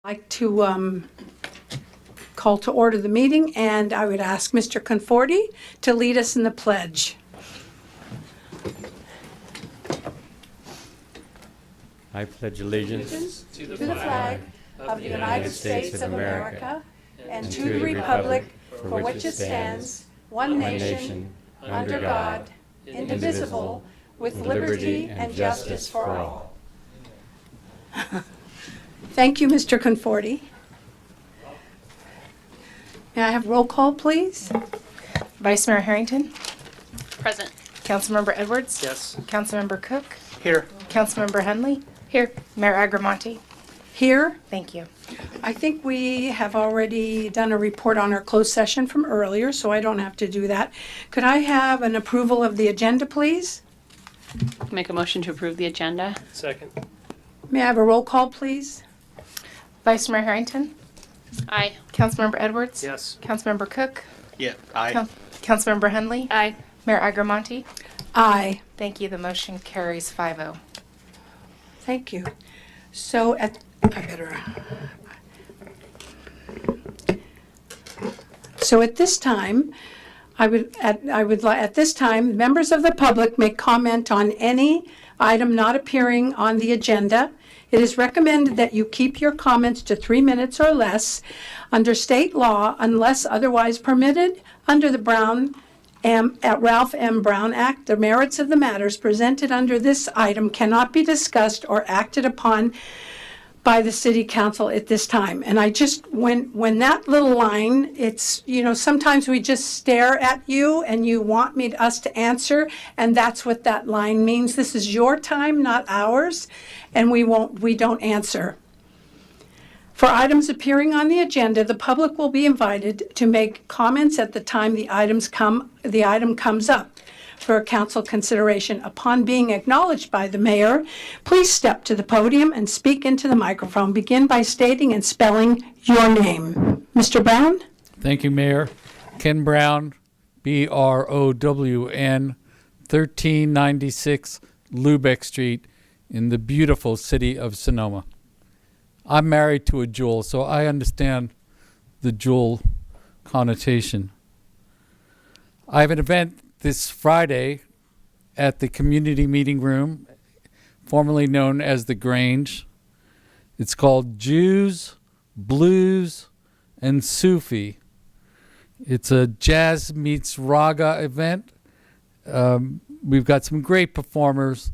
Like to call to order the meeting, and I would ask Mr. Conforti to lead us in the pledge. I pledge allegiance To the flag of the United States of America and to the republic for which it stands, one nation, under God, indivisible, with liberty and justice for all. Thank you, Mr. Conforti. May I have roll call, please? Vice Mayor Harrington. Present. Councilmember Edwards. Yes. Councilmember Cook. Here. Councilmember Henley. Here. Mayor Agramonte. Here. Thank you. I think we have already done a report on our closed session from earlier, so I don't have to do that. Could I have an approval of the agenda, please? Make a motion to approve the agenda. Second. May I have a roll call, please? Vice Mayor Harrington. Aye. Councilmember Edwards. Yes. Councilmember Cook. Yeah. Aye. Councilmember Henley. Aye. Mayor Agramonte. Aye. Thank you. The motion carries 5-0. Thank you. So at this time, at this time, members of the public may comment on any item not appearing on the agenda. It is recommended that you keep your comments to 3 minutes or less under state law unless otherwise permitted under the Ralph M. Brown Act. The merits of the matters presented under this item cannot be discussed or acted upon by the city council at this time. And I just, when that little line, it's, sometimes we just stare at you and you want us to answer, and that's what that line means. This is your time, not ours, and we don't answer. For items appearing on the agenda, the public will be invited to make comments at the time the item comes up for council consideration. Upon being acknowledged by the mayor, please step to the podium and speak into the microphone. Begin by stating and spelling your name. Mr. Brown? Thank you, Mayor. Ken Brown, BROWN, 1396 Lubeck Street in the beautiful city of Sonoma. I'm married to a jewel, so I understand the jewel connotation. I have an event this Friday at the community meeting room, formerly known as the Grange. It's called Jews, Blues, and Sufi. It's a jazz meets raga event. We've got some great performers.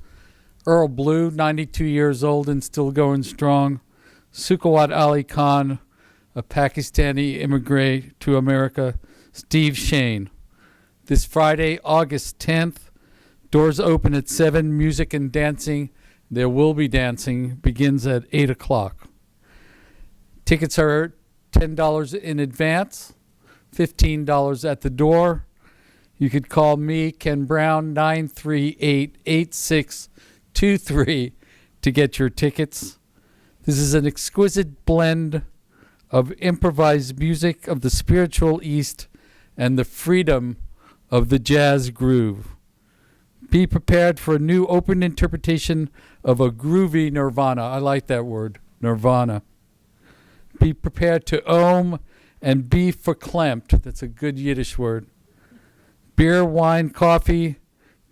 Earl Blue, 92 years old and still going strong. Sukawat Ali Khan, a Pakistani immigrant to America. Steve Shane. This Friday, August 10th, doors open at 7, music and dancing. There will be dancing, begins at 8 o'clock. Tickets are $10 in advance, $15 at the door. You could call me, Ken Brown, 938-8623 to get your tickets. This is an exquisite blend of improvised music of the spiritual East and the freedom of the jazz groove. Be prepared for a new open interpretation of a groovy nirvana. I like that word, nirvana. Be prepared to ohm and be verklempt. That's a good Yiddish word. Beer, wine, coffee,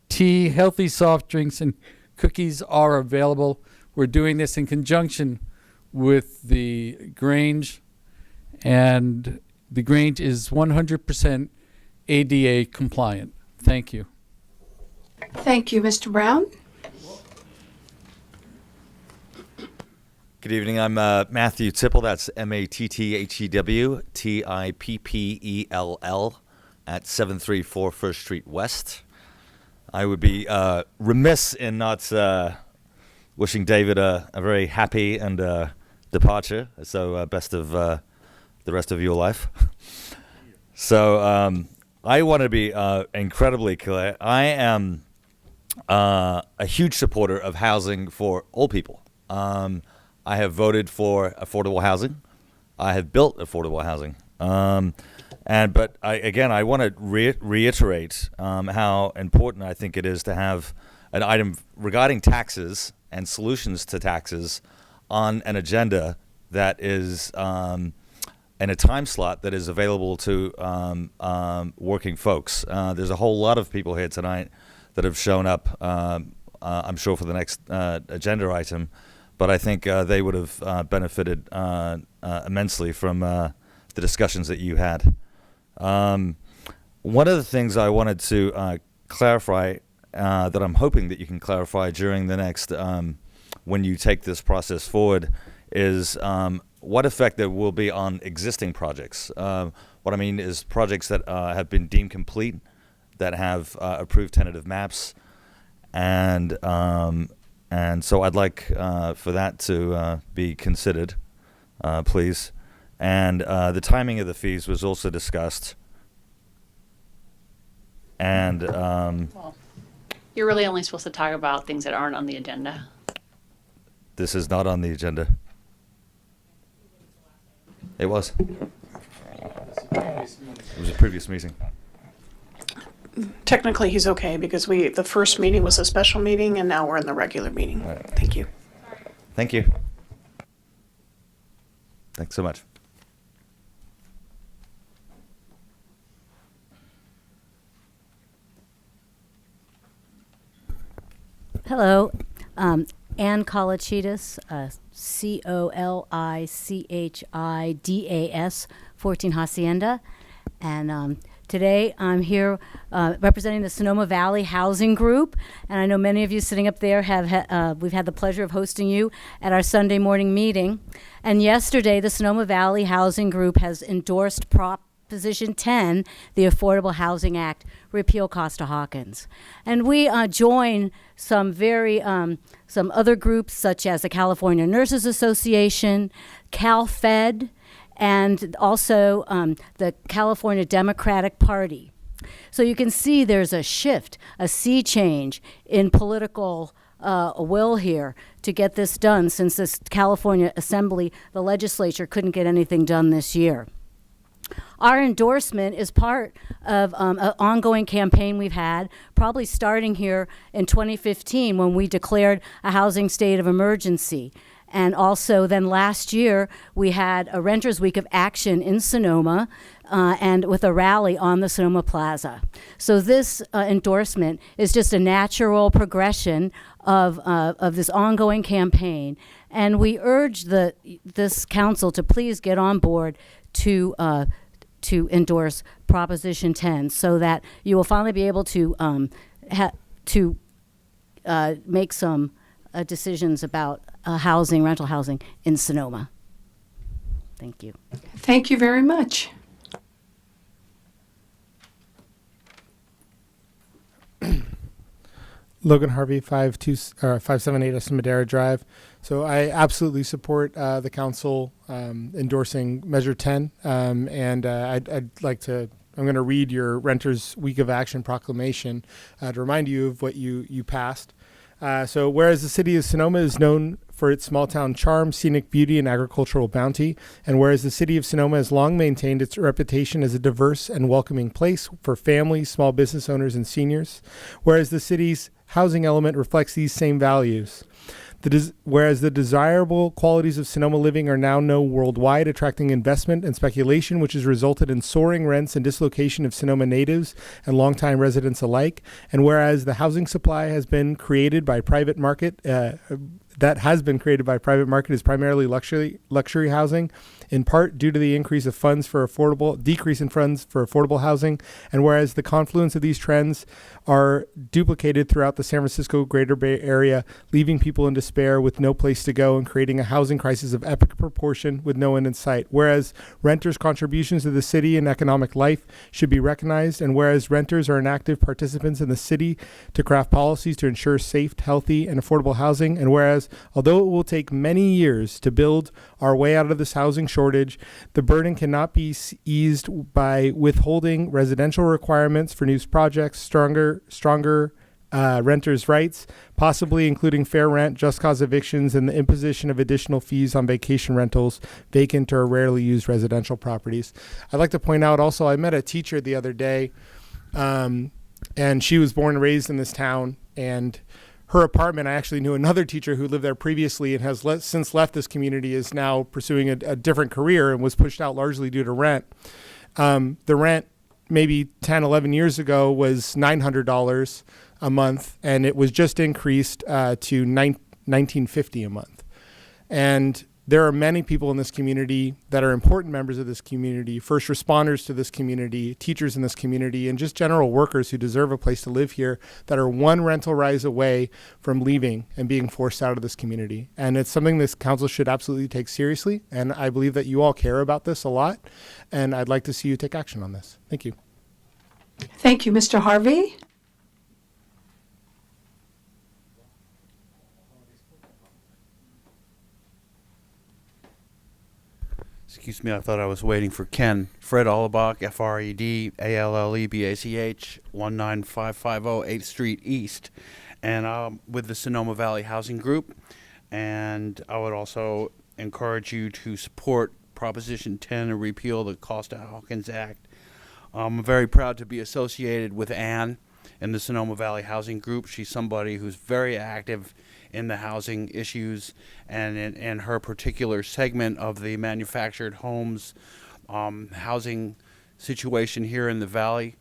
tea, healthy soft drinks, and cookies are available. We're doing this in conjunction with the Grange, and the Grange is 100% ADA compliant. Thank you. Thank you, Mr. Brown. Good evening. I'm Matthew Tipple. That's MATTHEW at 734 First Street West. I would be remiss in not wishing David a very happy and departure. So best of the rest of your life. So I want to be incredibly clear. I am a huge supporter of housing for all people. I have voted for affordable housing. I have built affordable housing. But I want to reiterate how important I think it is to have an item regarding taxes and solutions to taxes on an agenda that is in a time slot that is available to working folks. There's a whole lot of people here tonight that have shown up, I'm sure, for the next agenda item, but I think they would have benefited immensely from the discussions that you had. One of the things I wanted to clarify, that I'm hoping that you can clarify during the next, when you take this process forward, is what effect there will be on existing projects. What I mean is projects that have been deemed complete, that have approved tentative maps, and so I'd like for that to be considered, please. And the timing of the fees was also discussed. And Well, you're really only supposed to talk about things that aren't on the agenda. this is not on the agenda. It was. It was a previous meeting. Technically, he's okay because the first meeting was a special meeting and now we're in the regular meeting. Right. Thank you. Thank you. Thanks so much. Hello, Ann Colachidas, Colichidas, 14 Hacienda. And today I'm here representing the Sonoma Valley Housing Group. And I know many of you sitting up there we've had the pleasure of hosting you at our Sunday morning meeting. And yesterday, the Sonoma Valley Housing Group has endorsed Proposition 10, the Affordable Housing Act, repeal Costa-Hawkins. And we join some some other groups such as the California Nurses Association, CalFed, and also the California Democratic Party. So you can see there's a shift, a sea change in political will here to get this done, since this California Assembly, the legislature, couldn't get anything done this year. Our endorsement is part of an ongoing campaign we've had, probably starting here in 2015 when we declared a housing state of emergency. And also then last year, we had a Renters Week of Action in Sonoma and with a rally on the Sonoma Plaza. So this endorsement is just a natural progression of this ongoing campaign. And we urge this council to please get on board to endorse Proposition 10 so that you will finally be able to make some decisions about rental housing in Sonoma. Thank you. Thank you very much. Logan Harvey, 578 Esmadera Drive. So I absolutely support the council endorsing Measure 10, and I'm going to read your Renters Week of Action proclamation to remind you of what you passed. So whereas the city of Sonoma is known for its small town charm, scenic beauty, and agricultural bounty, and whereas the city of Sonoma has long maintained its reputation as a diverse and welcoming place for families, small business owners, and seniors, whereas the city's housing element reflects these same values. Whereas the desirable qualities of Sonoma living are now known worldwide, attracting investment and speculation, which has resulted in soaring rents and dislocation of Sonoma natives and longtime residents alike. And whereas the housing supply has been created by private market, is primarily luxury housing, in part due to the decrease in funds for affordable housing. And whereas the confluence of these trends are duplicated throughout the San Francisco Greater Bay Area, leaving people in despair with no place to go and creating a housing crisis of epic proportion with no end in sight. Whereas renters' contributions to the city and economic life should be recognized, and whereas renters are active participants in the city to craft policies to ensure safe, healthy, and affordable housing, and whereas although it will take many years to build our way out of this housing shortage, the burden cannot be eased by withholding residential requirements for new projects, stronger renters' rights, possibly including fair rent, just cause evictions, and the imposition of additional fees on vacation rentals, vacant or rarely used residential properties. I'd like to point out also, I met a teacher the other day, and she was born and raised in this town, and her apartment. I actually knew another teacher who lived there previously and has since left this community, is now pursuing a different career and was pushed out largely due to rent. The rent maybe 10, 11 years ago was $900 a month, and it was just increased to $19.50 a month. And there are many people in this community that are important members of this community, first responders to this community, teachers in this community, and just general workers who deserve a place to live here, that are one rental rise away from leaving and being forced out of this community. And it's something this council should absolutely take seriously. And I believe that you all care about this a lot. And I'd like to see you take action on this. Thank you. Thank you, Mr. Harvey. Excuse me, I thought I was waiting for Ken. Fred Allebach, FRED, ALLEBACH, 19550 8th Street East. And I'm with the Sonoma Valley Housing Group. And I would also encourage you to support Proposition 10 and repeal the Costa-Hawkins Act. I'm very proud to be associated with Ann in the Sonoma Valley Housing Group. She's somebody who's very active in the housing issues and in her particular segment of the manufactured homes housing situation here in the Valley.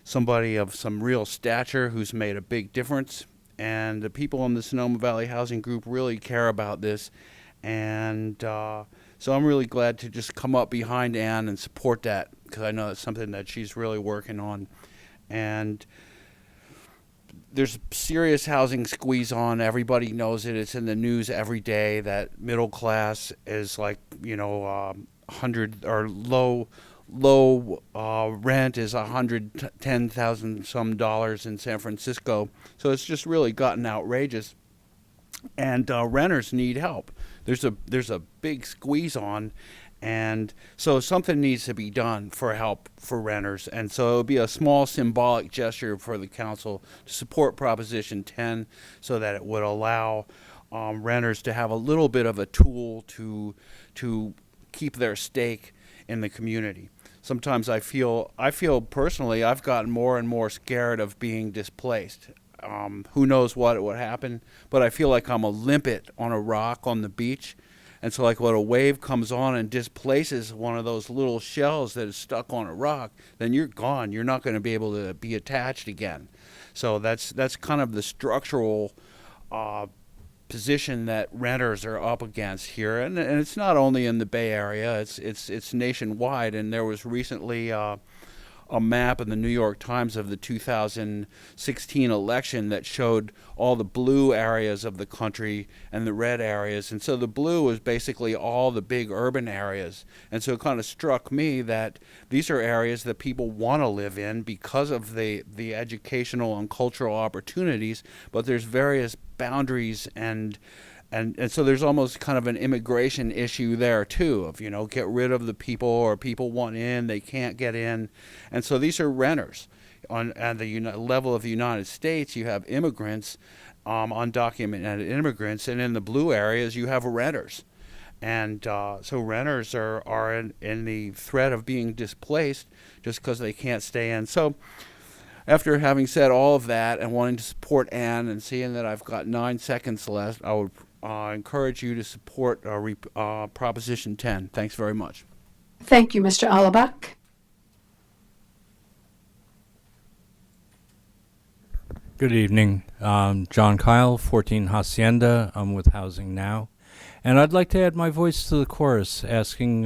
Somebody of some real stature who's made a big difference. And the people in the Sonoma Valley Housing Group really care about this. And so I'm really glad to just come up behind Ann and support that, because I know it's something that she's really working on. And there's serious housing squeeze on. Everybody knows it. It's in the news every day that middle class is like, 100 or low rent is $110,000 some dollars in San Francisco. So it's just really gotten outrageous. And renters need help. There's a big squeeze on. And so something needs to be done for help for renters. And so it would be a small symbolic gesture for the council to support Proposition 10 so that it would allow renters to have a little bit of a tool to keep their stake in the community. Sometimes I feel personally I've gotten more and more scared of being displaced. Who knows what would happen, but I feel like I'm a limpet on a rock on the beach. And so like when a wave comes on and displaces one of those little shells that is stuck on a rock, then you're gone. You're not going to be able to be attached again. So that's kind of the structural position that renters are up against here. And it's not only in the Bay Area, it's nationwide. And there was recently a map in the New York Times of the 2016 election that showed all the blue areas of the country and the red areas. And so the blue was basically all the big urban areas. And so it kind of struck me that these are areas that people want to live in because of the educational and cultural opportunities, but there's various boundaries and so there's almost kind of an immigration issue there too of, get rid of the people, or people want in, they can't get in. And so these are renters. At the level of the United States, you have immigrants, undocumented immigrants, and in the blue areas you have renters. And so renters are in the threat of being displaced just because they can't stay in. So after having said all of that and wanting to support Ann and seeing that I've got 9 seconds left, I would encourage you to support Proposition 10. Thanks very much. Thank you, Mr. Allebach. Good evening. John Kyle, 14 Hacienda. I'm with Housing Now. And I'd like to add my voice to the chorus, asking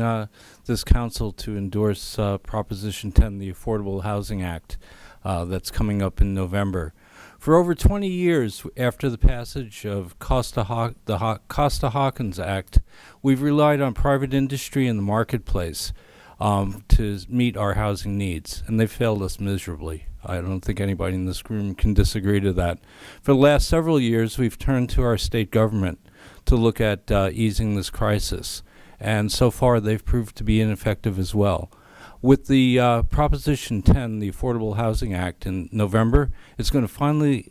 this council to endorse Proposition 10, the Affordable Housing Act, that's coming up in November. For over 20 years after the passage of the Costa-Hawkins Act, we've relied on private industry and the marketplace to meet our housing needs, and they've failed us miserably. I don't think anybody in this room can disagree to that. For the last several years, we've turned to our state government to look at easing this crisis, and so far they've proved to be ineffective as well. With the Proposition 10, the Affordable Housing Act, in November, it's going to finally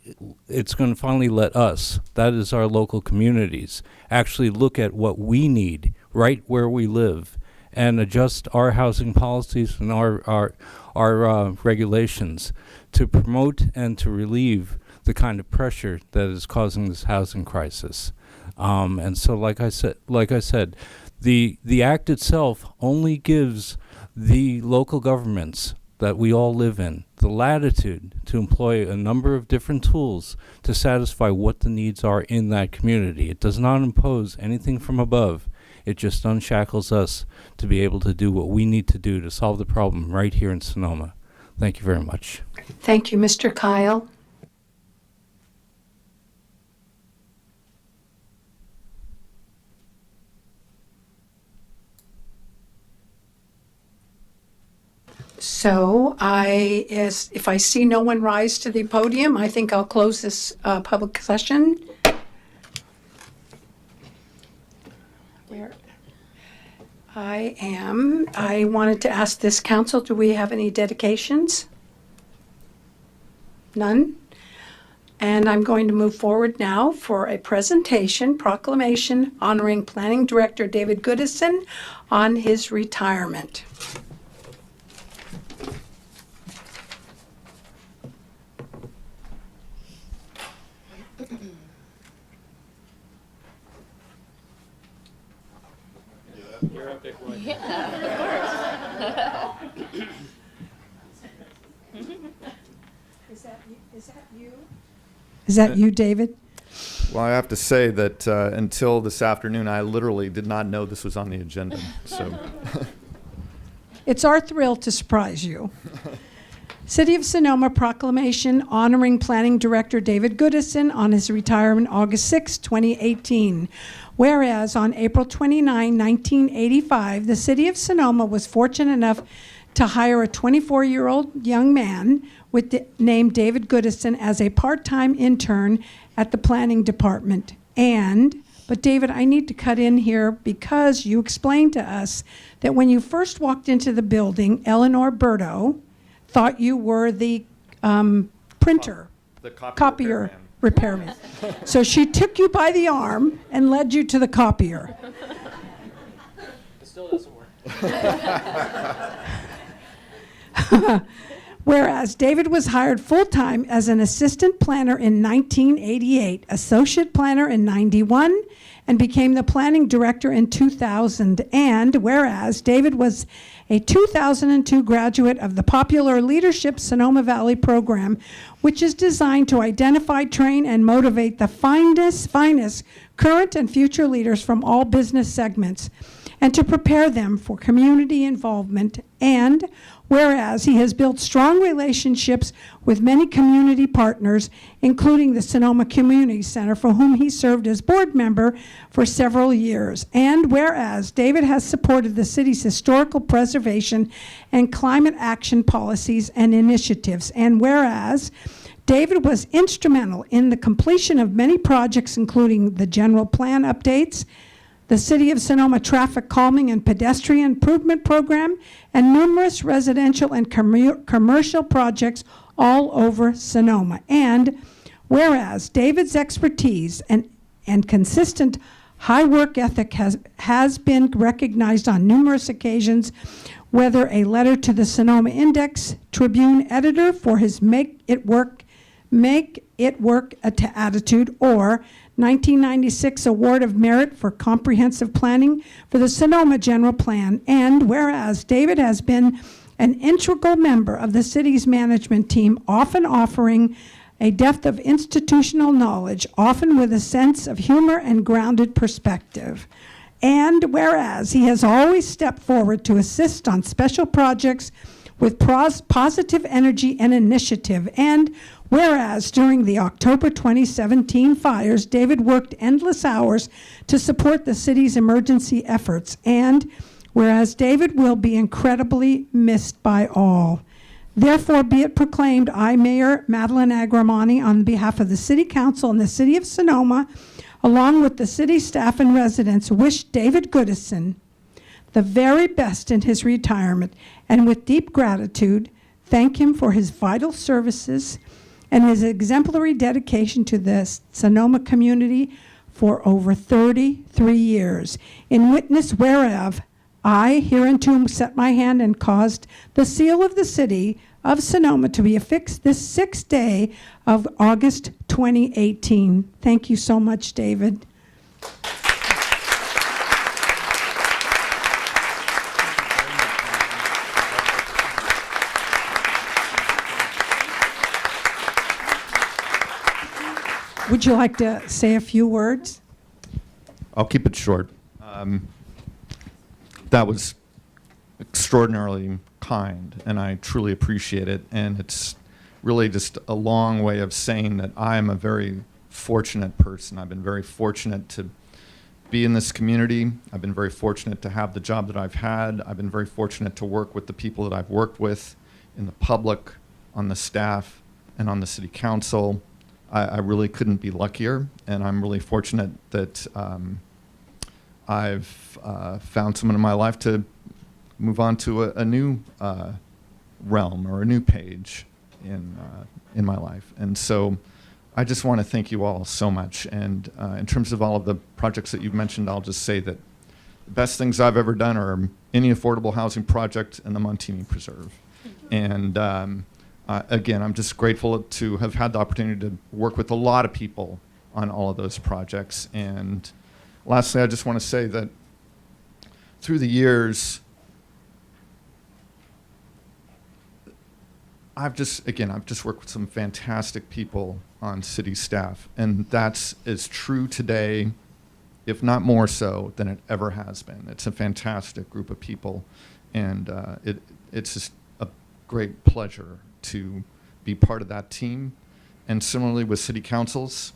let us, that is our local communities, actually look at what we need right where we live and adjust our housing policies and our regulations to promote and to relieve the kind of pressure that is causing this housing crisis. And so, like I said, the act itself only gives the local governments that we all live in the latitude to employ a number of different tools to satisfy what the needs are in that community. It does not impose anything from above. It just unshackles us to be able to do what we need to do to solve the problem right here in Sonoma. Thank you very much. Thank you, Mr. Kyle. So if I see no one rise to the podium, I think I'll close this public session. Where I wanted to ask this council, do we have any dedications? None? And I'm going to move forward now for a presentation, proclamation honoring Planning Director David Goodison on his retirement. Is that you, David? Well, I have to say that until this afternoon, I literally did not know this was on the agenda. So, It's our thrill to surprise you. City of Sonoma proclamation honoring Planning Director David Goodison on his retirement August 6, 2018. Whereas on April 29, 1985, the City of Sonoma was fortunate enough to hire a 24-year-old young man named David Goodison as a part-time intern at the planning department. But David, I need to cut in here because you explained to us that when you first walked into the building, Eleanor Berto thought you were the printer, the copier repairman. So she took you by the arm and led you to the copier. It still doesn't work. Whereas David was hired full-time as an assistant planner in 1988, associate planner in 91, and became the planning director in 2000. And whereas David was a 2002 graduate of the Popular Leadership Sonoma Valley program, which is designed to identify, train, and motivate the finest current and future leaders from all business segments, and to prepare them for community involvement. And whereas he has built strong relationships with many community partners, including the Sonoma Community Center, for whom he served as board member for several years. And whereas David has supported the city's historical preservation and climate action policies and initiatives. And whereas David was instrumental in the completion of many projects, including the general plan updates, the City of Sonoma Traffic Calming and Pedestrian Improvement Program, and numerous residential and commercial projects all over Sonoma. And whereas David's expertise and consistent high work ethic has been recognized on numerous occasions, whether a letter to the Sonoma Index Tribune editor for his make it work attitude, or 1996 Award of Merit for Comprehensive Planning for the Sonoma General Plan. And whereas David has been an integral member of the city's management team, often offering a depth of institutional knowledge, often with a sense of humor and grounded perspective. And whereas he has always stepped forward to assist on special projects with positive energy and initiative. And whereas during the October 2017 fires, David worked endless hours to support the city's emergency efforts. And whereas David will be incredibly missed by all. Therefore, be it proclaimed, I, Mayor Madeline Agramani, on behalf of the City Council and the City of Sonoma, along with the city staff and residents, wish David Goodison the very best in his retirement, and with deep gratitude, thank him for his vital services and his exemplary dedication to the Sonoma community for over 33 years. In witness whereof, I hereunto set my hand and caused the seal of the city of Sonoma to be affixed this 6th day of August 2018. Thank you so much, David. Would you like to say a few words? I'll keep it short. That was extraordinarily kind, and I truly appreciate it. And it's really just a long way of saying that I am a very fortunate person. I've been very fortunate to be in this community. I've been very fortunate to have the job that I've had. I've been very fortunate to work with the people that I've worked with in the public, on the staff, and on the city council. I really couldn't be luckier, and I'm really fortunate that I've found someone in my life to move on to a new realm or a new page in my life. And so I just want to thank you all so much. And in terms of all of the projects that you've mentioned, I'll just say that the best things I've ever done are any affordable housing project and the Montini Preserve. And again, I'm just grateful to have had the opportunity to work with a lot of people on all of those projects. And lastly, I just want to say that through the years, I've just worked with some fantastic people on city staff, and that's as true today, if not more so, than it ever has been. It's a fantastic group of people, and it's just a great pleasure to be part of that team. And similarly with city councils,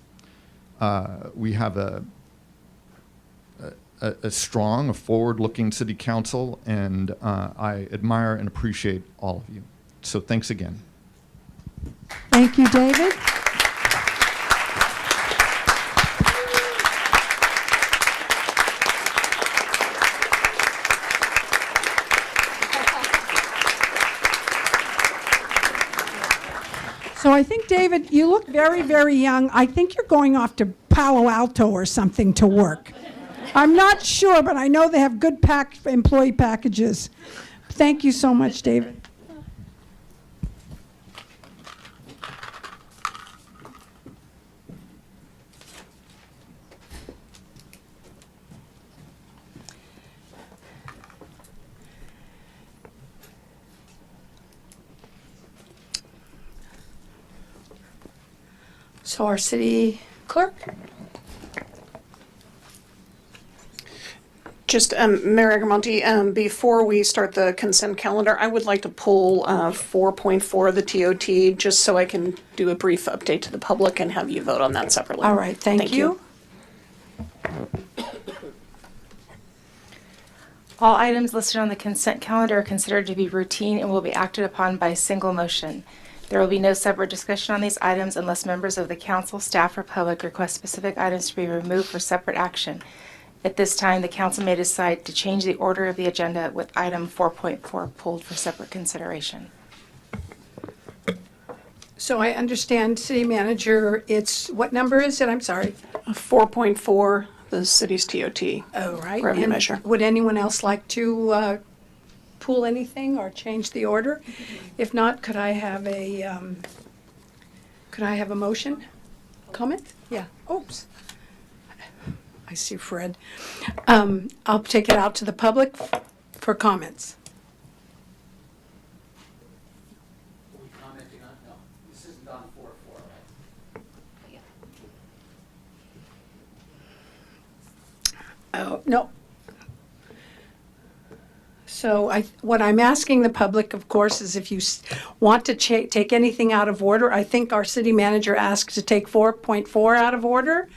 we have a strong, a forward-looking city council, and I admire and appreciate all of you. So thanks again. Thank you, David. So I think, David, you look very, very young. I think you're going off to Palo Alto or something to work. I'm not sure, but I know they have good employee packages. Thank you so much, David. So our city clerk. Just, Mayor Agramonte, before we start the consent calendar, I would like to pull 4.4 of the TOT, just so I can do a brief update to the public and have you vote on that separately. All right, thank you. All items listed on the consent calendar are considered to be routine and will be acted upon by single motion. There will be no separate discussion on these items unless members of the council, staff, or public request specific items to be removed for separate action. At this time, the council may decide to change the order of the agenda with item 4.4 pulled for separate consideration. So I understand, City Manager, it's, what number is it? I'm sorry. 4.4, the city's TOT. Oh, right. Revenue And measure. would anyone else like to pull anything or change the order? If not, could I have a motion? Comment? Yeah. Oops. I see Fred. I'll take it out to the public for comments. Are we commenting on? No, this isn't on 4.4, right? Oh, no. So what I'm asking the public, of course, is if you want to take anything out of order. I think our city manager asked to take 4.4 out of order.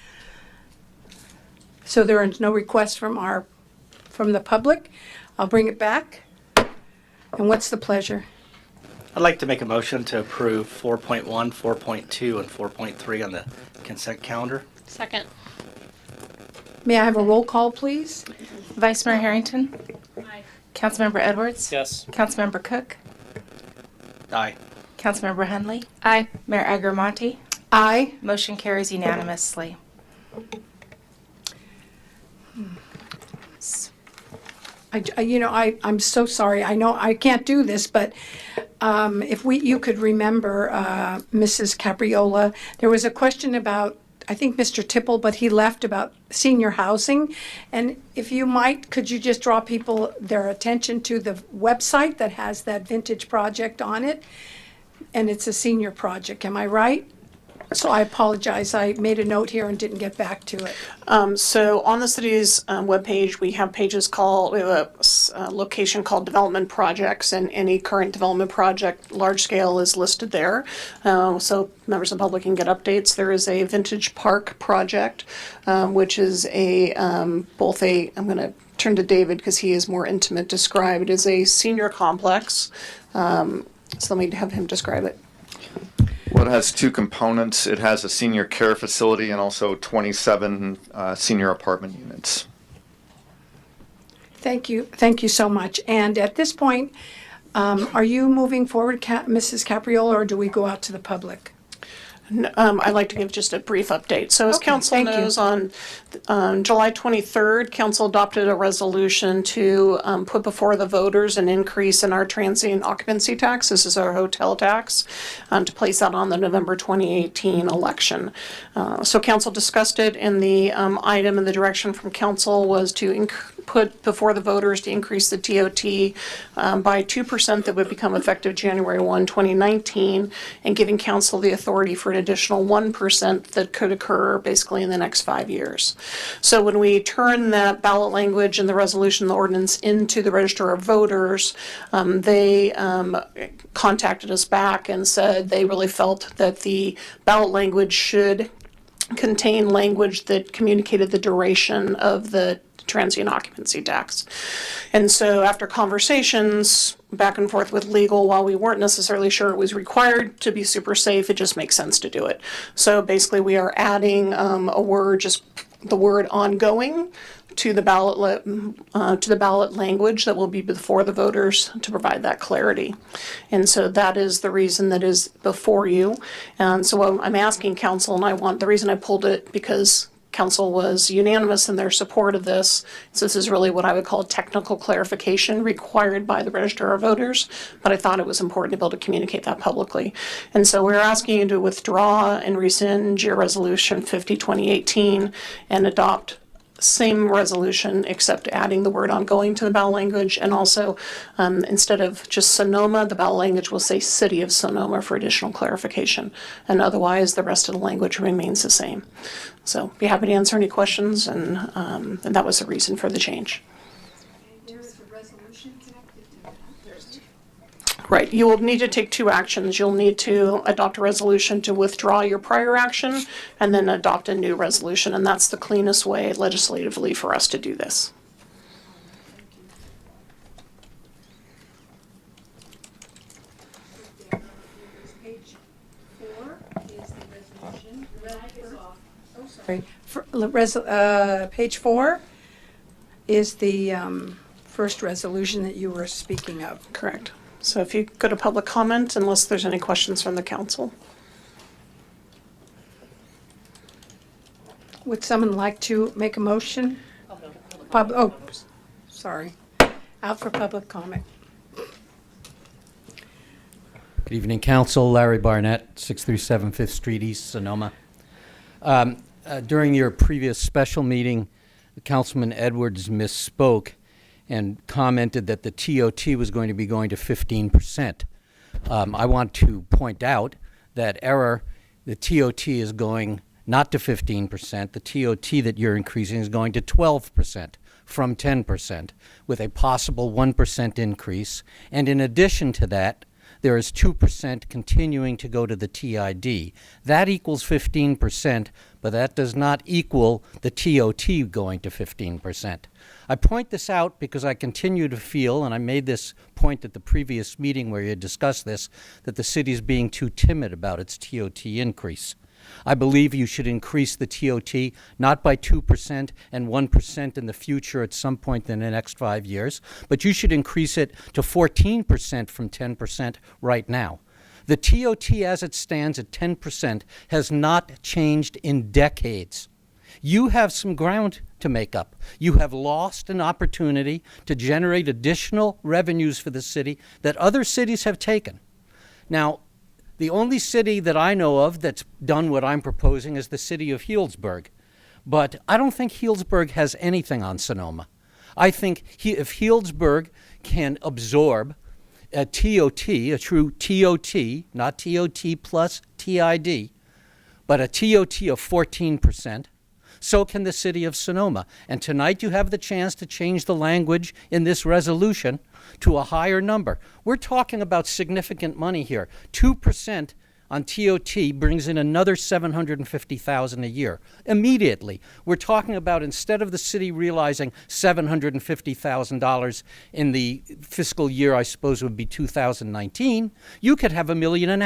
So there is no request from the public. I'll bring it back. And what's the pleasure? I'd like to make a motion to approve 4.1, 4.2, and 4.3 on the consent calendar. Second. May I have a roll call, please? Vice Mayor Harrington? Aye. Councilmember Edwards? Yes. Councilmember Cook? Aye. Councilmember Henley? Aye. Mayor Agramonte? Aye. Motion carries unanimously. I'm so sorry. I know I can't do this, but if you could remember, Mrs. Capriola, there was a question about, I think Mr. Tipple, but he left, about senior housing. And if you might, could you just draw people, their attention to the website that has that vintage project on it? And it's a senior project, am I right? So I apologize, I made a note here and didn't get back to it. So on the city's webpage, we have pages called, we have a location called Development Projects, and any current development project, large scale, is listed there. So members of the public can get updates. There is a Vintage Park project, which is I'm going to turn to David because he is more intimate, describe. It is a senior complex. So let me have him describe it. Well, it has two components. It has a senior care facility and also 27 senior apartment units. Thank you so much. And at this point, are you moving forward, Mrs. Capriola, or do we go out to the public? I'd like to give just a brief update. So as Okay, council thank you. knows, on July 23rd, council adopted a resolution to put before the voters an increase in our transient occupancy tax. This is our hotel tax, to place that on the November 2018 election. So council discussed it, and the item and the direction from council was to put before the voters to increase the TOT by 2% that would become effective January 1, 2019, and giving council the authority for an additional 1% that could occur basically in the next 5 years. So when we turn that ballot language and the resolution, the ordinance, into the Register of Voters, they contacted us back and said they really felt that the ballot language should contain language that communicated the duration of the transient occupancy tax. And so after conversations back and forth with legal, while we weren't necessarily sure it was required to be super safe, it just makes sense to do it. So basically we are adding a word, just the word ongoing, to the ballot language that will be before the voters to provide that clarity. And so that is the reason that is before you. And so I'm asking council, and the reason I pulled it because council was unanimous in their support of this. So this is really what I would call technical clarification required by the Register of Voters, but I thought it was important to be able to communicate that publicly. And so we're asking you to withdraw and rescind your resolution 50/2018 and adopt same resolution except adding the word ongoing to the ballot language, and also instead of just Sonoma, the ballot language will say City of Sonoma for additional clarification, and otherwise the rest of the language remains the same. So be happy to answer any questions, and that was the reason for the change. Right, you will need to take two actions. You'll need to adopt a resolution to withdraw your prior action and then adopt a new resolution, and that's the cleanest way legislatively for us to do this. Page 4 is the first resolution that you were speaking of. Correct. So if you go to public comment, unless there's any questions from the council. Would someone like to make a motion? Sorry. Out for public comment. Good evening, Council. Larry Barnett, 637 5th Street East, Sonoma. During your previous special meeting, Councilman Edwards misspoke and commented that the TOT was going to be going to 15%. I want to point out that error. The TOT is going not to 15%. The TOT that you're increasing is going to 12% from 10%, with a possible 1% increase. And in addition to that, there is 2% continuing to go to the TID. That equals 15%, but that does not equal the TOT going to 15%. I point this out because I continue to feel, and I made this point at the previous meeting where you discussed this, that the city is being too timid about its TOT increase. I believe you should increase the TOT not by 2% and 1% in the future at some point in the next 5 years, but you should increase it to 14% from 10% right now. The TOT as it stands at 10% has not changed in decades. You have some ground to make up. You have lost an opportunity to generate additional revenues for the city that other cities have taken. Now, the only city that I know of that's done what I'm proposing is the city of Healdsburg. But I don't think Healdsburg has anything on Sonoma. I think if Healdsburg can absorb a TOT, a true TOT, not TOT plus TID, but a TOT of 14%, so can the city of Sonoma. And tonight you have the chance to change the language in this resolution to a higher number. We're talking about significant money here. 2% on TOT brings in another $750,000 a year. Immediately, we're talking about, instead of the city realizing $750,000 in the fiscal year, I suppose would be 2019, you could have $1.5 million.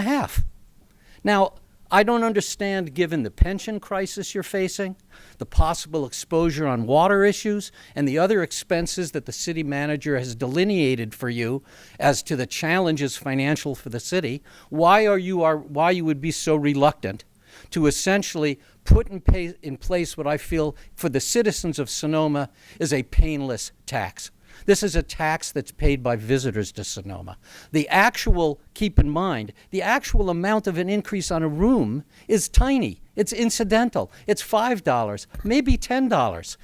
Now, I don't understand, given the pension crisis you're facing, the possible exposure on water issues, and the other expenses that the city manager has delineated for you as to the challenges financial for the city, why you would be so reluctant to essentially put in place what I feel for the citizens of Sonoma is a painless tax. This is a tax that's paid by visitors to Sonoma. Keep in mind, the actual amount of an increase on a room is tiny. It's incidental. It's $5, maybe $10.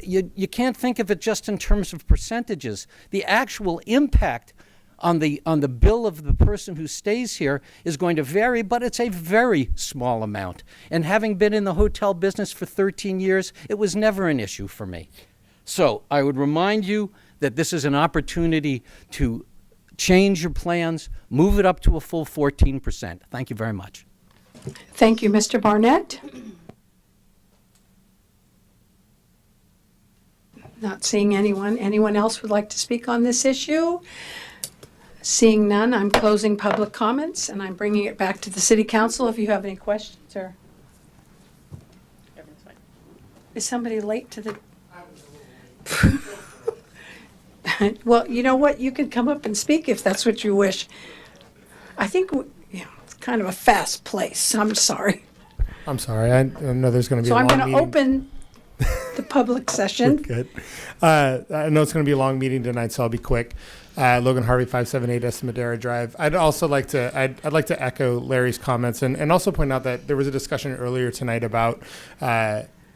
You can't think of it just in terms of percentages. The actual impact on the bill of the person who stays here is going to vary, but it's a very small amount. And having been in the hotel business for 13 years, it was never an issue for me. So I would remind you that this is an opportunity to change your plans, move it up to a full 14%. Thank you very much. Thank you, Mr. Barnett. Not seeing anyone. Anyone else would like to speak on this issue? Seeing none, I'm closing public comments, and I'm bringing it back to the City Council if you have any questions or... Everything's fine. Is somebody late to the... Well, you know what? You can come up and speak if that's what you wish. I think it's kind of a fast place. I'm sorry. I'm sorry. I know there's going to be So a I'm long going to meeting. open the public session. Good. I know it's going to be a long meeting tonight, so I'll be quick. Logan Harvey, 578 Esmadera Drive. I'd like to echo Larry's comments and also point out that there was a discussion earlier tonight about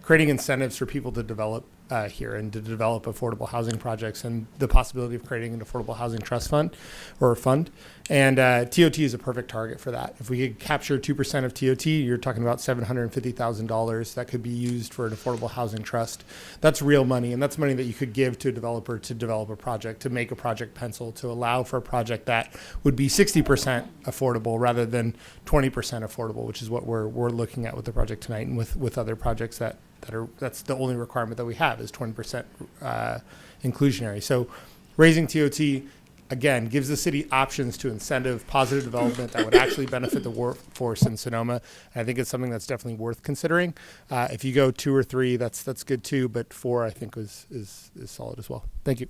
creating incentives for people to develop here and to develop affordable housing projects, and the possibility of creating an affordable housing trust fund or a fund. And TOT is a perfect target for that. If we could capture 2% of TOT, you're talking about $750,000 that could be used for an affordable housing trust. That's real money, and that's money that you could give to a developer to develop a project, to make a project pencil, to allow for a project that would be 60% affordable rather than 20% affordable, which is what we're looking at with the project tonight, and with other projects that's the only requirement that we have is 20% inclusionary. So raising TOT, again, gives the city options to incentive positive development that would actually benefit the workforce in Sonoma. And I think it's something that's definitely worth considering. If you go 2 or 3, that's good too, but 4 I think is solid as well. Thank you.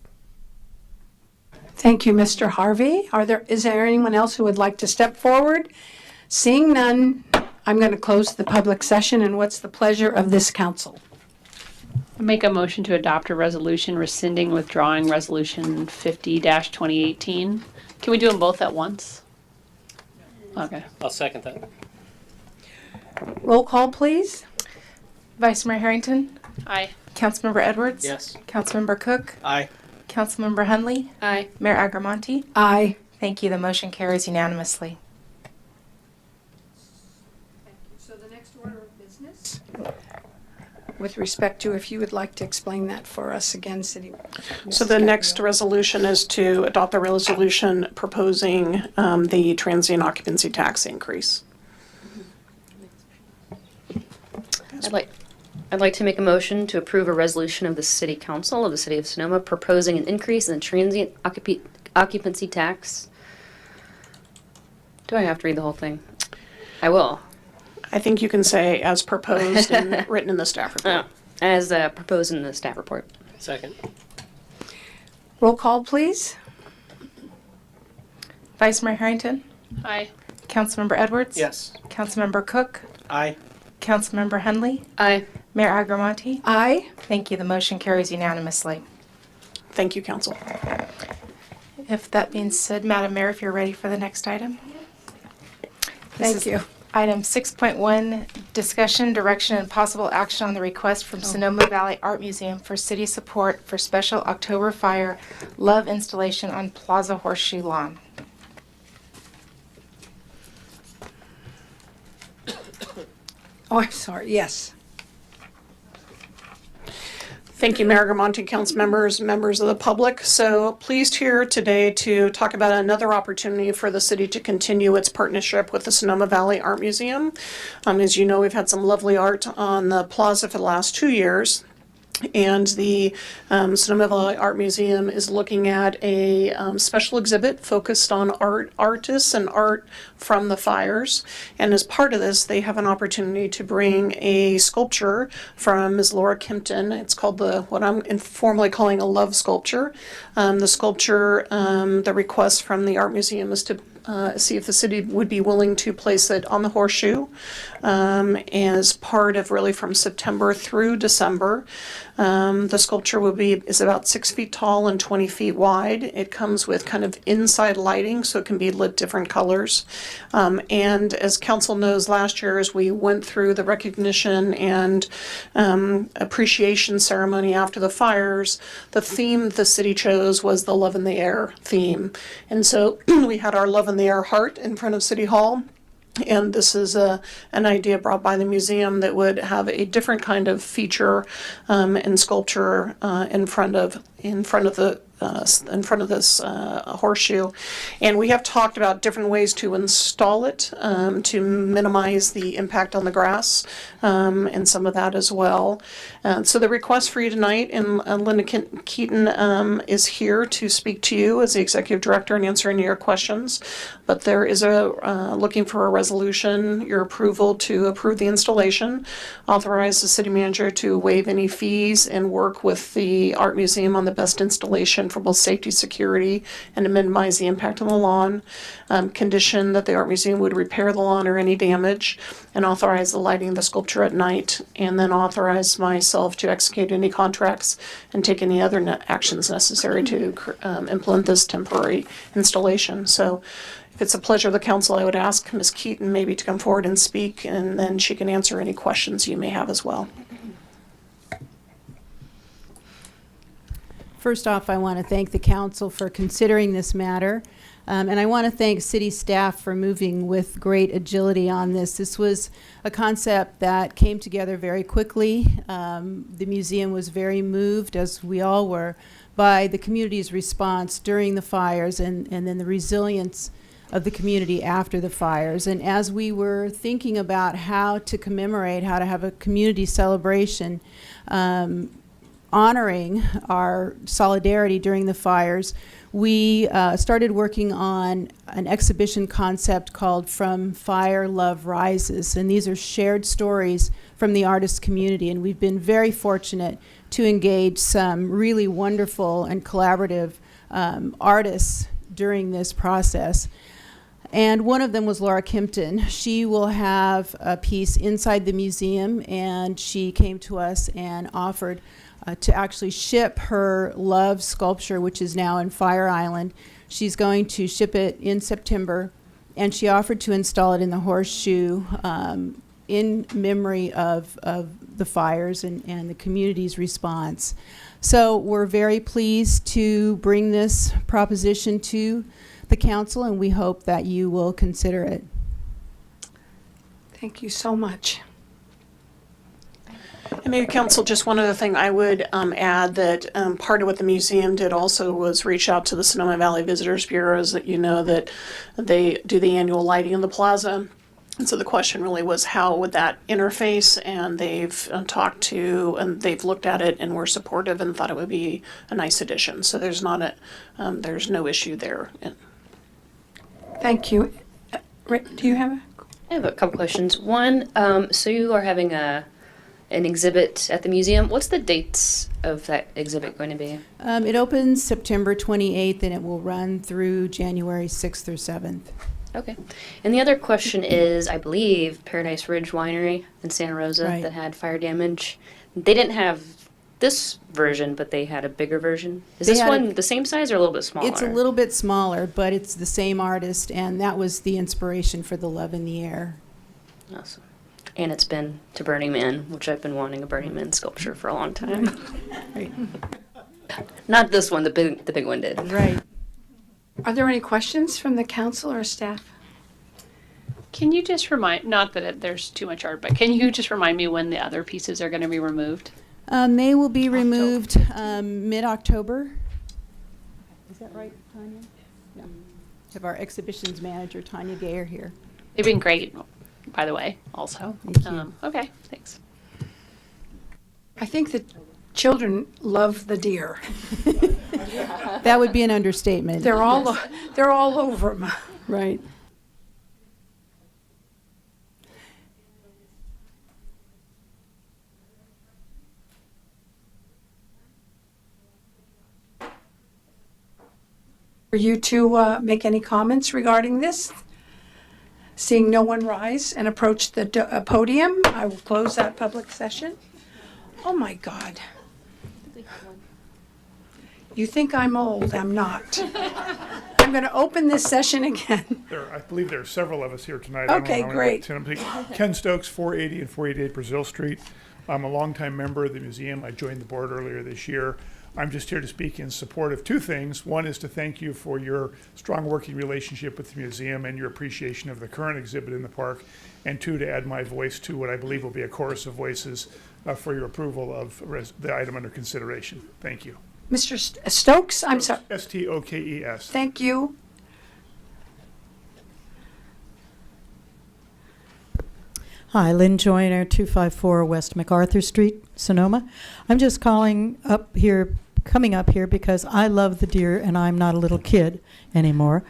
Thank you, Mr. Harvey. Is there anyone else who would like to step forward? Seeing none, I'm going to close the public session, and what's the pleasure of this council? I make a motion to adopt a resolution rescinding withdrawing resolution 50-2018. Can we do them both at once? Okay. I'll second that. Roll call, please. Vice Mayor Harrington? Aye. Councilmember Edwards? Yes. Councilmember Cook? Aye. Councilmember Hunley? Aye. Mayor Agramonte? Aye. Thank you. The motion carries unanimously. So the next order of business, with respect to, if you would like to explain that for us again, City. So the next resolution is to adopt the resolution proposing the transient occupancy tax increase. I'd like to make a motion to approve a resolution of the City Council of the City of Sonoma proposing an increase in the transient occupancy tax. Do I have to read the whole thing? I will. I think you can say as proposed and written in the staff report. As proposed in the staff report. Second. Roll call, please. Vice Mayor Harrington? Aye. Councilmember Edwards? Yes. Councilmember Cook? Aye. Councilmember Hunley? Aye. Mayor Agramonte? Aye. Thank you. The motion carries unanimously. Thank you, Council. If that being said, Madam Mayor, if you're ready for the next item. Thank you. Item 6.1, discussion, direction, and possible action on the request from Sonoma Valley Art Museum for city support for special October Fire Love installation on Plaza Horseshoe Lawn. Oh, I'm sorry, yes. Thank you, Mayor Gramonte, council members, members of the public. So pleased here today to talk about another opportunity for the city to continue its partnership with the Sonoma Valley Art Museum. As you know, we've had some lovely art on the plaza for the last 2 years. And the Sonoma Valley Art Museum is looking at a special exhibit focused on artists and art from the fires. And as part of this, they have an opportunity to bring a sculpture from Ms. Laura Kimpton. It's called what I'm informally calling a love sculpture. The sculpture, the request from the Art Museum is to see if the city would be willing to place it on the horseshoe as part of really from September through December. The sculpture is about 6 feet tall and 20 feet wide. It comes with kind of inside lighting, so it can be lit different colors. And as council knows, last year as we went through the recognition and appreciation ceremony after the fires, the theme the city chose was the Love in the Air theme. And so we had our Love in the Air heart in front of City Hall. And this is an idea brought by the museum that would have a different kind of feature and sculpture in front of this horseshoe. And we have talked about different ways to install it to minimize the impact on the grass and some of that as well. So the request for you tonight, and Linda Keaton is here to speak to you as the executive director and answer any of your questions. But there is looking for a resolution, your approval to approve the installation, authorize the city manager to waive any fees and work with the art museum on the best installation for both safety, security, and to minimize the impact on the lawn. Condition that the art museum would repair the lawn or any damage, and authorize the lighting of the sculpture at night, and then authorize myself to execute any contracts and take any other actions necessary to implement this temporary installation. So if it's a pleasure of the council, I would ask Ms. Keaton maybe to come forward and speak, and then she can answer any questions you may have as well. First off, I want to thank the council for considering this matter. And I want to thank city staff for moving with great agility on this. This was a concept that came together very quickly. The museum was very moved, as we all were, by the community's response during the fires and then the resilience of the community after the fires. And as we were thinking about how to commemorate, how to have a community celebration, honoring our solidarity during the fires, we started working on an exhibition concept called From Fire, Love Rises. And these are shared stories from the artist community. And we've been very fortunate to engage some really wonderful and collaborative artists during this process. And one of them was Laura Kimpton. She will have a piece inside the museum, and she came to us and offered to actually ship her love sculpture, which is now in Fire Island. She's going to ship it in September, and she offered to install it in the horseshoe in memory of the fires and the community's response. So we're very pleased to bring this proposition to the council, and we hope that you will consider it. Thank you so much. And maybe council, just one other thing I would add that part of what the museum did also was reach out to the Sonoma Valley Visitors Bureau, that you know that they do the annual lighting in the plaza. And so the question really was how would that interface, and they've talked to, and they've looked at it and were supportive and thought it would be a nice addition. So there's there's no issue there. Thank you. Rick, do you have I have a couple questions. One, so you are having an exhibit at the museum. What's the dates of that exhibit going to be? It opens September 28th, and it will run through January 6th or 7th. Okay. And the other question is, I believe Paradise Ridge Winery in Santa Rosa Right. that had fire damage, they didn't have this version, but they had a bigger version. Is They this had one the same size or a little bit smaller? It's a little bit smaller, but it's the same artist, and that was the inspiration for the Love in the Air. Awesome. And it's been to Burning Man, which I've been wanting a Burning Man sculpture for a long time. Right. Not this one, the big one did. Right. Are there any questions from the council or staff? Can you just remind, not that there's too much art, but can you just remind me when the other pieces are going to be removed? They will be removed mid-October. Is that right, Tanya? No. Have our exhibitions manager, Tanya Gayer, here. They've been great, by the way, also. Thank you. Okay, thanks. I think the children love the deer. That would be an understatement. They're all over them. Right. For you to make any comments regarding this? Seeing no one rise and approach the podium, I will close that public session. Oh my God. You think I'm old, I'm not. I'm going to open this session again. I believe there are several of us here tonight. Okay, great. Ken Stokes, 480 and 488 Brazil Street. I'm a longtime member of the museum. I joined the board earlier this year. I'm just here to speak in support of two things. One is to thank you for your strong working relationship with the museum and your appreciation of the current exhibit in the park. And two, to add my voice to what I believe will be a chorus of voices for your approval of the item under consideration. Thank you. Mr. Stokes, I'm sorry. Stokes. Thank you. Hi, Lynn Joyner, 254 West MacArthur Street, Sonoma. I'm just coming up here because I love the deer and I'm not a little kid anymore.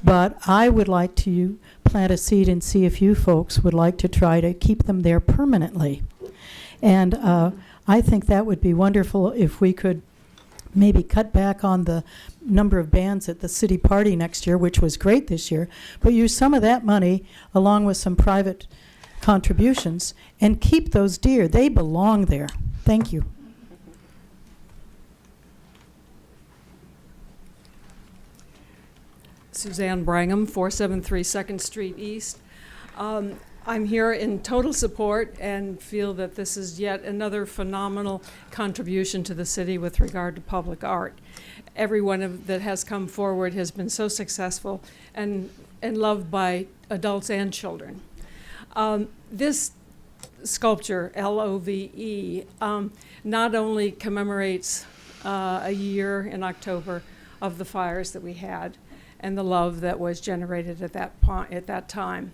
But I would like to plant a seed and see if you folks would like to try to keep them there permanently. And I think that would be wonderful if we could maybe cut back on the number of bands at the city party next year, which was great this year, but use some of that money along with some private contributions and keep those deer. They belong there. Thank you. Suzanne Brangham, 473 2nd Street East. I'm here in total support and feel that this is yet another phenomenal contribution to the city with regard to public art. Everyone that has come forward has been so successful and loved by adults and children. This sculpture, LOVE, not only commemorates a year in October of the fires that we had and the love that was generated at that time.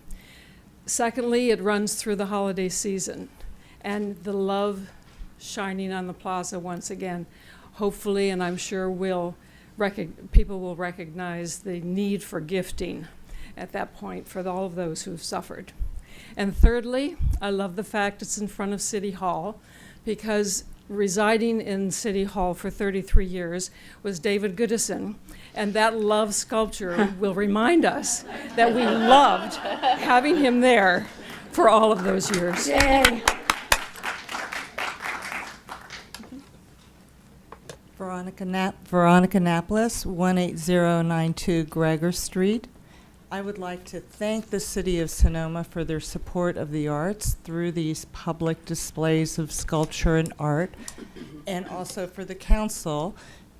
Secondly, it runs through the holiday season and the love shining on the plaza once again. Hopefully, and I'm sure people will recognize the need for gifting at that point for all of those who've suffered. And thirdly, I love the fact it's in front of City Hall because residing in City Hall for 33 years was David Goodison, and that love sculpture will remind us that we loved having him there for all of those years. Yay. Veronica Naples, 18092 Gregor Street. I would like to thank the City of Sonoma for their support of the arts through these public displays of sculpture and art, and also for the council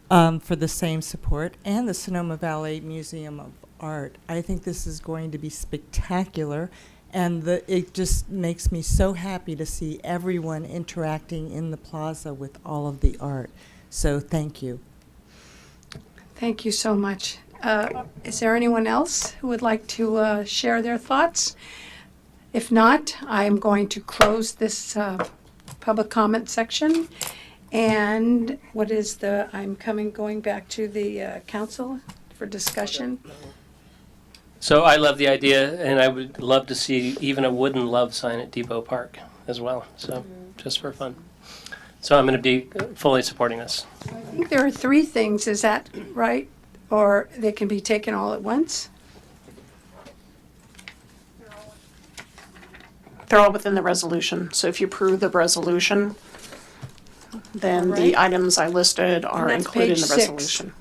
for the same support, and the Sonoma Valley Museum of Art. I think this is going to be spectacular, and it just makes me so happy to see everyone interacting in the plaza with all of the art. So thank you. Thank you so much. Is there anyone else who would like to share their thoughts? If not, I'm going to close this public comment section. And going back to the council for discussion. So I love the idea, and I would love to see even a wooden love sign at Depot Park as well. So just for fun. So I'm going to be fully supporting this. I think there are 3 things, is that right? Or they can be taken all at once? They're all within the resolution. So if you approve the resolution, then All the right. items I listed are that's included in the page 6. resolution.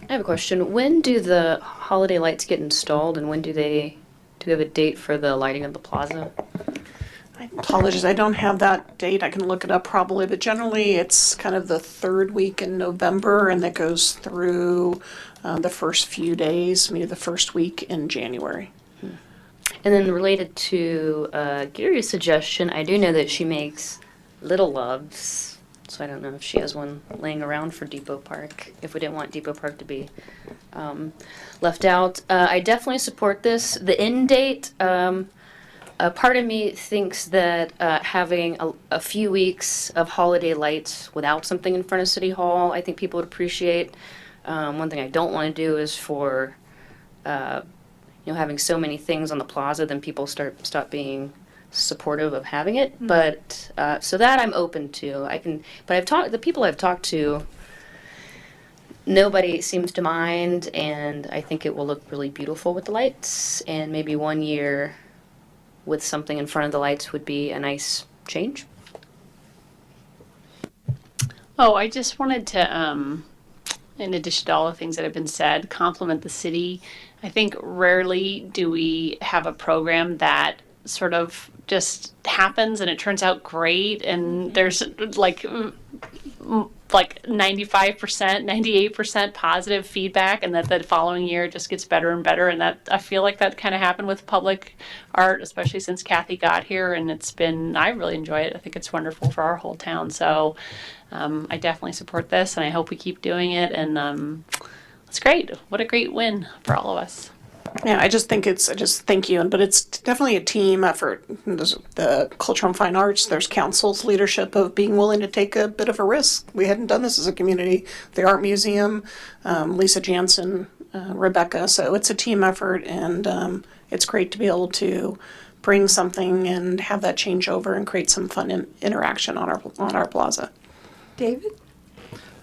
I have a question. When do the holiday lights get installed, and when do we have a date for the lighting of the plaza? I apologize, I don't have that date. I can look it up probably, but generally it's kind of the third week in November, and that goes through the first few days, maybe the first week in January. And then related to Gary's suggestion, I do know that she makes little loves, so I don't know if she has one laying around for Depot Park, if we didn't want Depot Park to be left out. I definitely support this. The end date, a part of me thinks that having a few weeks of holiday lights without something in front of City Hall, I think people would appreciate. One thing I don't want to do is for having so many things on the plaza, then people stop being supportive of having it. But so that I'm open to. The people I've talked to, nobody seems to mind, and I think it will look really beautiful with the lights. And maybe 1 year with something in front of the lights would be a nice change. Oh, I just wanted to, in addition to all the things that have been said, compliment the city. I think rarely do we have a program that sort of just happens and it turns out great, and there's like 95%, 98% positive feedback, and that the following year it just gets better and better. And that I feel like that kind of happened with public art, especially since Kathy got here, and I really enjoy it. I think it's wonderful for our whole town. So I definitely support this, and I hope we keep doing it. And it's great. What a great win for all of us. Yeah, I just thank you, but it's definitely a team effort. There's the Cultural and Fine Arts, there's council's leadership of being willing to take a bit of a risk. We hadn't done this as a community. The Art Museum, Lisa Jansen, Rebecca, so it's a team effort, and it's great to be able to bring something and have that change over and create some fun interaction on our plaza. David?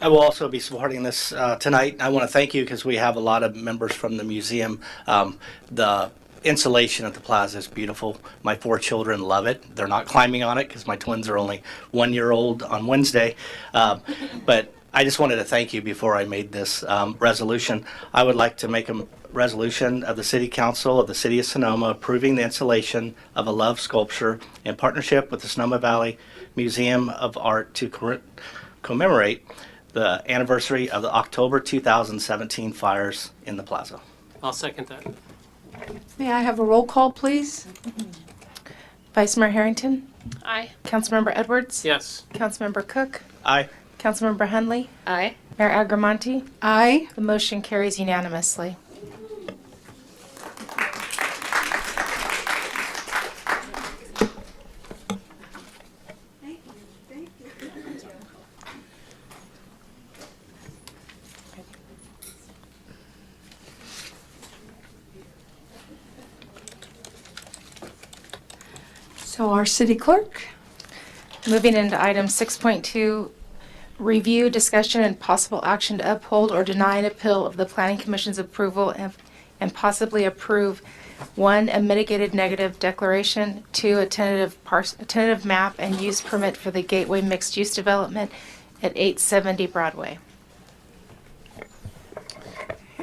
I will also be supporting this tonight. I want to thank you because we have a lot of members from the museum. The insulation at the plaza is beautiful. My 4 children love it. They're not climbing on it because my twins are only 1 year old on Wednesday. But I just wanted to thank you before I made this resolution. I would like to make a resolution of the City Council of the City of Sonoma approving the installation of a love sculpture in partnership with the Sonoma Valley Museum of Art to commemorate the anniversary of the October 2017 fires in the plaza. I'll second that. May I have a roll call, please? Vice Mayor Harrington? Aye. Councilmember Edwards? Yes. Councilmember Cook? Aye. Councilmember Hunley? Aye. Mayor Agramonte? Aye. The motion carries unanimously. So our city clerk? Moving into item 6.2, review, discussion, and possible action to uphold or deny an appeal of the Planning Commission's approval and possibly approve 1, a mitigated negative declaration, 2, a tentative map and use permit for the Gateway Mixed Use Development at 870 Broadway.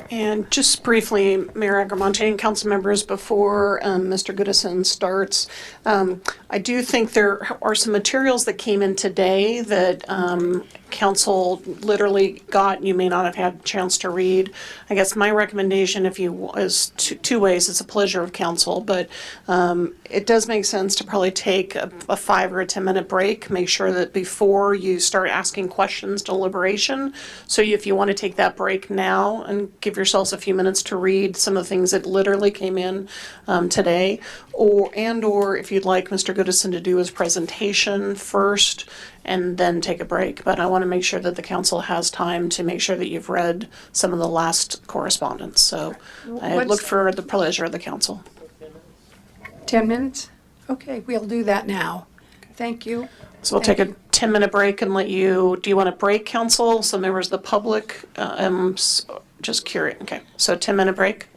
And just briefly, Mayor Agramonte and council members, before Mr. Goodison starts, I do think there are some materials that came in today that council literally got, you may not have had a chance to read. I guess my recommendation, is two ways. It's a pleasure of council, but it does make sense to probably take a 5 or a 10-minute break. Make sure that before you start asking questions, deliberation. So if you want to take that break now and give yourselves a few minutes to read some of the things that literally came in today, or if you'd like Mr. Goodison to do his presentation first and then take a break. But I want to make sure that the council has time to make sure that you've read some of the last correspondence. So I look for the pleasure of the council. 10 minutes? Okay, we'll do that now. Thank you. So we'll take a 10-minute break and do you want to break, council? So members of the public, just curious. Okay, so 10-minute break.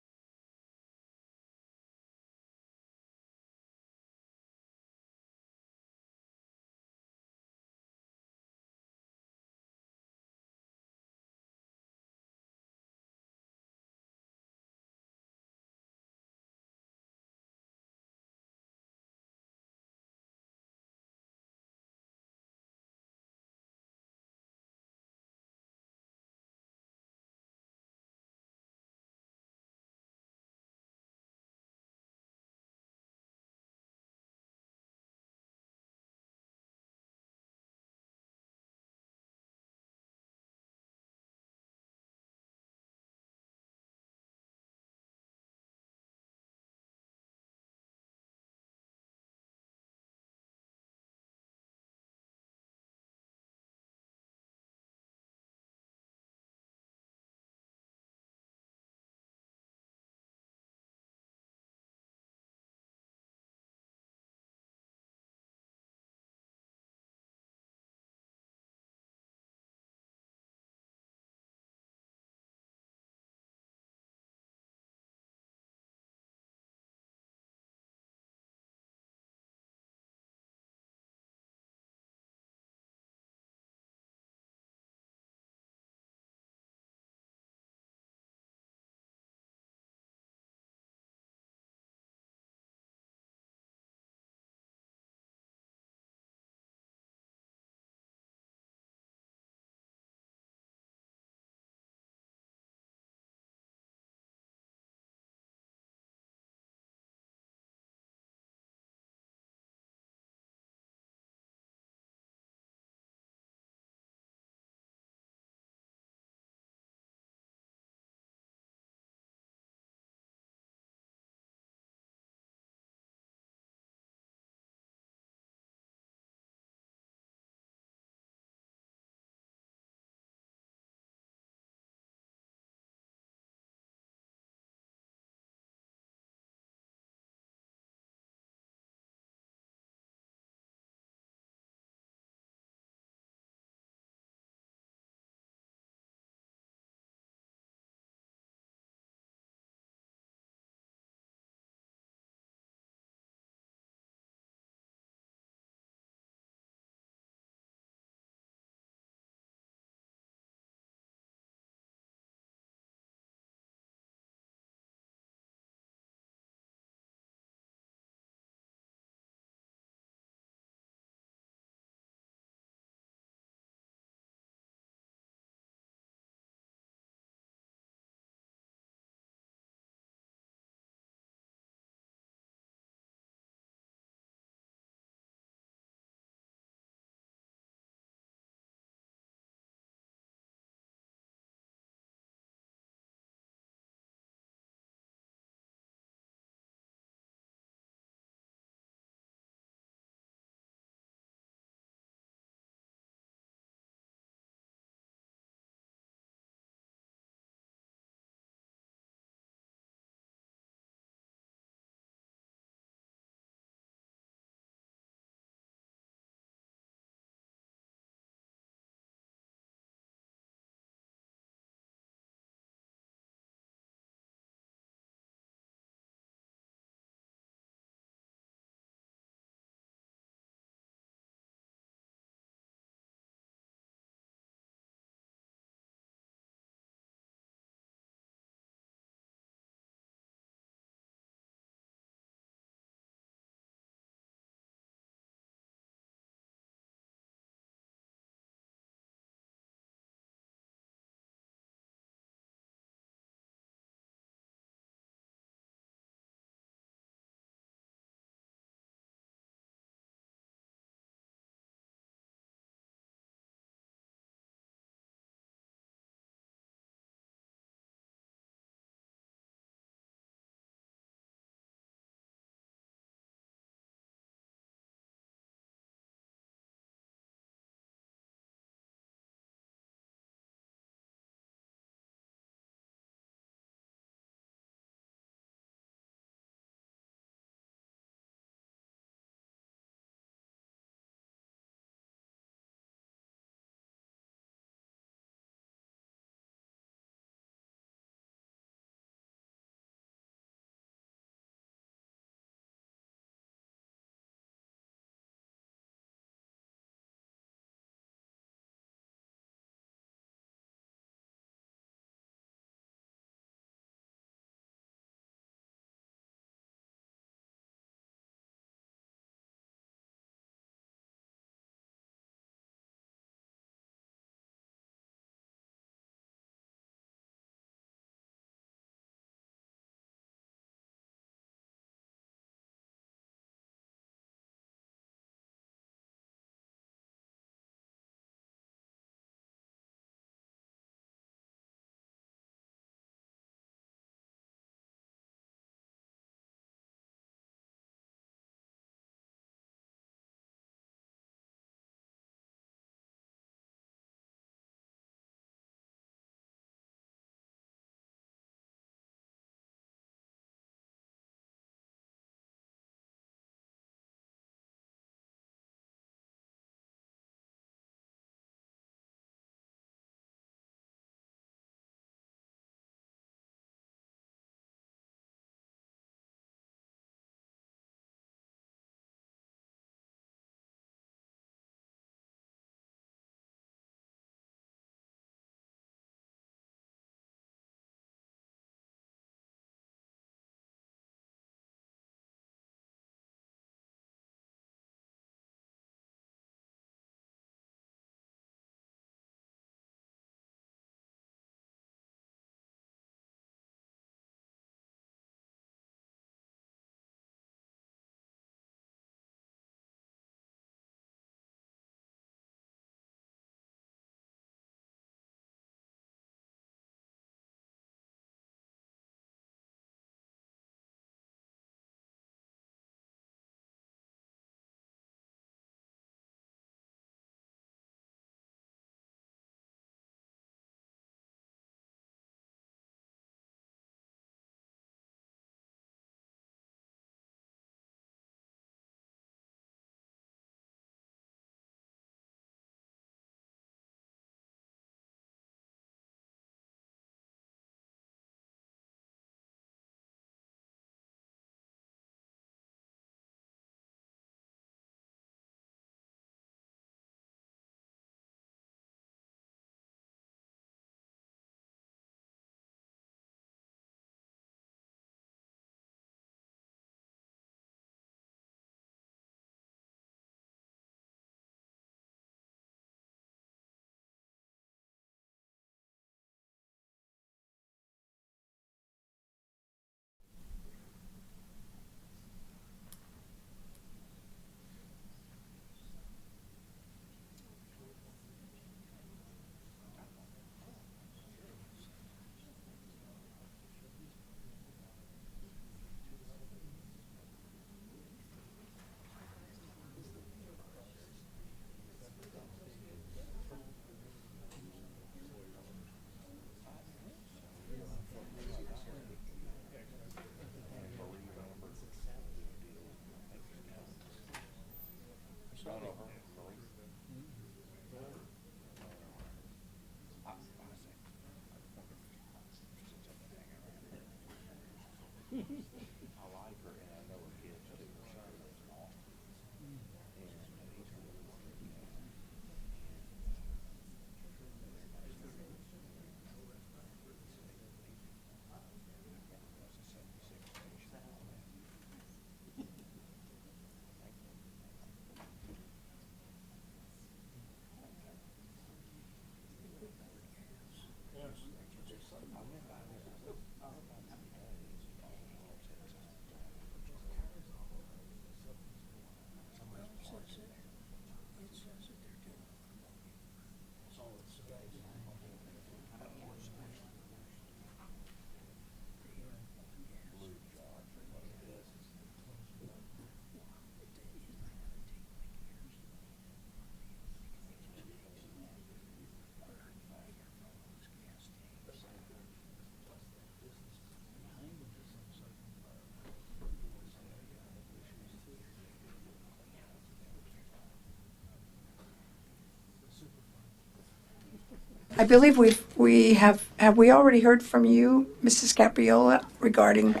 I believe we have we already heard from you, Mrs. Capriola, regarding?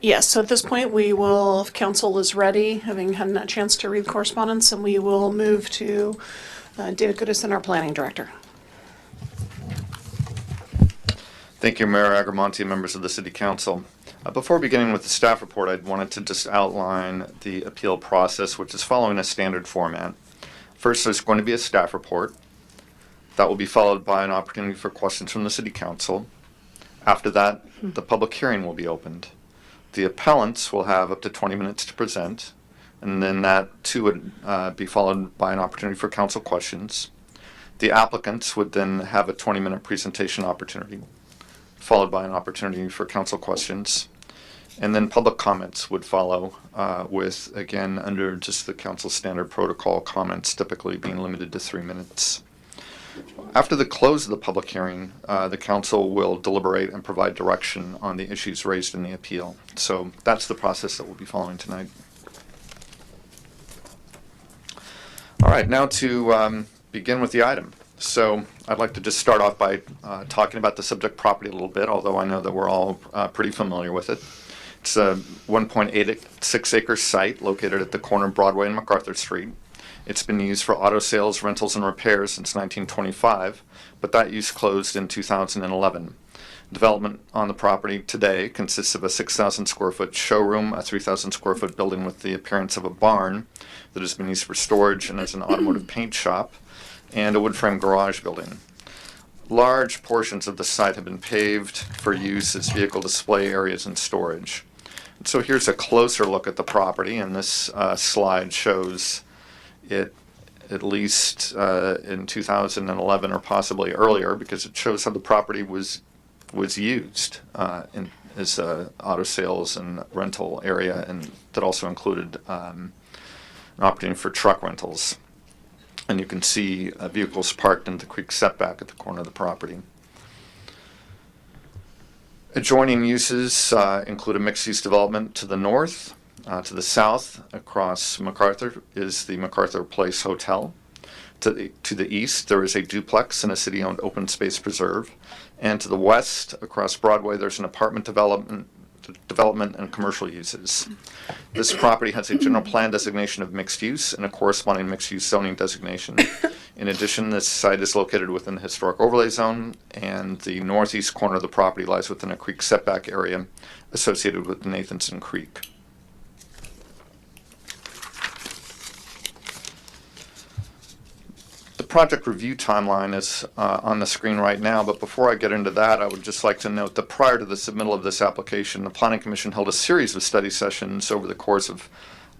Yes, so at this point, we will, if council is ready, having had a chance to read the correspondence, and we will move to David Goodison, our planning director. Thank you, Mayor Agramonte and members of the City Council. Before beginning with the staff report, I wanted to just outline the appeal process, which is following a standard format. First, there's going to be a staff report. That will be followed by an opportunity for questions from the City Council. After that, the public hearing will be opened. The appellants will have up to 20 minutes to present, and then that too would be followed by an opportunity for council questions. The applicants would then have a 20-minute presentation opportunity, followed by an opportunity for council questions. And then public comments would follow with, again, under just the council standard protocol, comments typically being limited to 3 minutes. After the close of the public hearing, the council will deliberate and provide direction on the issues raised in the appeal. So that's the process that we'll be following tonight. All right, now to begin with the item. So I'd like to just start off by talking about the subject property a little bit, although I know that we're all pretty familiar with it. It's a 1.86 acre site located at the corner of Broadway and MacArthur Street. It's been used for auto sales, rentals, and repairs since 1925, but that use closed in 2011. Development on the property today consists of a 6,000 square foot showroom, a 3,000 square foot building with the appearance of a barn that has been used for storage and as an automotive paint shop, and a wood frame garage building. Large portions of the site have been paved for use as vehicle display areas and storage. And so here's a closer look at the property, and this slide shows it at least in 2011 or possibly earlier, because it shows how the property was used as a auto sales and rental area, and that also included an opportunity for truck rentals. And you can see vehicles parked in the creek setback at the corner of the property. Adjoining uses include a mixed-use development to the north. To the south, across MacArthur, is the MacArthur Place Hotel. To the east, there is a duplex and a city-owned open space preserve. And to the west, across Broadway, there's an apartment development and commercial uses. This property has a general plan designation of mixed use and a corresponding mixed use zoning designation. In addition, this site is located within the historic overlay zone, and the northeast corner of the property lies within a creek setback area associated with Nathanson Creek. The project review timeline is on the screen right now, but before I get into that, I would just like to note that prior to the submittal of this application, the Planning Commission held a series of study sessions over the course of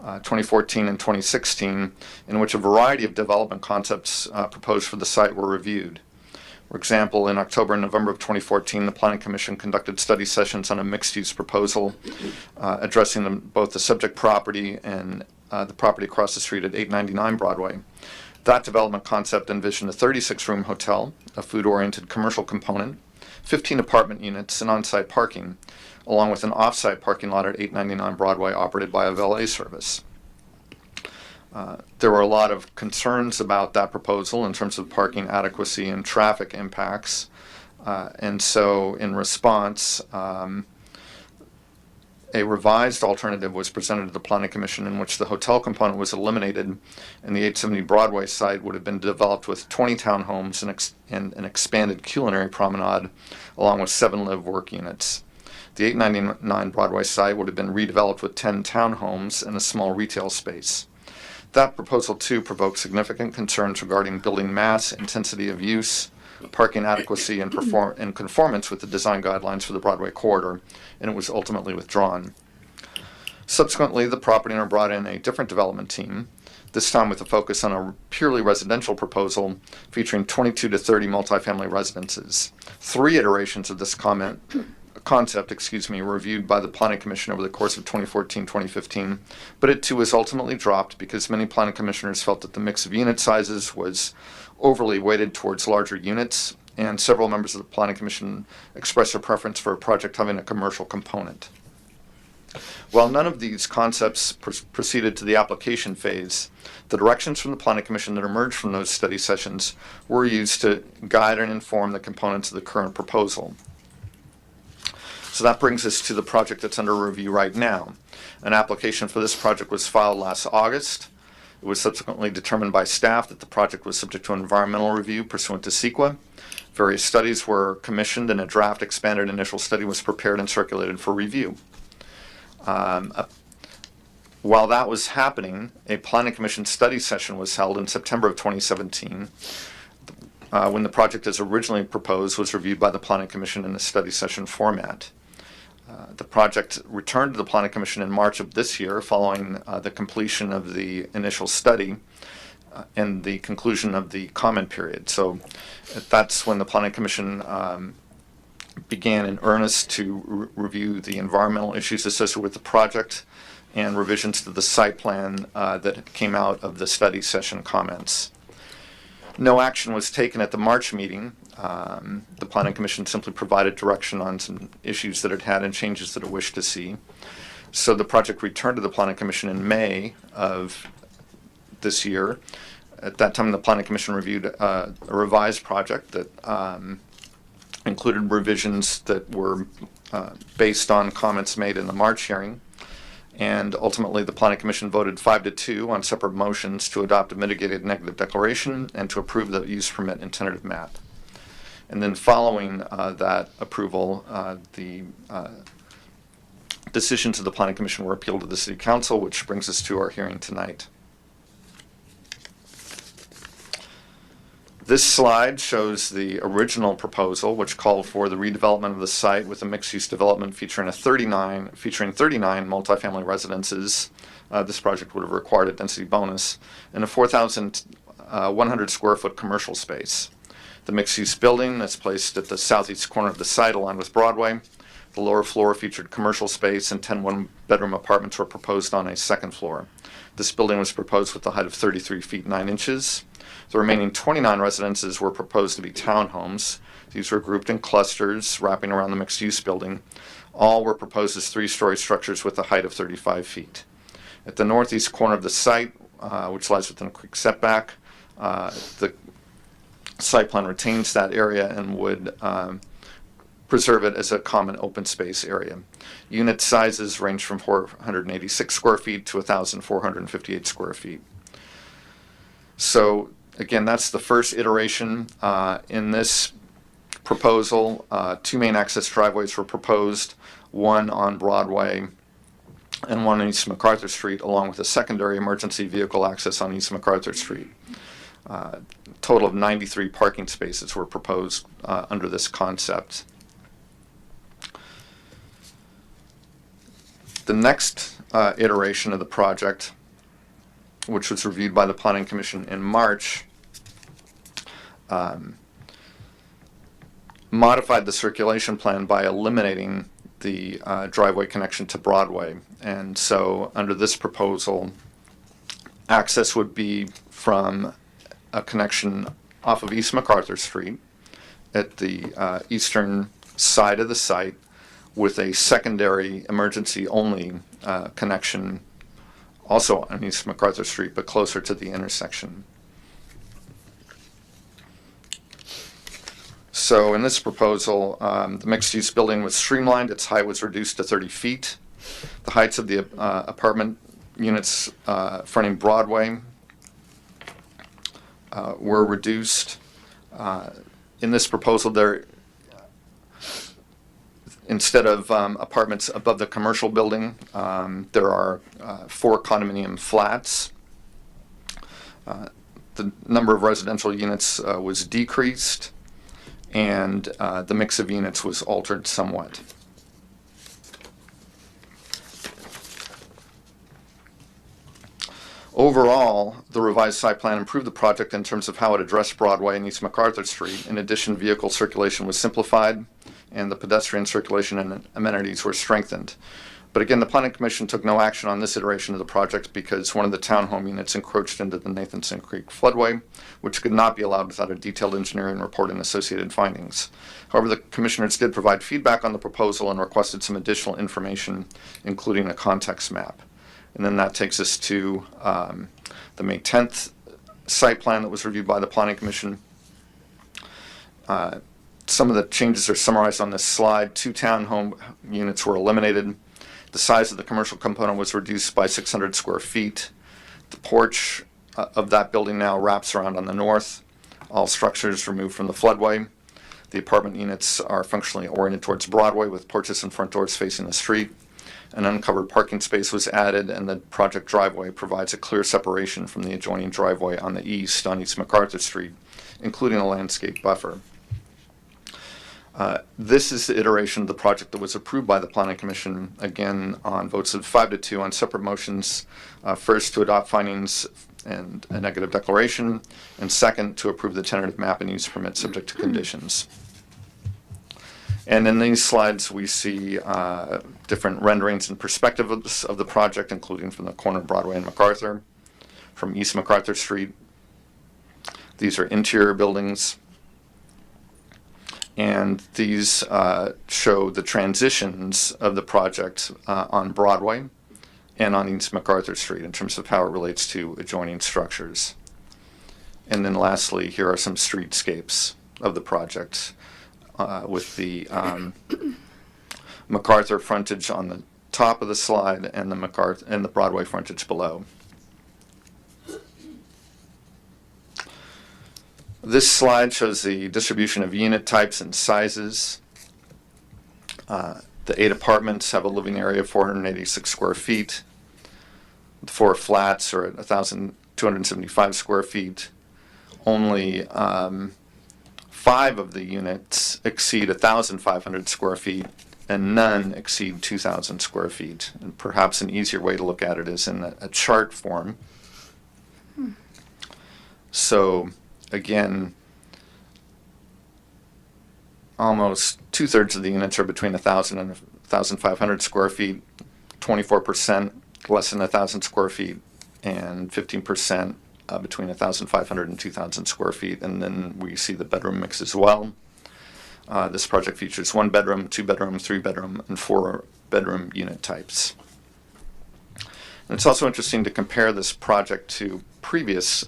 2014 and 2016, in which a variety of development concepts proposed for the site were reviewed. For example, in October and November of 2014, the Planning Commission conducted study sessions on a mixed-use proposal addressing both the subject property and the property across the street at 899 Broadway. That development concept envisioned a 36-room hotel, a food-oriented commercial component, 15 apartment units, and on-site parking, along with an off-site parking lot at 899 Broadway operated by a valet service. There were a lot of concerns about that proposal in terms of parking adequacy and traffic impacts, and so in response, a revised alternative was presented to the Planning Commission in which the hotel component was eliminated, and the 870 Broadway site would have been developed with 20 townhomes and an expanded culinary promenade, along with 7 live-work units. The 899 Broadway site would have been redeveloped with 10 townhomes and a small retail space. That proposal, too, provoked significant concerns regarding building mass, intensity of use, parking adequacy, and conformance with the design guidelines for the Broadway corridor, and it was ultimately withdrawn. Subsequently, the property owner brought in a different development team, this time with a focus on a purely residential proposal featuring 22 to 30 multifamily residences. 3 iterations of this concept were reviewed by the Planning Commission over the course of 2014-2015, but it too was ultimately dropped because many planning commissioners felt that the mix of unit sizes was overly weighted towards larger units, and several members of the Planning Commission expressed their preference for a project having a commercial component. While none of these concepts proceeded to the application phase, the directions from the Planning Commission that emerged from those study sessions were used to guide and inform the components of the current proposal. So that brings us to the project that's under review right now. An application for this project was filed last August. It was subsequently determined by staff that the project was subject to environmental review pursuant to CEQA. Various studies were commissioned and a draft expanded initial study was prepared and circulated for review. While that was happening, a Planning Commission study session was held in September of 2017 when the project as originally proposed was reviewed by the Planning Commission in a study session format. The project returned to the Planning Commission in March of this year following the completion of the initial study and the conclusion of the comment period. So that's when the Planning Commission began in earnest to review the environmental issues associated with the project and revisions to the site plan that came out of the study session comments. No action was taken at the March meeting. The Planning Commission simply provided direction on some issues that it had and changes that it wished to see. So the project returned to the Planning Commission in May of this year. At that time, the Planning Commission reviewed a revised project that included revisions that were based on comments made in the March hearing. And ultimately, the Planning Commission voted 5-2 on separate motions to adopt a mitigated negative declaration and to approve the use permit and tentative map. And then following that approval, the decisions of the Planning Commission were appealed to the City Council, which brings us to our hearing tonight. This slide shows the original proposal, which called for the redevelopment of the site with a mixed-use development featuring 39 multifamily residences. This project would have required a density bonus and a 4,100 square foot commercial space. The mixed-use building is placed at the southeast corner of the site aligned with Broadway. The lower floor featured commercial space and 10 one-bedroom apartments were proposed on a second floor. This building was proposed with a height of 33 feet 9 inches. The remaining 29 residences were proposed to be townhomes. These were grouped in clusters wrapping around the mixed-use building. All were proposed as 3-story structures with a height of 35 feet. At the northeast corner of the site, which lies within a creek setback, the site plan retains that area and would preserve it as a common open space area. Unit sizes range from 486 square feet to 1,458 square feet. So again, that's the first iteration. In this proposal, 2 main access driveways were proposed, one on Broadway and one on East MacArthur Street, along with a secondary emergency vehicle access on East MacArthur Street. Total of 93 parking spaces were proposed under this concept. The next iteration of the project, which was reviewed by the Planning Commission in March, modified the circulation plan by eliminating the driveway connection to Broadway. And so under this proposal, access would be from a connection off of East MacArthur Street at the eastern side of the site with a secondary emergency-only connection also on East MacArthur Street, but closer to the intersection. So in this proposal, the mixed-use building was streamlined. Its height was reduced to 30 feet. The heights of the apartment units fronting Broadway were reduced. In this proposal, instead of apartments above the commercial building, there are 4 condominium flats. The number of residential units was decreased, and the mix of units was altered somewhat. Overall, the revised site plan improved the project in terms of how it addressed Broadway and East MacArthur Street. In addition, vehicle circulation was simplified, and the pedestrian circulation and amenities were strengthened. But again, the Planning Commission took no action on this iteration of the project because one of the townhome units encroached into the Nathanson Creek floodway, which could not be allowed without a detailed engineering report and associated findings. However, the commissioners did provide feedback on the proposal and requested some additional information, including a context map. And then that takes us to the May 10th site plan that was reviewed by the Planning Commission. Some of the changes are summarized on this slide. 2 townhome units were eliminated. The size of the commercial component was reduced by 600 square feet. The porch of that building now wraps around on the north. All structures removed from the floodway. The apartment units are functionally oriented towards Broadway with porches and front doors facing the street. An uncovered parking space was added, and the project driveway provides a clear separation from the adjoining driveway on the east on East MacArthur Street, including a landscape buffer. This is the iteration of the project that was approved by the Planning Commission, again on votes of 5-2 on separate motions. First, to adopt findings and a negative declaration, and second, to approve the tentative map and use permit subject to conditions. And in these slides, we see different renderings and perspective of the project, including from the corner of Broadway and MacArthur, from East MacArthur Street. These are interior buildings. And these show the transitions of the project on Broadway and on East MacArthur Street in terms of how it relates to adjoining structures. And then lastly, here are some streetscapes of the project with the MacArthur frontage on the top of the slide and the Broadway frontage below. This slide shows the distribution of unit types and sizes. The 8 apartments have a living area of 486 square feet. The 4 flats are at 1,275 square feet. Only 5 of the units exceed 1,500 square feet, and none exceed 2,000 square feet. And perhaps an easier way to look at it is in a chart form. So again, almost 2/3 of the units are between 1,000 and 1,500 square feet, 24% less than 1,000 square feet, and 15% between 1,500 and 2,000 square feet. And then we see the bedroom mix as well. This project features 1 bedroom, 2 bedroom, 3 bedroom, and 4 bedroom unit types. And it's also interesting to compare this project to previous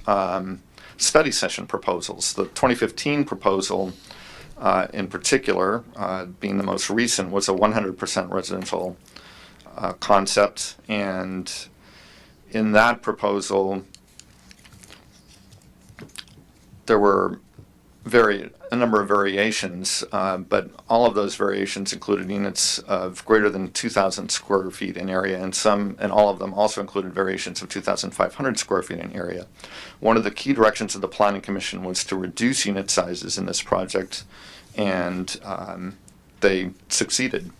study session proposals. The 2015 proposal in particular, being the most recent, was a 100% residential concept, and in that proposal there were a number of variations, but all of those variations included units of greater than 2,000 square feet in area, and all of them also included variations of 2,500 square feet in area. One of the key directions of the Planning Commission was to reduce unit sizes in this project, and they succeeded.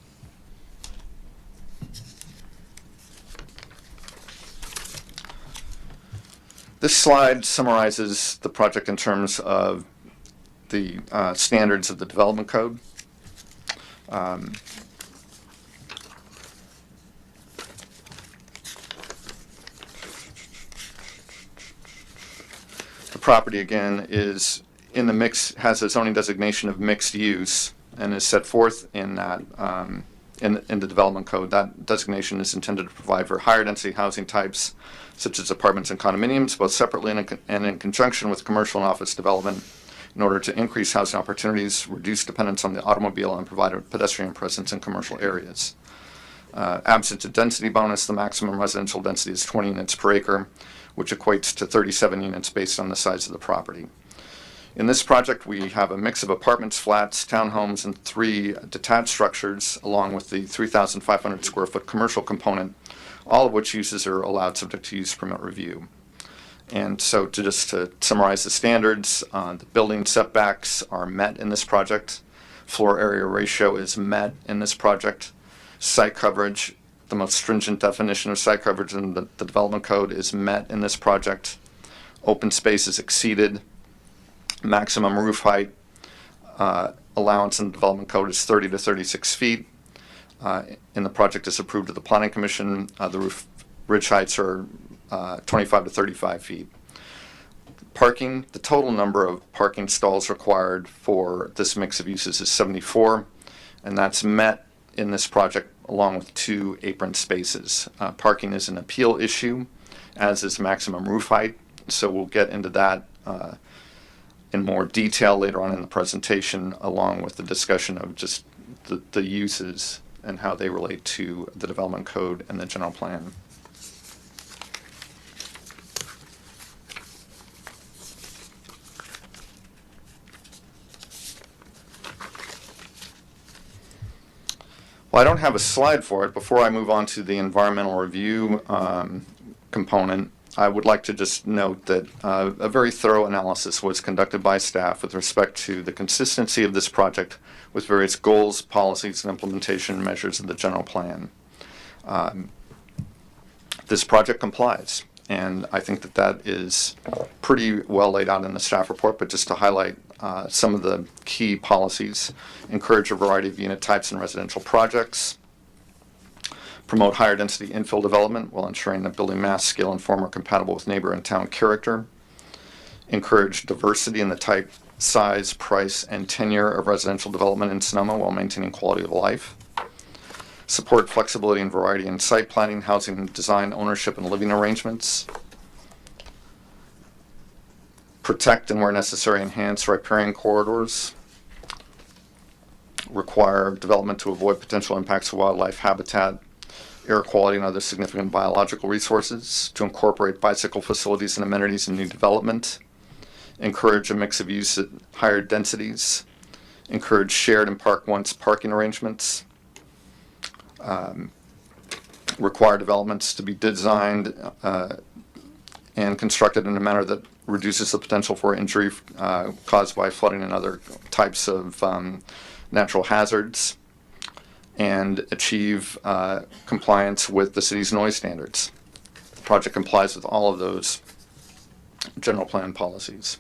This slide summarizes the project in terms of the standards of the development code. The property again is in the has a zoning designation of mixed use and is set forth in that in the development code. That designation is intended to provide for higher density housing types such as apartments and condominiums, both separately and in conjunction with commercial and office development, in order to increase housing opportunities, reduce dependence on the automobile, and provide a pedestrian presence in commercial areas. Absent a density bonus, the maximum residential density is 20 units per acre, which equates to 37 units based on the size of the property. In this project, we have a mix of apartments, flats, townhomes, and 3 detached structures, along with the 3,500 square foot commercial component, all of which uses are allowed subject to use permit review. And so to summarize the standards, the building setbacks are met in this project. Floor area ratio is met in this project. Site coverage, the most stringent definition of site coverage in the development code, is met in this project. Open space is exceeded. Maximum roof height allowance in the development code is 30 to 36 feet. in the project is approved at the Planning Commission, the roof ridge heights are 25 to 35 feet. Parking, the total number of parking stalls required for this mix of uses is 74, and that's met in this project along with 2 apron spaces. Parking is an appeal issue, as is maximum roof height, so we'll get into that in more detail later on in the presentation, along with the discussion of just the uses and how they relate to the development code and the general plan. Well, I don't have a slide for it. Before I move on to the environmental review component, I would like to just note that a very thorough analysis was conducted by staff with respect to the consistency of this project with various goals, policies, and implementation measures of the general plan. This project complies, and I think that that is pretty well laid out in the staff report, but just to highlight some of the key policies: encourage a variety of unit types in residential projects, promote higher density infill development while ensuring that building mass, scale, and form are compatible with neighbor and town character, encourage diversity in the type, size, price, and tenure of residential development in Sonoma while maintaining quality of life, support flexibility and variety in site planning, housing design, ownership, and living arrangements, protect and where necessary enhance riparian corridors, require development to avoid potential impacts to wildlife habitat, air quality, and other significant biological resources, to incorporate bicycle facilities and amenities in new development, encourage a mix of use at higher densities, encourage shared and park once parking arrangements, require developments to be designed and constructed in a manner that reduces the potential for injury caused by flooding and other types of natural hazards, and achieve compliance with the city's noise standards. The project complies with all of those general plan policies.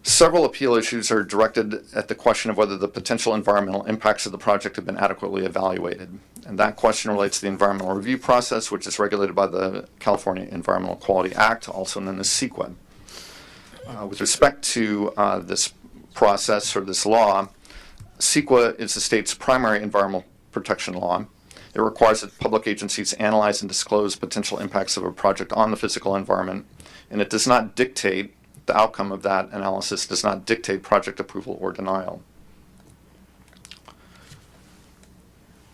Several appeal issues are directed at the question of whether the potential environmental impacts of the project have been adequately evaluated. And that question relates to the environmental review process, which is regulated by the California Environmental Quality Act, also known as CEQA. With respect to this process or this law, CEQA is the state's primary environmental protection law. It requires that public agencies analyze and disclose potential impacts of a project on the physical environment, and it does not dictate, the outcome of that analysis does not dictate project approval or denial.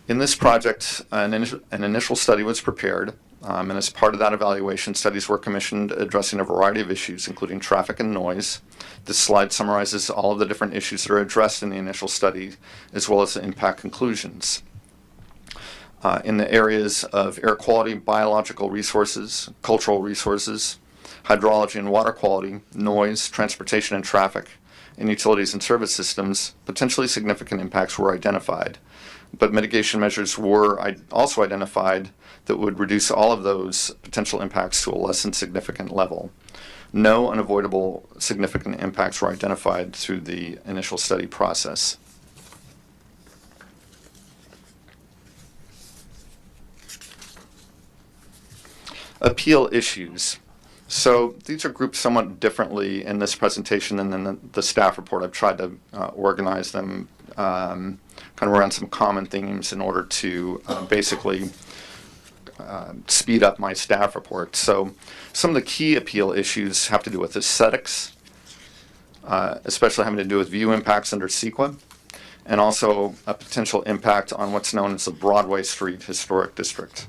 In this project, an initial study was prepared, and as part of that evaluation, studies were commissioned addressing a variety of issues, including traffic and noise. This slide summarizes all of the different issues that are addressed in the initial study, as well as the impact conclusions. In the areas of air quality, biological resources, cultural resources, hydrology and water quality, noise, transportation and traffic, and utilities and service systems, potentially significant impacts were identified. But mitigation measures were also identified that would reduce all of those potential impacts to a less than significant level. No unavoidable significant impacts were identified through the initial study process. Appeal issues. So these are grouped somewhat differently in this presentation than in the staff report. I've tried to organize them kind of around some common themes in order to basically speed up my staff report. So some of the key appeal issues have to do with aesthetics, especially having to do with view impacts under CEQA, and also a potential impact on what's known as the Broadway Street Historic District.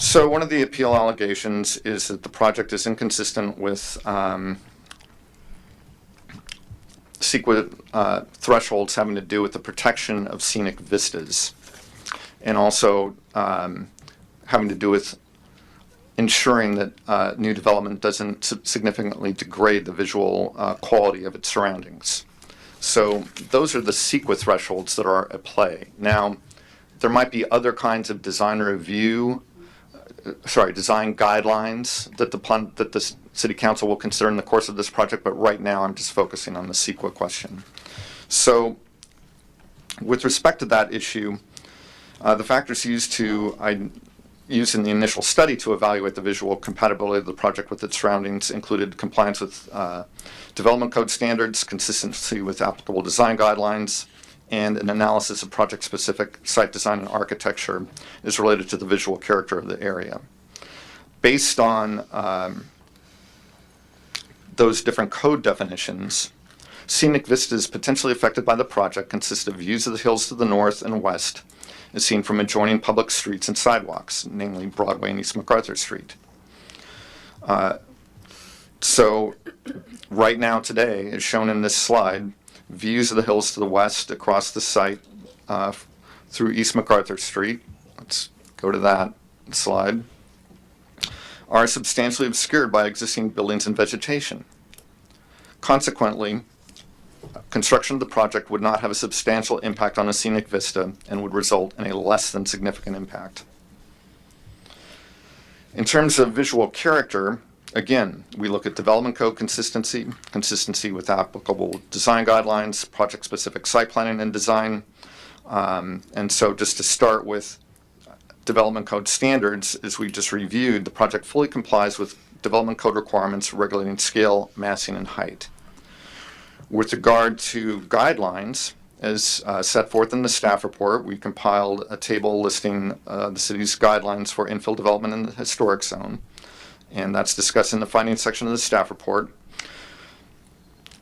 So one of the appeal allegations is that the project is inconsistent with CEQA thresholds having to do with the protection of scenic vistas, and also having to do with ensuring that new development doesn't significantly degrade the visual quality of its surroundings. So those are the CEQA thresholds that are at play. Now, there might be other kinds of design review, design guidelines that the City Council will consider in the course of this project, but right now I'm just focusing on the CEQA question. So with respect to that issue, the factors used in the initial study to evaluate the visual compatibility of the project with its surroundings included compliance with development code standards, consistency with applicable design guidelines, and an analysis of project-specific site design and architecture is related to the visual character of the area. Based on those different code definitions, scenic vistas potentially affected by the project consist of views of the hills to the north and west as seen from adjoining public streets and sidewalks, namely Broadway and East MacArthur Street. So right now today, as shown in this slide, views of the hills to the west across the site through East MacArthur Street, let's go to that slide, are substantially obscured by existing buildings and vegetation. Consequently, construction of the project would not have a substantial impact on a scenic vista and would result in a less than significant impact. In terms of visual character, again, we look at development code consistency, consistency with applicable design guidelines, project-specific site planning and design. And so just to start with development code standards, as we just reviewed, the project fully complies with development code requirements regulating scale, massing, and height. With regard to guidelines, as set forth in the staff report, we compiled a table listing the city's guidelines for infill development in the historic zone. And that's discussed in the findings section of the staff report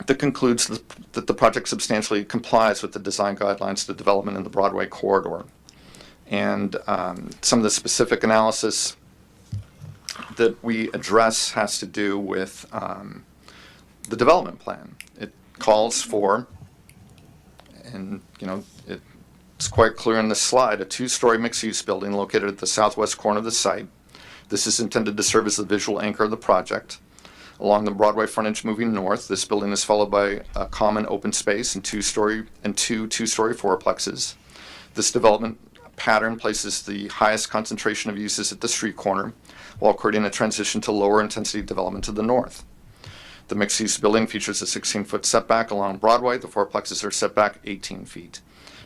that concludes that the project substantially complies with the design guidelines to development in the Broadway corridor. And some of the specific analysis that we address has to do with the development plan. It calls for, and it's quite clear in this slide, a two-story mixed-use building located at the southwest corner of the site. This is intended to serve as the visual anchor of the project. Along the Broadway frontage moving north, this building is followed by a common open space and two two-story fourplexes. This development pattern places the highest concentration of uses at the street corner while creating a transition to lower intensity development to the north. The mixed-use building features a 16-foot setback along Broadway. The fourplexes are set back 18 feet.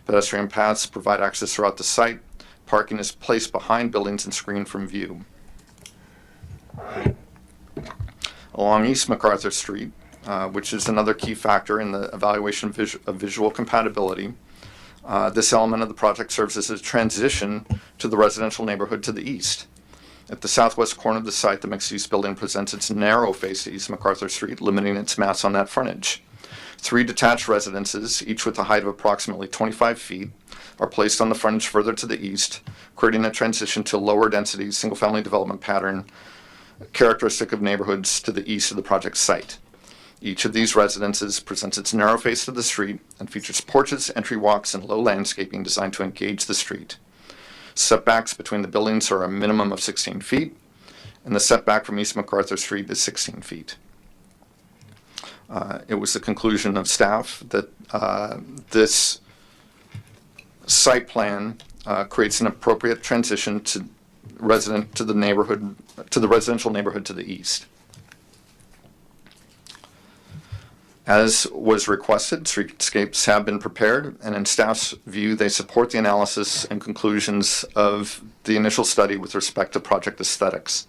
Pedestrian paths provide access throughout the site. Parking is placed behind buildings and screened from view. Along East MacArthur Street, which is another key factor in the evaluation of visual compatibility, this element of the project serves as a transition to the residential neighborhood to the east. At the southwest corner of the site, the mixed-use building presents its narrow face to East MacArthur Street, limiting its mass on that frontage. 3 detached residences, each with a height of approximately 25 feet, are placed on the frontage further to the east, creating a transition to lower density single-family development pattern characteristic of neighborhoods to the east of the project site. Each of these residences presents its narrow face to the street and features porches, entry walks, and low landscaping designed to engage the street. Setbacks between the buildings are a minimum of 16 feet, and the setback from East MacArthur Street is 16 feet. It was the conclusion of staff that this site plan creates an appropriate transition to the residential neighborhood to the east. As was requested, streetscapes have been prepared, and in staff's view, they support the analysis and conclusions of the initial study with respect to project aesthetics.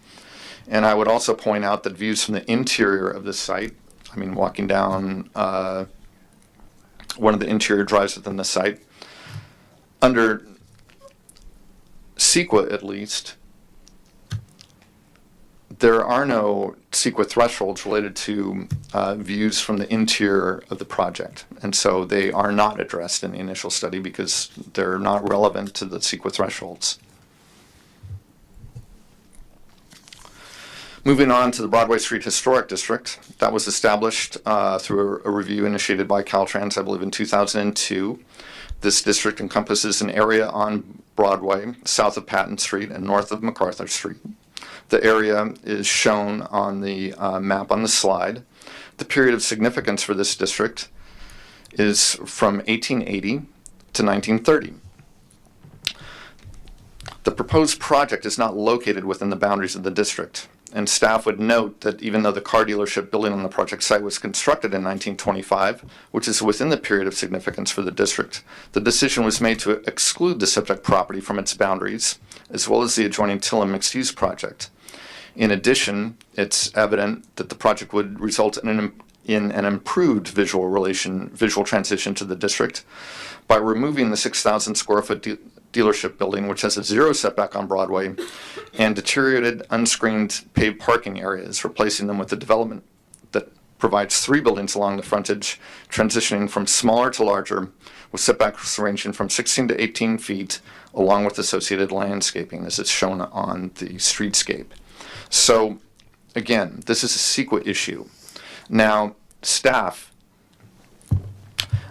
And I would also point out that views from the interior of the site, walking down one of the interior drives within the site, under CEQA at least, there are no CEQA thresholds related to views from the interior of the project. And so they are not addressed in the initial study because they're not relevant to the CEQA thresholds. Moving on to the Broadway Street Historic District, that was established through a review initiated by Caltrans, I believe, in 2002. This district encompasses an area on Broadway, south of Patton Street and north of MacArthur Street. The area is shown on the map on the slide. The period of significance for this district is from 1880 to 1930. The proposed project is not located within the boundaries of the district, and staff would note that even though the car dealership building on the project site was constructed in 1925, which is within the period of significance for the district, the decision was made to exclude the subject property from its boundaries, as well as the adjoining Tillum mixed-use project. In addition, it's evident that the project would result in an improved visual transition to the district by removing the 6,000 square foot dealership building, which has a 0 setback on Broadway, and deteriorated unscreened paved parking areas, replacing them with a development that provides 3 buildings along the frontage, transitioning from smaller to larger, with setbacks ranging from 16 to 18 feet, along with associated landscaping, as it's shown on the streetscape. So, again, this is a CEQA issue. Now, staff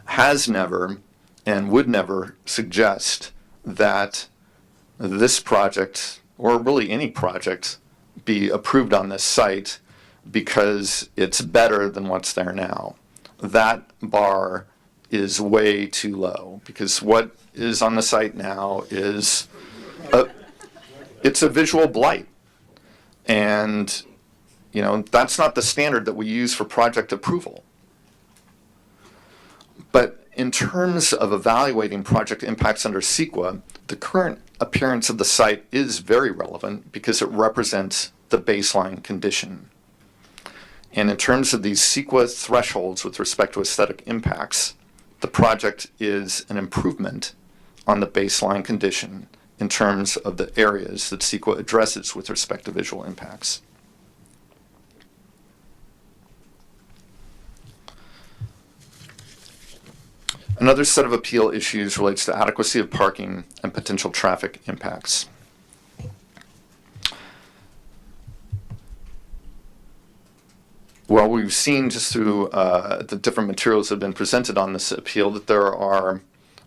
has never and would never suggest that this project, or really any project, be approved on this site because it's better than what's there now. That bar is way too low, because what is on the site now is it's a visual blight. And, you know, that's not the standard that we use for project approval. But in terms of evaluating project impacts under CEQA, the current appearance of the site is very relevant because it represents the baseline condition. And in terms of these CEQA thresholds with respect to aesthetic impacts, the project is an improvement on the baseline condition in terms of the areas that CEQA addresses with respect to visual impacts. Another set of appeal issues relates to adequacy of parking and potential traffic impacts. Well, we've seen just through the different materials that have been presented on this appeal that there are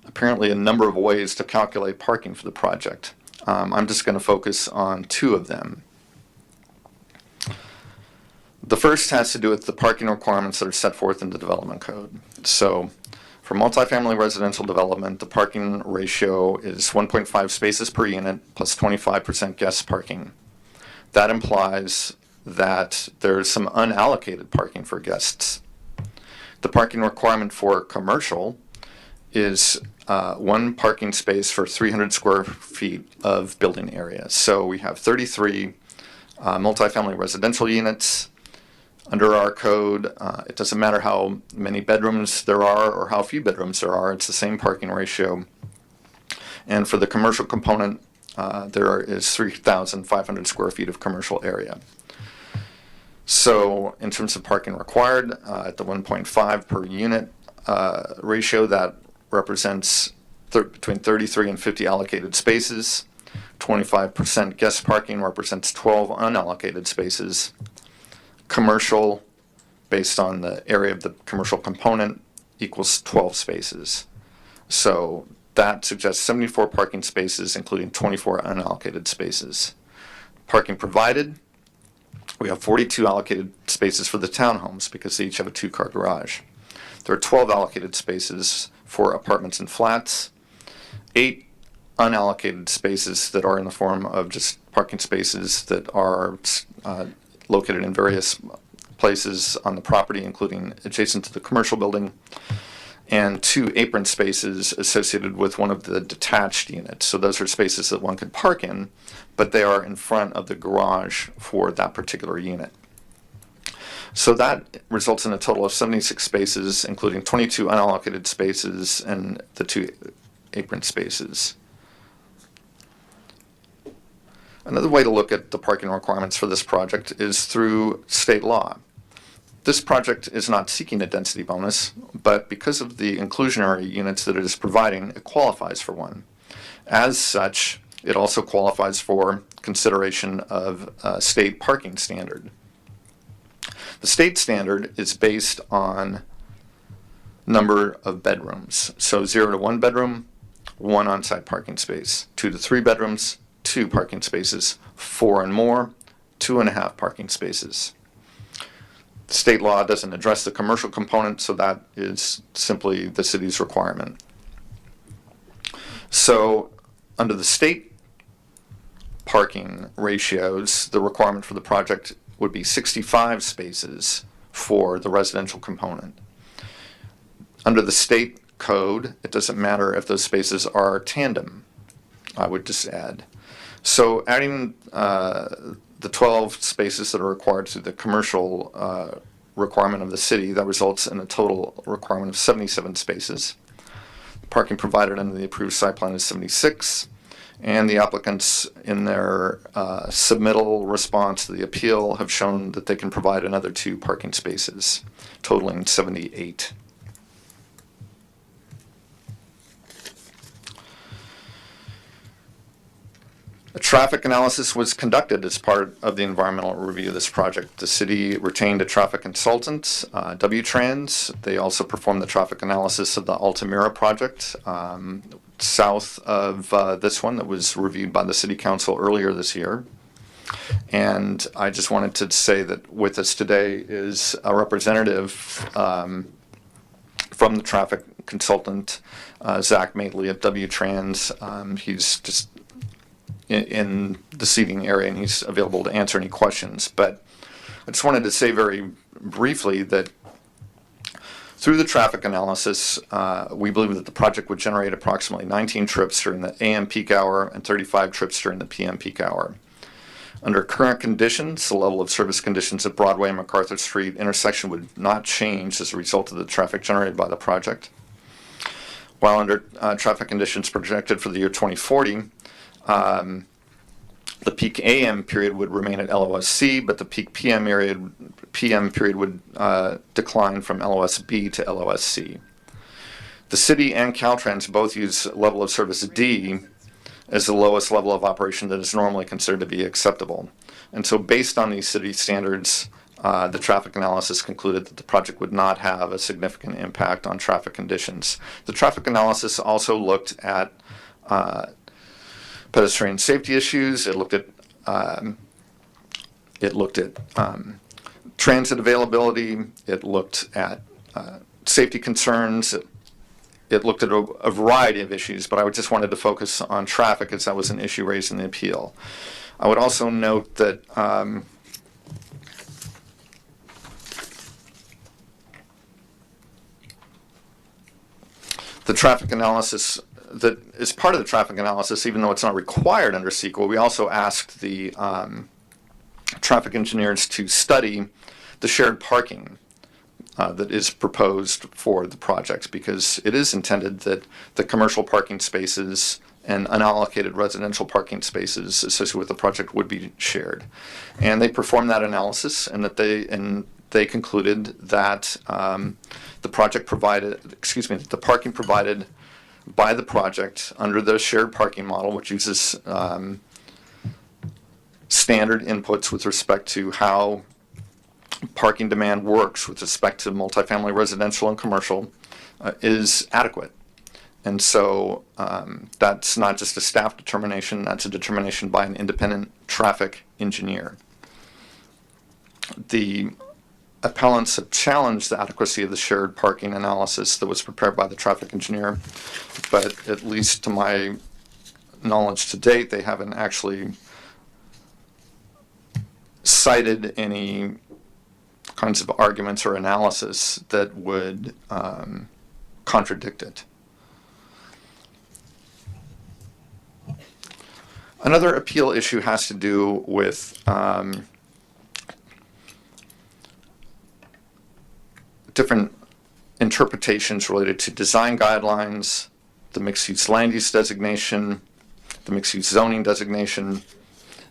apparently a number of ways to calculate parking for the project. I'm just going to focus on 2 of them. The first has to do with the parking requirements that are set forth in the development code. So, for multifamily residential development, the parking ratio is 1.5 spaces per unit plus 25% guest parking. That implies that there's some unallocated parking for guests. The parking requirement for commercial is 1 parking space for 300 square feet of building area. So we have 33 multifamily residential units. Under our code, it doesn't matter how many bedrooms there are or how few bedrooms there are, it's the same parking ratio. And for the commercial component, there is 3,500 square feet of commercial area. So in terms of parking required, at the 1.5 per unit ratio, that represents between 33 and 50 allocated spaces. 25% guest parking represents 12 unallocated spaces. Commercial, based on the area of the commercial component, equals 12 spaces. So that suggests 74 parking spaces, including 24 unallocated spaces. Parking provided, we have 42 allocated spaces for the townhomes because they each have a 2-car garage. There are 12 allocated spaces for apartments and flats, 8 unallocated spaces that are in the form of just parking spaces that are located in various places on the property, including adjacent to the commercial building, and 2 apron spaces associated with one of the detached units. So those are spaces that one could park in, but they are in front of the garage for that particular unit. So that results in a total of 76 spaces, including 22 unallocated spaces and the 2 apron spaces. Another way to look at the parking requirements for this project is through state law. This project is not seeking a density bonus, but because of the inclusionary units that it is providing, it qualifies for one. As such, it also qualifies for consideration of a state parking standard. The state standard is based on number of bedrooms. So 0 to 1 bedroom, 1 on-site parking space. 2 to 3 bedrooms, 2 parking spaces. 4 and more, 2.5 parking spaces. State law doesn't address the commercial component, so that is simply the city's requirement. So under the state parking ratios, the requirement for the project would be 65 spaces for the residential component. Under the state code, it doesn't matter if those spaces are tandem, I would just add. So adding the 12 spaces that are required to the commercial requirement of the city, that results in a total requirement of 77 spaces. Parking provided under the approved site plan is 76, and the applicants in their submittal response to the appeal have shown that they can provide another 2 parking spaces, totaling 78. A traffic analysis was conducted as part of the environmental review of this project. The city retained a traffic consultant, W-Trans. They also performed the traffic analysis of the Altamira project south of this one that was reviewed by the City Council earlier this year. And I just wanted to say that with us today is a representative from the traffic consultant, Zach Madeley of W-Trans. He's just in the seating area, and he's available to answer any questions. But I just wanted to say very briefly that through the traffic analysis, we believe that the project would generate approximately 19 trips during the AM peak hour and 35 trips during the PM peak hour. Under current conditions, the level of service conditions at Broadway and MacArthur Street intersection would not change as a result of the traffic generated by the project. While under traffic conditions projected for the year 2040, the peak AM period would remain at LOSC, but the peak PM period would decline from LOSB to LOSC. The city and Caltrans both use level of service D as the lowest level of operation that is normally considered to be acceptable. And so based on these city standards, the traffic analysis concluded that the project would not have a significant impact on traffic conditions. The traffic analysis also looked at pedestrian safety issues. It looked at transit availability. It looked at safety concerns. It looked at a variety of issues, but I just wanted to focus on traffic as that was an issue raised in the appeal. I would also note that the traffic analysis that is part of the traffic analysis, even though it's not required under CEQA, we also asked the traffic engineers to study the shared parking that is proposed for the project, because it is intended that the commercial parking spaces and unallocated residential parking spaces associated with the project would be shared. And they performed that analysis, and that they concluded that the parking provided by the project under the shared parking model, which uses standard inputs with respect to how parking demand works with respect to multifamily residential and commercial, is adequate. And so that's not just a staff determination, that's a determination by an independent traffic engineer. The appellants have challenged the adequacy of the shared parking analysis that was prepared by the traffic engineer, but at least to my knowledge to date, they haven't actually cited any kinds of arguments or analysis that would contradict it. Another appeal issue has to do with different interpretations related to design guidelines, the mixed-use land use designation, the mixed-use zoning designation,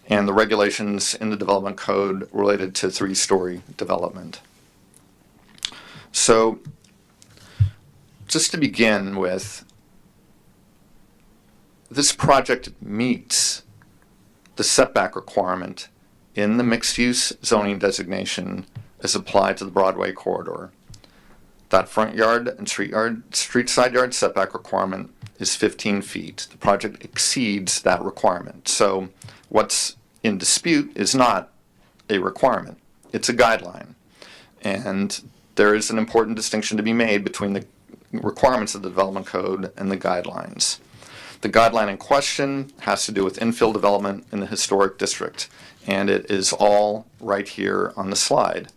and the regulations in the development code related to three-story development. So, just to begin with, this project meets the setback requirement in the mixed-use zoning designation as applied to the Broadway corridor. That front yard and street side yard setback requirement is 15 feet. The project exceeds that requirement. So what's in dispute is not a requirement. It's a guideline. And there is an important distinction to be made between the requirements of the development code and the guidelines. The guideline in question has to do with infill development in the historic district, and it is all right here on the slide.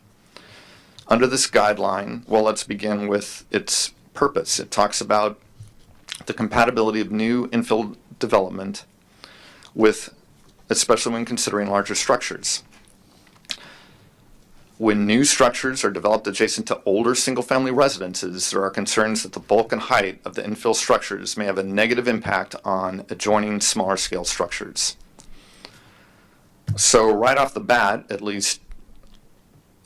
Under this guideline, well, let's begin with its purpose. It talks about the compatibility of new infill development with, especially when considering larger structures. When new structures are developed adjacent to older single-family residences, there are concerns that the bulk and height of the infill structures may have a negative impact on adjoining smaller-scale structures. So right off the bat, at least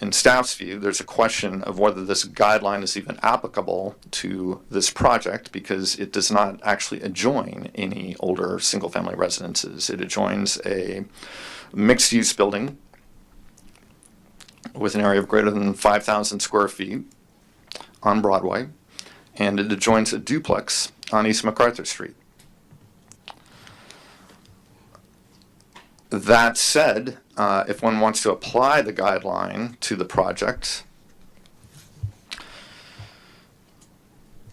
in staff's view, there's a question of whether this guideline is even applicable to this project, because it does not actually adjoin any older single-family residences. It adjoins a mixed-use building with an area of greater than 5,000 square feet on Broadway, and it adjoins a duplex on East MacArthur Street. That said, if one wants to apply the guideline to the project,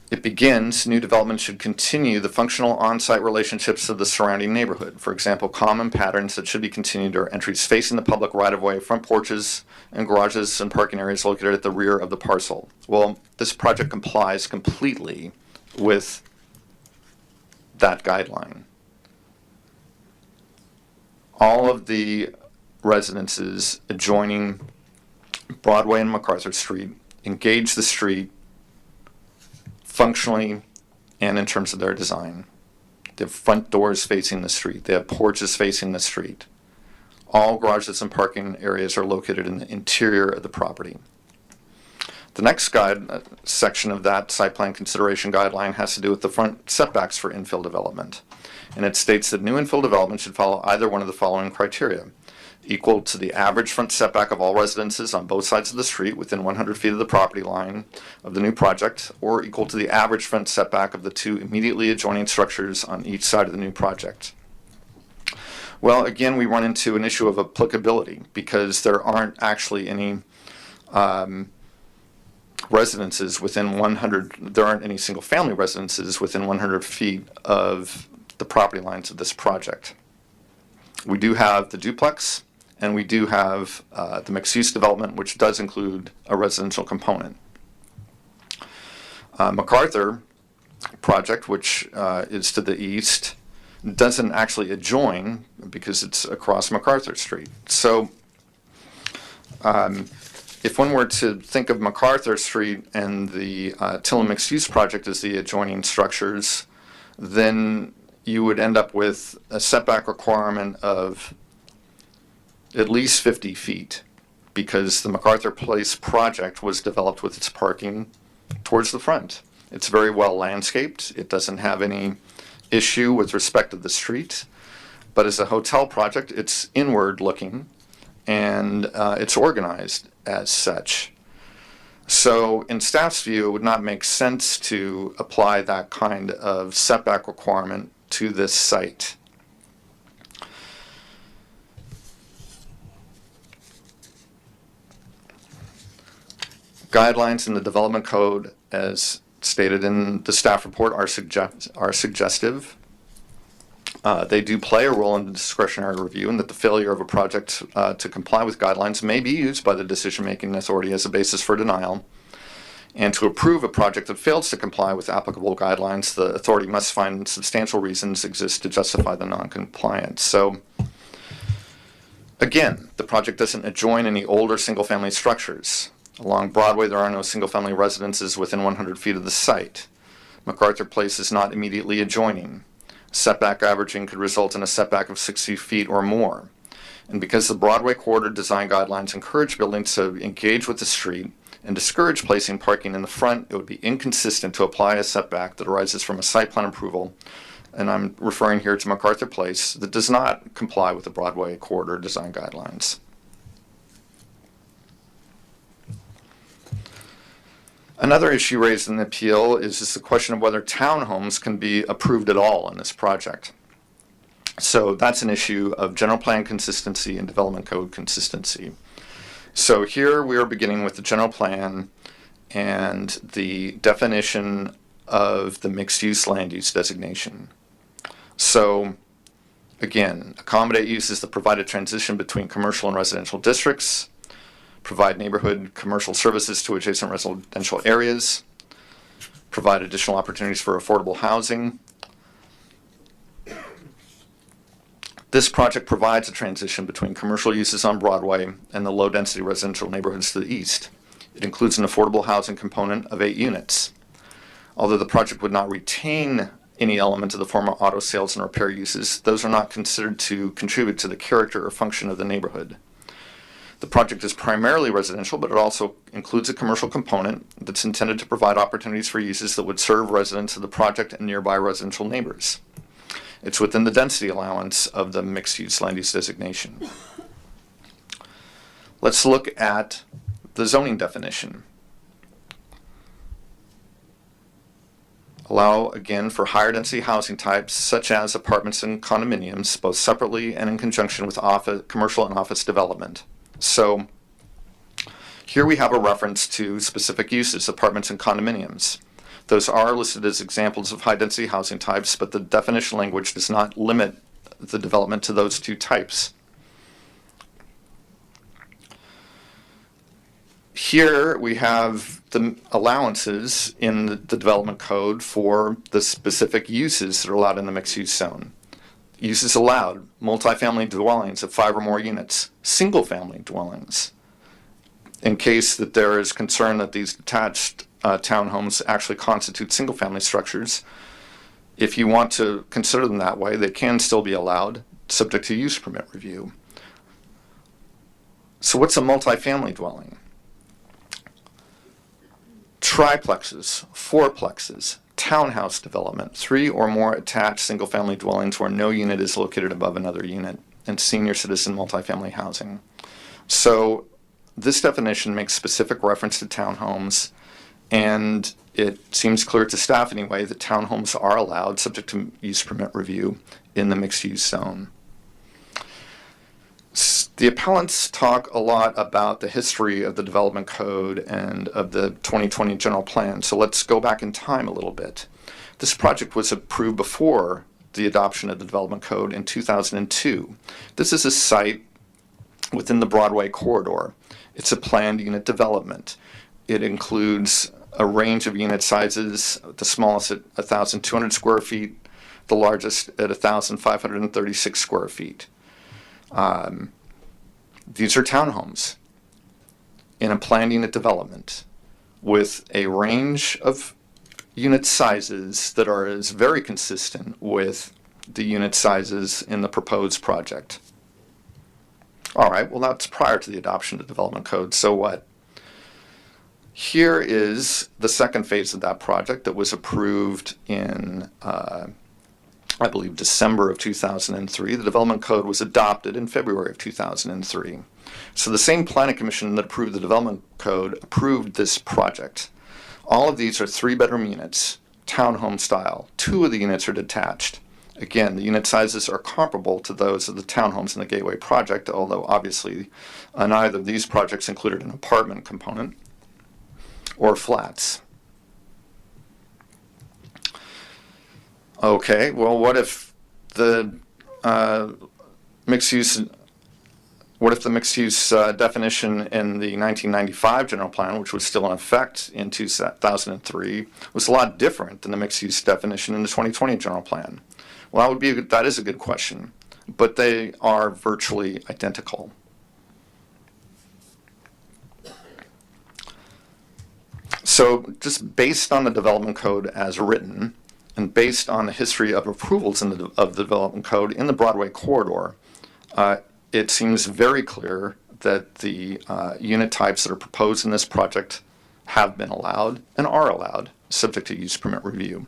it begins, new development should continue the functional on-site relationships of the surrounding neighborhood. For example, common patterns that should be continued are entries facing the public right-of-way, front porches, and garages and parking areas located at the rear of the parcel. Well, this project complies completely with that guideline. All of the residences adjoining Broadway and MacArthur Street engage the street functionally and in terms of their design. They have front doors facing the street. They have porches facing the street. All garages and parking areas are located in the interior of the property. The next section of that site plan consideration guideline has to do with the front setbacks for infill development. And it states that new infill development should follow either one of the following criteria: equal to the average front setback of all residences on both sides of the street within 100 feet of the property line of the new project, or equal to the average front setback of the two immediately adjoining structures on each side of the new project. Well, again, we run into an issue of applicability because there aren't actually any residences within 100, there aren't any single-family residences within 100 feet of the property lines of this project. We do have the duplex, and we do have the mixed-use development, which does include a residential component. MacArthur project, which is to the east, doesn't actually adjoin because it's across MacArthur Street. So if one were to think of MacArthur Street and the Tillman mixed-use project as the adjoining structures, then you would end up with a setback requirement of at least 50 feet because the MacArthur Place project was developed with its parking towards the front. It's very well landscaped. It doesn't have any issue with respect to the street, but as a hotel project, it's inward looking and it's organized as such. So in staff's view, it would not make sense to apply that kind of setback requirement to this site. Guidelines in the development code, as stated in the staff report, are suggestive. They do play a role in the discretionary review, and that the failure of a project to comply with guidelines may be used by the decision-making authority as a basis for denial. And to approve a project that fails to comply with applicable guidelines, the authority must find substantial reasons exist to justify the non-compliance. So, again, the project doesn't adjoin any older single-family structures. Along Broadway, there are no single-family residences within 100 feet of the site. MacArthur Place is not immediately adjoining. Setback averaging could result in a setback of 60 feet or more. And because the Broadway corridor design guidelines encourage buildings to engage with the street and discourage placing parking in the front, it would be inconsistent to apply a setback that arises from a site plan approval, and I'm referring here to MacArthur Place, that does not comply with the Broadway corridor design guidelines. Another issue raised in the appeal is the question of whether townhomes can be approved at all in this project. So that's an issue of general plan consistency and development code consistency. So here we are beginning with the general plan and the definition of the mixed-use land use designation. So again, accommodate uses that provide a transition between commercial and residential districts, provide neighborhood commercial services to adjacent residential areas, provide additional opportunities for affordable housing. This project provides a transition between commercial uses on Broadway and the low-density residential neighborhoods to the east. It includes an affordable housing component of 8 units. Although the project would not retain any element of the former auto sales and repair uses, those are not considered to contribute to the character or function of the neighborhood. The project is primarily residential, but it also includes a commercial component that's intended to provide opportunities for uses that would serve residents of the project and nearby residential neighbors. It's within the density allowance of the mixed-use land use designation. Let's look at the zoning definition. Allow, again, for higher density housing types such as apartments and condominiums, both separately and in conjunction with commercial and office development. So here we have a reference to specific uses, apartments and condominiums. Those are listed as examples of high density housing types, but the definition language does not limit the development to those 2 types. Here we have the allowances in the development code for the specific uses that are allowed in the mixed use zone. Uses allowed: multifamily dwellings of 5 or more units, single family dwellings, in case that there is concern that these detached townhomes actually constitute single family structures. If you want to consider them that way, they can still be allowed, subject to use permit review. So what's a multifamily dwelling? Triplexes, fourplexes, townhouse development, 3 or more attached single-family dwellings where no unit is located above another unit, and senior citizen multifamily housing. So this definition makes specific reference to townhomes, and it seems clear to staff anyway that townhomes are allowed, subject to use permit review, in the mixed-use zone. The appellants talk a lot about the history of the development code and of the 2020 general plan. So let's go back in time a little bit. This project was approved before the adoption of the development code in 2002. This is a site within the Broadway corridor. It's a planned unit development. It includes a range of unit sizes, the smallest at 1,200 square feet, the largest at 1,536 square feet. These are townhomes in a planned unit development with a range of unit sizes that are very consistent with the unit sizes in the proposed project. All right, well, that's prior to the adoption of the development code. So what? Here is the second phase of that project that was approved in I believe December of 2003. The development code was adopted in February of 2003. So the same planning commission that approved the development code approved this project. All of these are 3-bedroom units, townhome style. 2 of the units are detached. Again, the unit sizes are comparable to those of the townhomes in the Gateway project, although obviously neither of these projects included an apartment component or flats. Okay, well, what if the mixed-use definition in the 1995 general plan, which was still in effect in 2003, was a lot different than the mixed-use definition in the 2020 general plan? Well, that is a good question, but they are virtually identical. So just based on the development code as written, and based on the history of approvals of the development code in the Broadway corridor, it seems very clear that the unit types that are proposed in this project have been allowed and are allowed, subject to use permit review.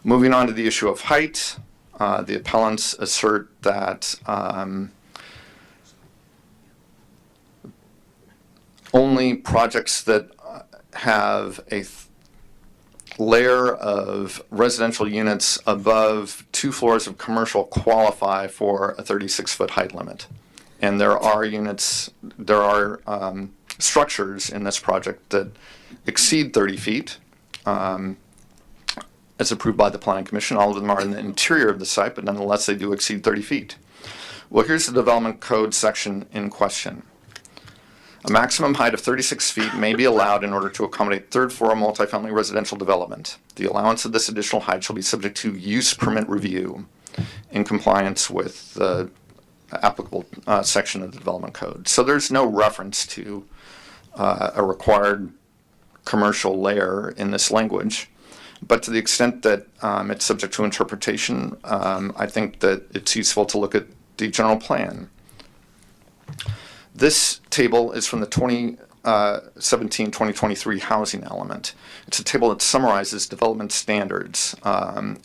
Moving on to the issue of height, the appellants assert that only projects that have a layer of residential units above 2 floors of commercial qualify for a 36-foot height limit. And there are structures in this project that exceed 30 feet, as approved by the Planning Commission. All of them are in the interior of the site, but nonetheless they do exceed 30 feet. Well, here's the development code section in question. A maximum height of 36 feet may be allowed in order to accommodate third-floor multifamily residential development. The allowance of this additional height shall be subject to use permit review in compliance with the applicable section of the development code. So there's no reference to a required commercial layer in this language. But to the extent that it's subject to interpretation, I think that it's useful to look at the general plan. This table is from the 2017-2023 housing element. It's a table that summarizes development standards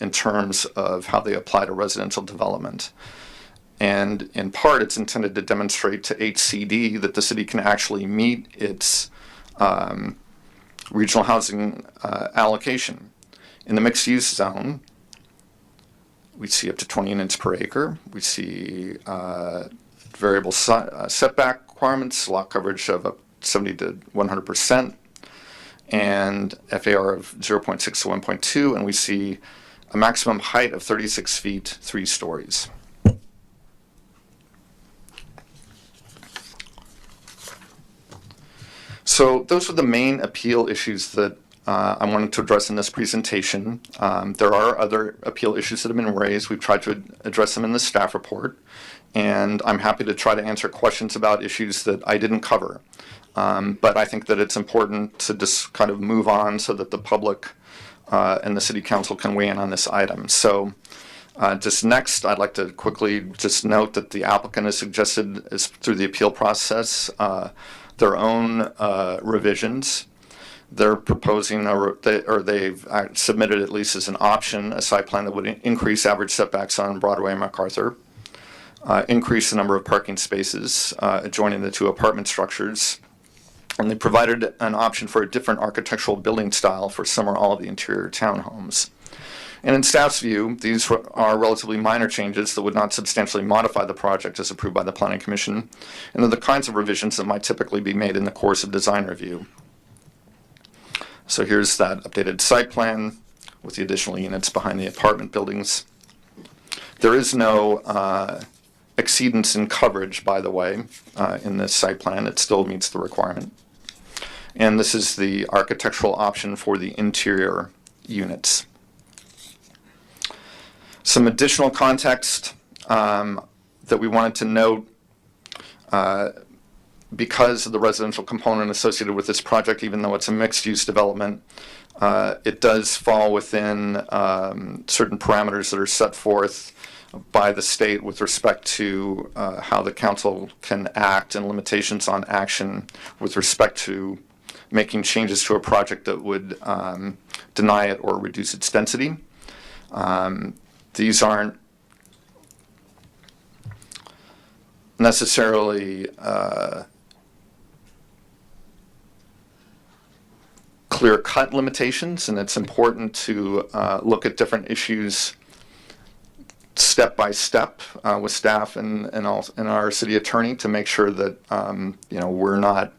in terms of how they apply to residential development. And in part, it's intended to demonstrate to HCD that the city can actually meet its regional housing allocation. In the mixed-use zone, we see up to 20 units per acre. We see variable setback requirements, lot coverage of up 70 to 100%, and FAR of 0.6 to 1.2, and we see a maximum height of 36 feet, 3 stories. So those are the main appeal issues that I wanted to address in this presentation. There are other appeal issues that have been raised. We've tried to address them in the staff report, and I'm happy to try to answer questions about issues that I didn't cover. But I think that it's important to just kind of move on so that the public and the City Council can weigh in on this item. So just next, I'd like to quickly just note that the applicant has suggested, through the appeal process, their own revisions. They're proposing, or they've submitted at least as an option, a site plan that would increase average setbacks on Broadway and MacArthur, increase the number of parking spaces adjoining the 2 apartment structures, and they provided an option for a different architectural building style for some or all of the interior townhomes. And in staff's view, these are relatively minor changes that would not substantially modify the project as approved by the Planning Commission, and are the kinds of revisions that might typically be made in the course of design review. So here's that updated site plan with the additional units behind the apartment buildings. There is no exceedance in coverage, by the way, in this site plan. It still meets the requirement. And this is the architectural option for the interior units. Some additional context that we wanted to note, because of the residential component associated with this project, even though it's a mixed-use development, it does fall within certain parameters that are set forth by the state with respect to how the council can act and limitations on action with respect to making changes to a project that would deny it or reduce its density. These aren't necessarily clear-cut limitations, and it's important to look at different issues step by step with staff and our city attorney to make sure that we're not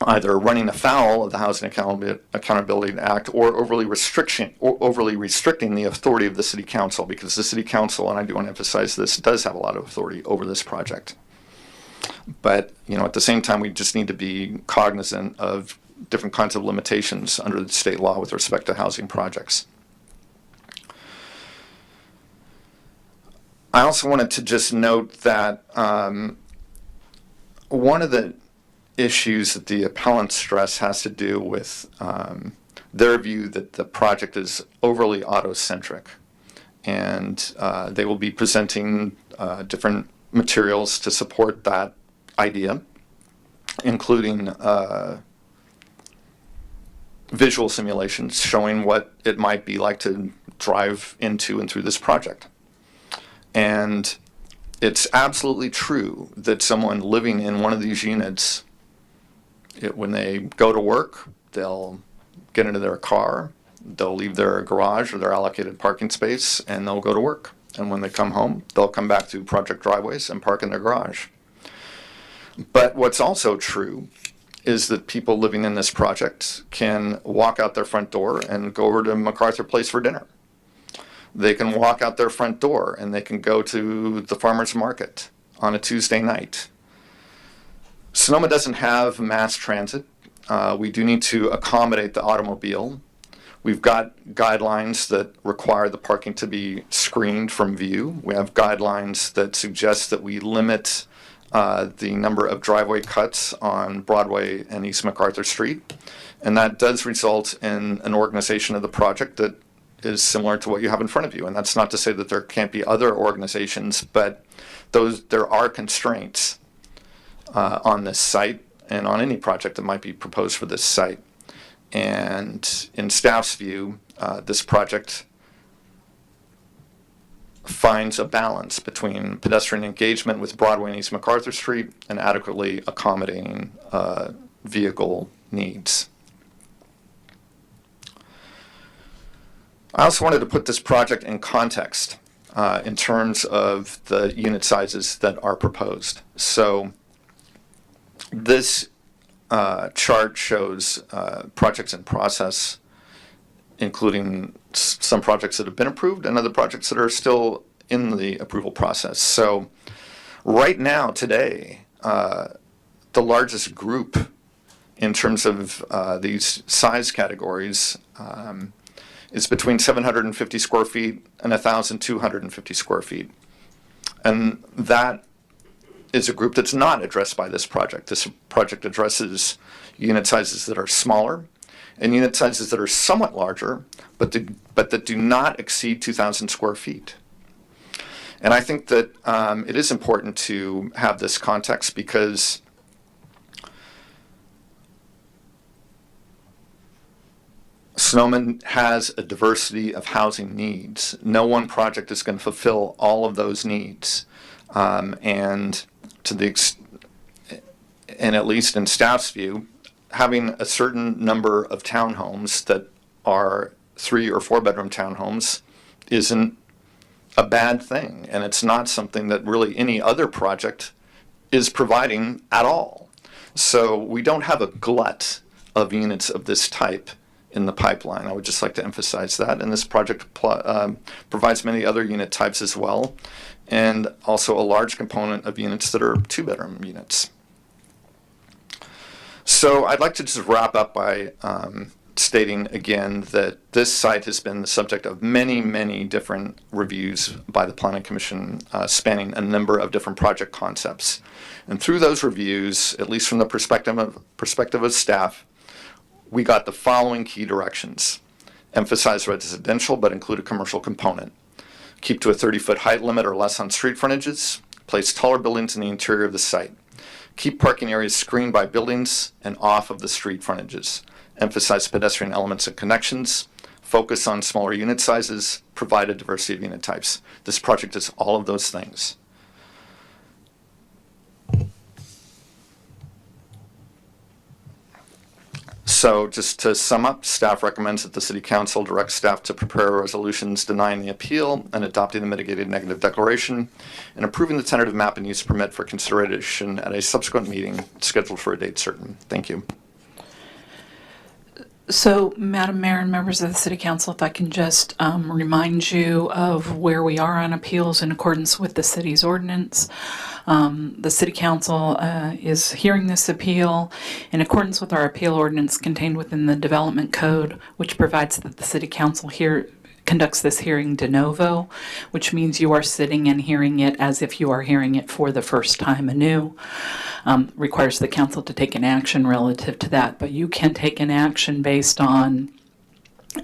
either running afoul of the Housing Accountability Act or overly restricting the authority of the City Council, because the City Council, and I do want to emphasize this, does have a lot of authority over this project. But at the same time, we just need to be cognizant of different kinds of limitations under the state law with respect to housing projects. I also wanted to just note that one of the issues that the appellants stress has to do with their view that the project is overly auto-centric, and they will be presenting different materials to support that idea, including visual simulations showing what it might be like to drive into and through this project. And it's absolutely true that someone living in one of these units, when they go to work, they'll get into their car, they'll leave their garage or their allocated parking space, and they'll go to work. And when they come home, they'll come back to project driveways and park in their garage. But what's also true is that people living in this project can walk out their front door and go over to MacArthur Place for dinner. They can walk out their front door and they can go to the farmer's market on a Tuesday night. Sonoma doesn't have mass transit. We do need to accommodate the automobile. We've got guidelines that require the parking to be screened from view. We have guidelines that suggest that we limit the number of driveway cuts on Broadway and East MacArthur Street. And that does result in an organization of the project that is similar to what you have in front of you. And that's not to say that there can't be other organizations, but there are constraints on this site and on any project that might be proposed for this site. And in staff's view, this project finds a balance between pedestrian engagement with Broadway and East MacArthur Street and adequately accommodating vehicle needs. I also wanted to put this project in context in terms of the unit sizes that are proposed. So this chart shows projects in process, including some projects that have been approved and other projects that are still in the approval process. So right now, today, the largest group in terms of these size categories is between 750 square feet and 1,250 square feet. And that is a group that's not addressed by this project. This project addresses unit sizes that are smaller and unit sizes that are somewhat larger, but that do not exceed 2,000 square feet. And I think that it is important to have this context because Sonoma has a diversity of housing needs. No one project is going to fulfill all of those needs. And at least in staff's view, having a certain number of townhomes that are 3 or 4 bedroom townhomes isn't a bad thing. And it's not something that really any other project is providing at all. So we don't have a glut of units of this type in the pipeline. I would just like to emphasize that. And this project provides many other unit types as well, and also a large component of units that are 2-bedroom units. So I'd like to just wrap up by stating again that this site has been the subject of many, many different reviews by the Planning Commission spanning a number of different project concepts. And through those reviews, at least from the perspective of staff, we got the following key directions. Emphasize residential, but include a commercial component. Keep to a 30-foot height limit or less on street frontages. Place taller buildings in the interior of the site. Keep parking areas screened by buildings and off of the street frontages. Emphasize pedestrian elements and connections. Focus on smaller unit sizes. Provide a diversity of unit types. This project does all of those things. So just to sum up, staff recommends that the City Council direct staff to prepare resolutions denying the appeal and adopting the mitigated negative declaration and approving the tentative map and use permit for consideration at a subsequent meeting scheduled for a date certain. Thank you. So, Madam Mayor and members of the City Council, if I can just remind you of where we are on appeals in accordance with the city's ordinance. The City Council is hearing this appeal in accordance with our appeal ordinance contained within the Development Code, which provides that the City Council conducts this hearing de novo, which means you are sitting and hearing it as if you are hearing it for the first time anew. Requires the council to take an action relative to that, but you can take an action based on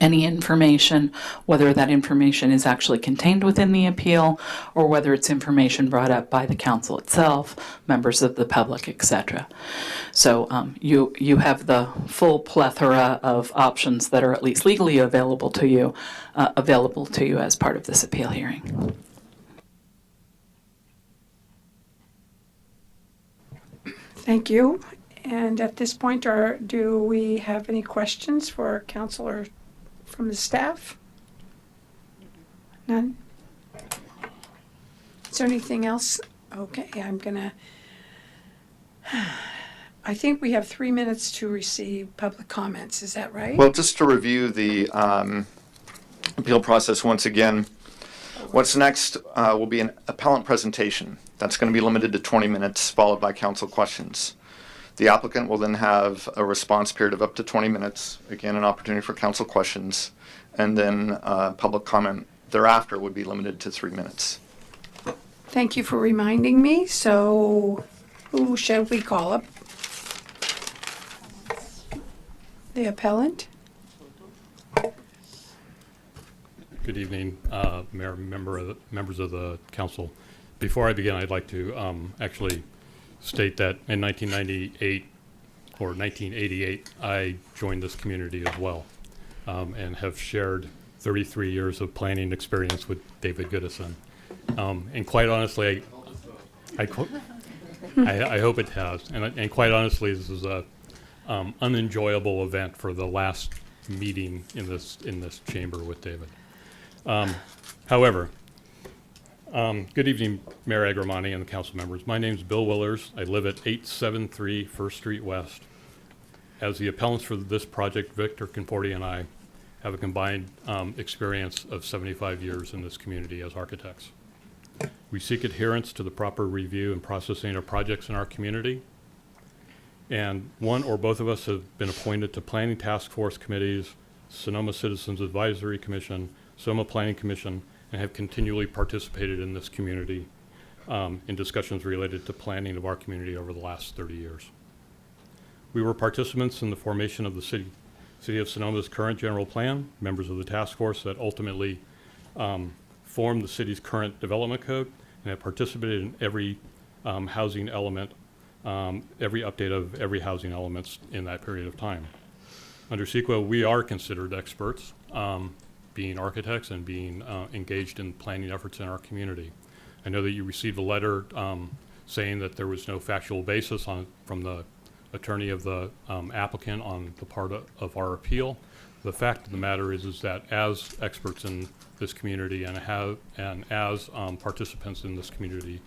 any information, whether that information is actually contained within the appeal or whether it's information brought up by the council itself, members of the public, etc. So you have the full plethora of options that are at least legally available to you as part of this appeal hearing. Thank you. And at this point, do we have any questions for council or from the staff? None? Is there anything else? Okay, I think we have 3 minutes to receive public comments. Is that right? Well, just to review the appeal process once again, what's next will be an appellant presentation. That's going to be limited to 20 minutes, followed by council questions. The applicant will then have a response period of up to 20 minutes, again, an opportunity for council questions, and then public comment thereafter would be limited to 3 minutes. Thank you for reminding me. So who shall we call up? The appellant? Good evening, Mayor, members of the council. Before I begin, I'd like to actually state that in 1998 or 1988, I joined this community as well, and have shared 33 years of planning experience with David Goodison. And quite honestly, I hope it has. And quite honestly, this is a unenjoyable event for the last meeting in this chamber with David. However, good evening, Mayor Agramani and the council members. My name is Bill Willers. I live at 873 First Street West. As the appellants for this project, Victor Conforti and I have a combined experience of 75 years in this community as architects. We seek adherence to the proper review and processing of projects in our community. And one or both of us have been appointed to planning task force committees, Sonoma Citizens Advisory Commission, Sonoma Planning Commission, and have continually participated in this community in discussions related to planning of our community over the last 30 years. We were participants in the formation of the City of Sonoma's current general plan, members of the task force that ultimately formed the city's current development code, and have participated in every housing element, every update of every housing elements in that period of time. Under CEQA, we are considered experts, being architects and being engaged in planning efforts in our community. I know that you received a letter saying that there was no factual basis from the attorney of the applicant on the part of our appeal. The fact of the matter is that as experts in this community and as participants in this community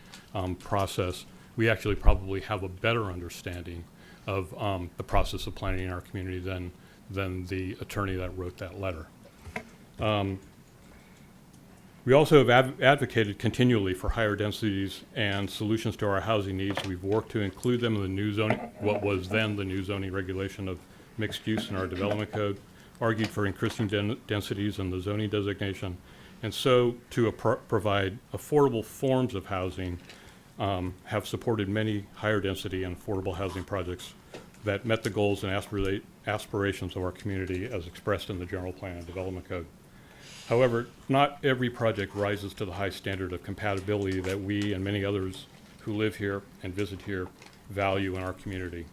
process, we actually probably have a better understanding of the process of planning in our community than the attorney that wrote that letter. We also have advocated continually for higher densities and solutions to our housing needs. We've worked to include them in the new zoning, what was then the new zoning regulation of mixed use in our development code, argued for increasing densities in the zoning designation, and so to provide affordable forms of housing, have supported many higher density and affordable housing projects that met the goals and aspirations of our community as expressed in the general plan and development code. However, not every project rises to the high standard of compatibility that we and many others who live here and visit here value in our community.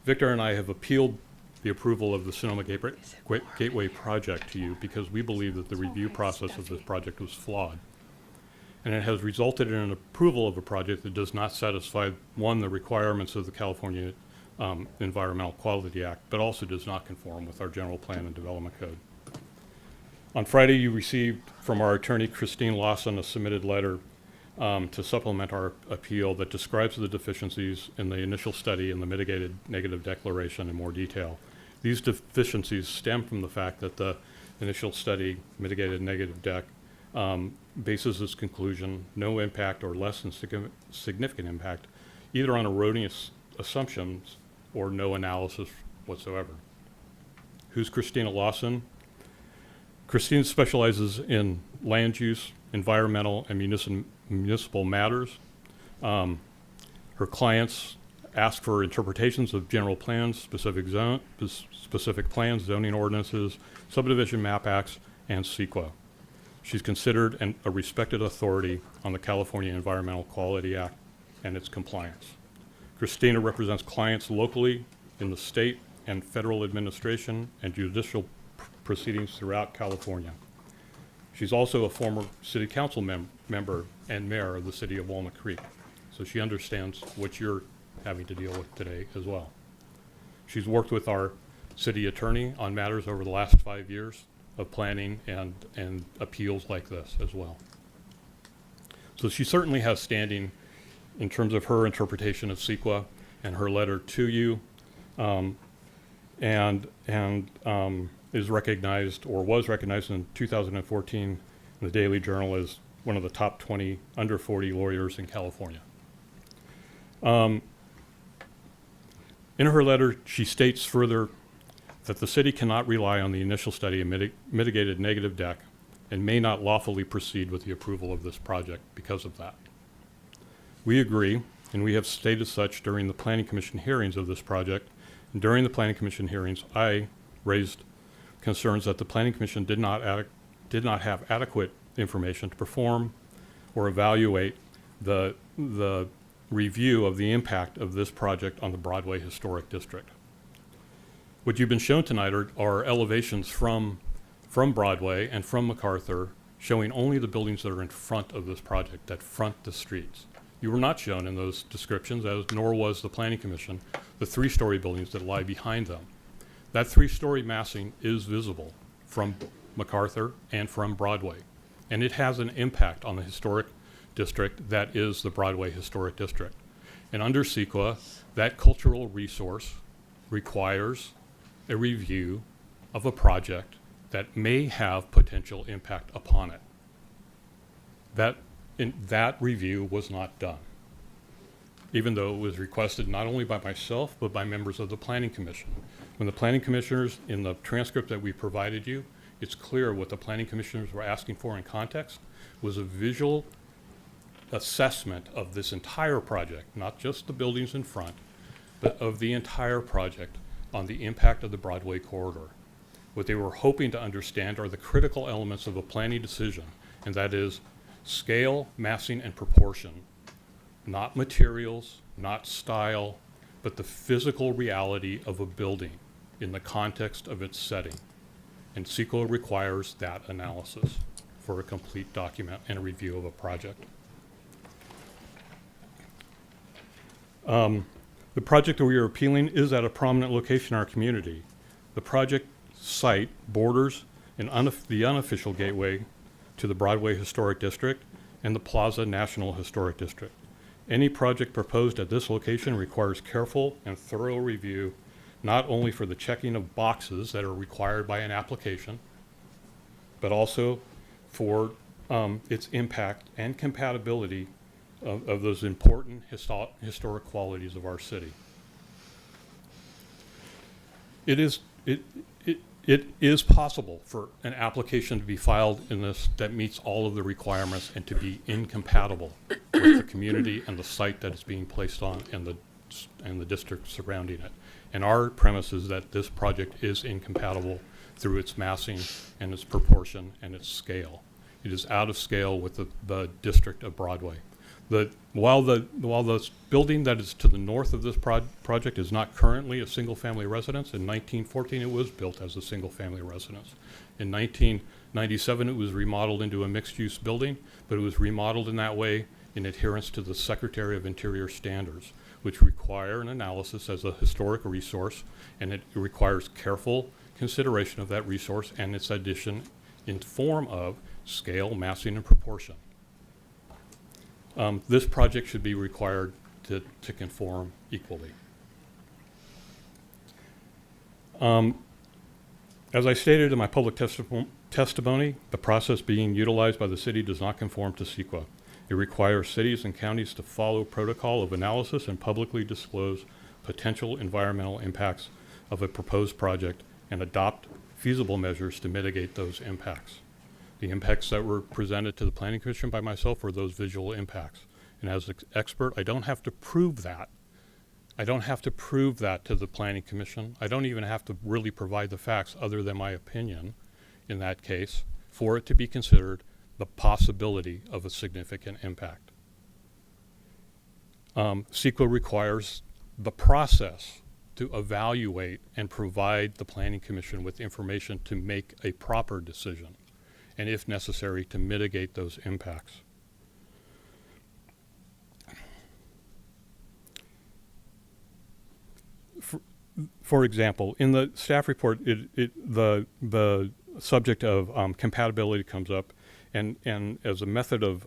Victor and I have appealed the approval of the Sonoma Gateway project to you because we believe that the review process of this project was flawed. And it has resulted in an approval of a project that does not satisfy, one, the requirements of the California Environmental Quality Act, but also does not conform with our general plan and development code. On Friday, you received from our attorney, Christine Lawson, a submitted letter to supplement our appeal that describes the deficiencies in the initial study and the mitigated negative declaration in more detail. These deficiencies stem from the fact that the initial study, mitigated negative dec, bases its conclusion no impact or less than significant impact, either on erroneous assumptions or no analysis whatsoever. Who's Christina Lawson? Christine specializes in land use, environmental, and municipal matters. Her clients ask for interpretations of general plans, specific plans, zoning ordinances, subdivision map acts, and CEQA. She's considered a respected authority on the California Environmental Quality Act and its compliance. Christina represents clients locally in the state and federal administration and judicial proceedings throughout California. She's also a former city council member and mayor of the city of Walnut Creek. So she understands what you're having to deal with today as well. She's worked with our city attorney on matters over the last 5 years of planning and appeals like this as well. So she certainly has standing in terms of her interpretation of CEQA and her letter to you, is recognized, or was recognized in 2014 in the Daily Journal as one of the top 20 under 40 lawyers in California. In her letter, she states further that the city cannot rely on the initial study of mitigated negative deck and may not lawfully proceed with the approval of this project because of that. We agree, and we have stated such during the Planning Commission hearings of this project. And during the Planning Commission hearings, I raised concerns that the Planning Commission did not have adequate information to perform or evaluate the review of the impact of this project on the Broadway Historic District. What you've been shown tonight are elevations from Broadway and from MacArthur, showing only the buildings that are in front of this project, that front the streets. You were not shown in those descriptions, nor was the Planning Commission, the 3-story buildings that lie behind them. That 3-story massing is visible from MacArthur and from Broadway, and it has an impact on the historic district that is the Broadway Historic District. And under CEQA, that cultural resource requires a review of a project that may have potential impact upon it. That review was not done, even though it was requested not only by myself, but by members of the Planning Commission. When the Planning Commissioners, in the transcript that we provided you, it's clear what the Planning Commissioners were asking for in context was a visual assessment of this entire project, not just the buildings in front, but of the entire project on the impact of the Broadway corridor. What they were hoping to understand are the critical elements of a planning decision, and that is scale, massing, and proportion, not materials, not style, but the physical reality of a building in the context of its setting. And CEQA requires that analysis for a complete document and a review of a project. The project that we are appealing is at a prominent location in our community. The project site borders the unofficial gateway to the Broadway Historic District and the Plaza National Historic District. Any project proposed at this location requires careful and thorough review, not only for the checking of boxes that are required by an application, but also for its impact and compatibility of those important historic qualities of our city. It is possible for an application to be filed in this that meets all of the requirements and to be incompatible with the community and the site that it's being placed on and the district surrounding it. And our premise is that this project is incompatible through its massing and its proportion and its scale. It is out of scale with the district of Broadway. While the building that is to the north of this project is not currently a single-family residence, in 1914 it was built as a single-family residence. In 1997 it was remodeled into a mixed-use building, but it was remodeled in that way in adherence to the Secretary of Interior standards, which require an analysis as a historic resource, and it requires careful consideration of that resource and its addition in form of scale, massing, and proportion. This project should be required to conform equally. As I stated in my public testimony, the process being utilized by the city does not conform to CEQA. It requires cities and counties to follow protocol of analysis and publicly disclose potential environmental impacts of a proposed project and adopt feasible measures to mitigate those impacts. The impacts that were presented to the Planning Commission by myself were those visual impacts. And as an expert, I don't have to prove that. I don't have to prove that to the Planning Commission. I don't even have to really provide the facts other than my opinion in that case for it to be considered the possibility of a significant impact. CEQA requires the process to evaluate and provide the Planning Commission with information to make a proper decision, and if necessary, to mitigate those impacts. For example, in the staff report, the subject of compatibility comes up, and as a method of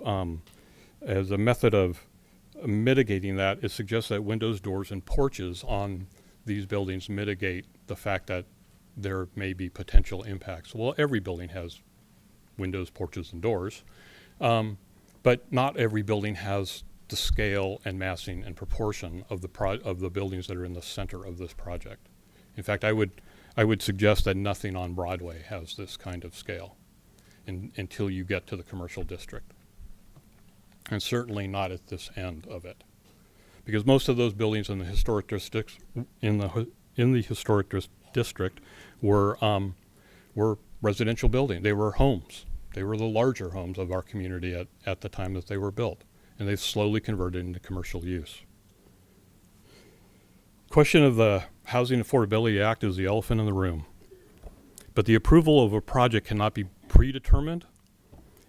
mitigating that, it suggests that windows, doors, and porches on these buildings mitigate the fact that there may be potential impacts. Well, every building has windows, porches, and doors, but not every building has the scale and massing and proportion of the buildings that are in the center of this project. In fact, I would suggest that nothing on Broadway has this kind of scale until you get to the commercial district, and certainly not at this end of it, because most of those buildings in the historic districts district were residential buildings. They were homes. They were the larger homes of our community at the time that they were built, and they've slowly converted into commercial use. Question of the Housing Affordability Act is the elephant in the room. But the approval of a project cannot be predetermined,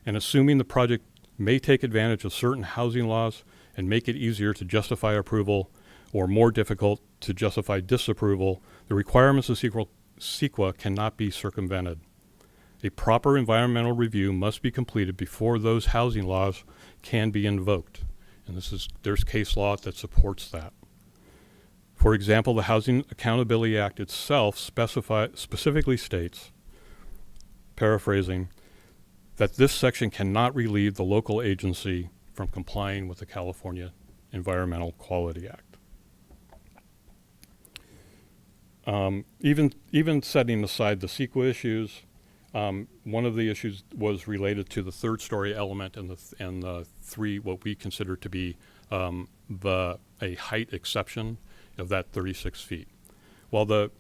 and assuming the project may take advantage of certain housing laws and make it easier to justify approval or more difficult to justify disapproval, the requirements of CEQA cannot be circumvented. A proper environmental review must be completed before those housing laws can be invoked. And there's case law that supports that. For example, the Housing Accountability Act itself specifically states, paraphrasing, that this section cannot relieve the local agency from complying with the California Environmental Quality Act. Even setting aside the CEQA issues, one of the issues was related to the third story element and the three, what we consider to be a height exception of that 36 feet. While the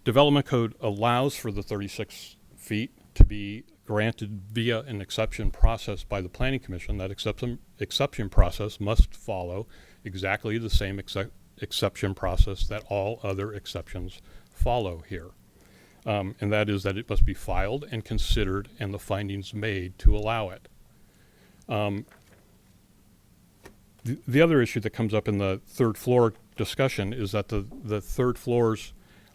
development code allows for the 36 feet to be granted via an exception process by the Planning Commission, that exception process must follow exactly the same exception process that all other exceptions follow here. And that is that it must be filed and considered and the findings made to allow it. The other issue that comes up in the third floor discussion is that the third floors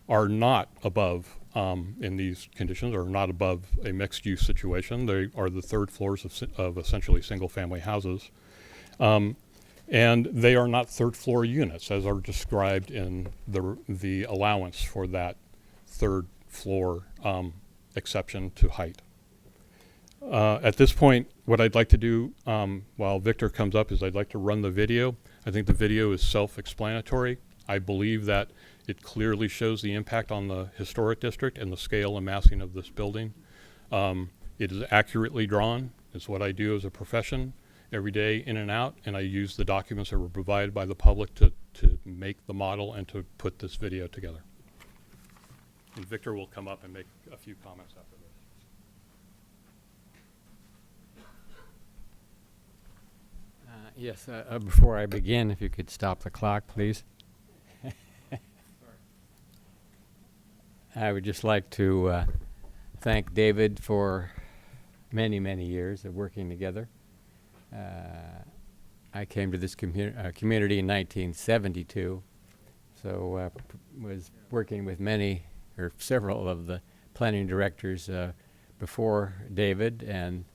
are not above, in these conditions, are not above a mixed use situation. They are the third floors of essentially single family houses. And they are not third floor units as are described in the allowance for that third floor exception to height. At this point, what I'd like to do while Victor comes up is I'd like to run the video. I think the video is self-explanatory. I believe that it clearly shows the impact on the historic district and the scale and massing of this building. It is accurately drawn. It's what I do as a profession every day in and out, and I use the documents that were provided by the public to make the model and to put this video together. And Victor will come up and make a few comments after this. Yes, before I begin, if you could stop the clock, please. I would just like to thank David for many, many years of working together. I came to this community in 1972, so was working with many or several of the planning directors before David, and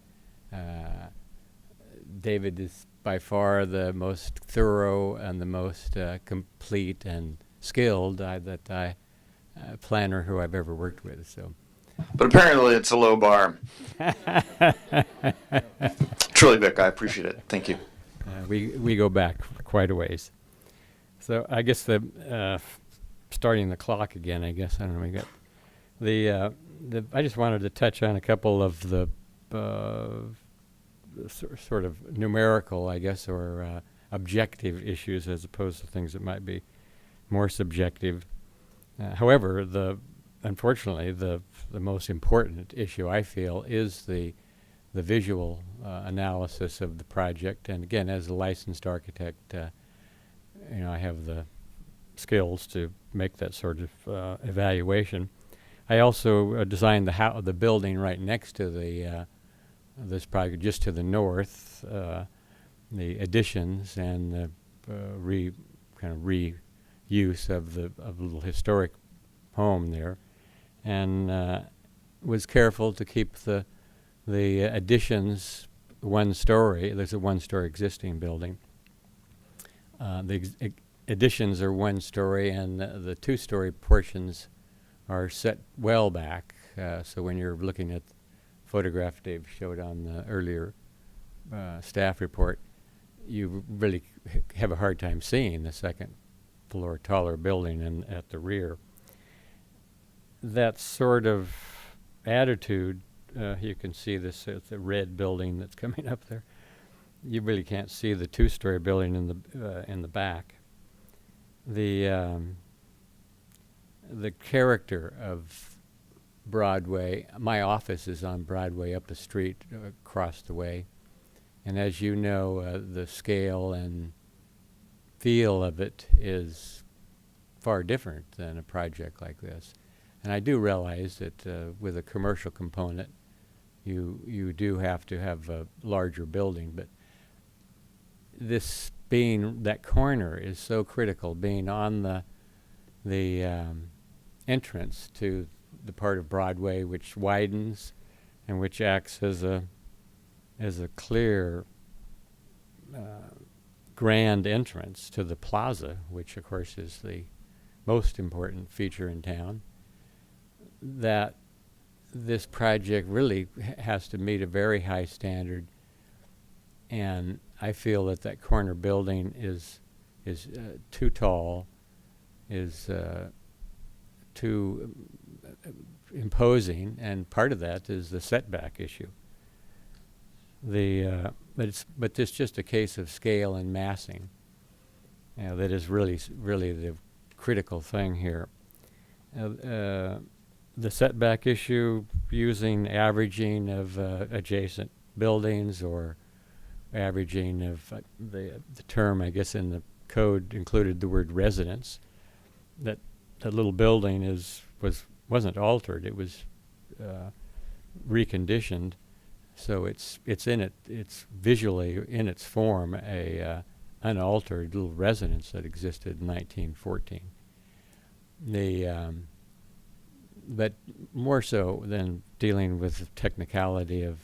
David is by far the most thorough and the most complete and skilled planner who I've ever worked with. So, but apparently it's a low bar. Truly, Vic, I appreciate it. Thank you. We go back quite a ways. So I guess starting the clock again. I guess I don't know. We got I just wanted to touch on a couple of the sort of numerical, I guess, or objective issues as opposed to things that might be more subjective. However, unfortunately, the most important issue I feel is the visual analysis of the project. And again, as a licensed architect, I have the skills to make that sort of evaluation. I also designed the building right next to this project, just to the north, the additions and the use of the little historic home there, and was careful to keep the additions one story. There's a one-story existing building. The additions are one story, and the two-story portions are set well back. So when you're looking at the photograph Dave showed on the earlier staff report, you really have a hard time seeing the second floor taller building at the rear. That sort of attitude, you can see this the red building that's coming up there. You really can't see the two-story building in the back. The character of Broadway. My office is on Broadway, up the street, across the way, and as you know, the scale and feel of it is far different than a project like this. And I do realize that with a commercial component, you do have to have a larger building, but this being that corner is so critical, being on the entrance to the part of Broadway which widens and which acts as a clear grand entrance to the plaza, which of course is the most important feature in town. That this project really has to meet a very high standard, and I feel that corner building is too tall, is too imposing, and part of that is the setback issue. But it's just a case of scale and massing, that is really the critical thing here. The setback issue, using averaging of adjacent buildings, or averaging of the term, I guess, in the code included the word residence. That little building wasn't altered; it was reconditioned, so it's visually in its form a unaltered little residence that existed in 1914. But more so than dealing with the technicality of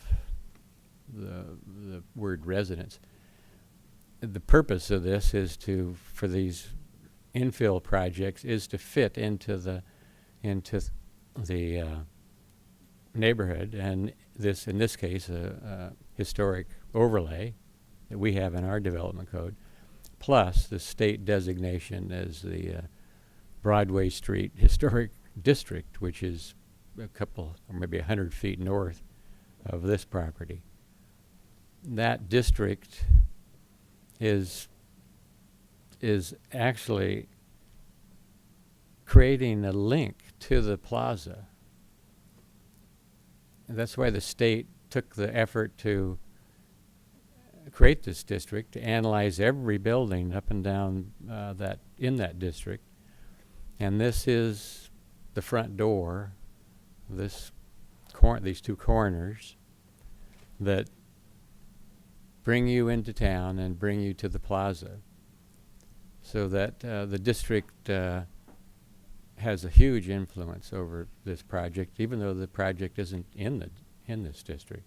the word residence, the purpose of this is for these infill projects is to fit into the neighborhood, and in this case a historic overlay that we have in our development code, plus the state designation as the Broadway Street Historic District, which is a couple or maybe 100 feet north of this property. That district is actually creating a link to the plaza. And that's why the state took the effort to create this district, to analyze every building up and down in that district. And this is the front door, these two corners that bring you into town and bring you to the plaza, so that the district has a huge influence over this project, even though the project isn't in this district.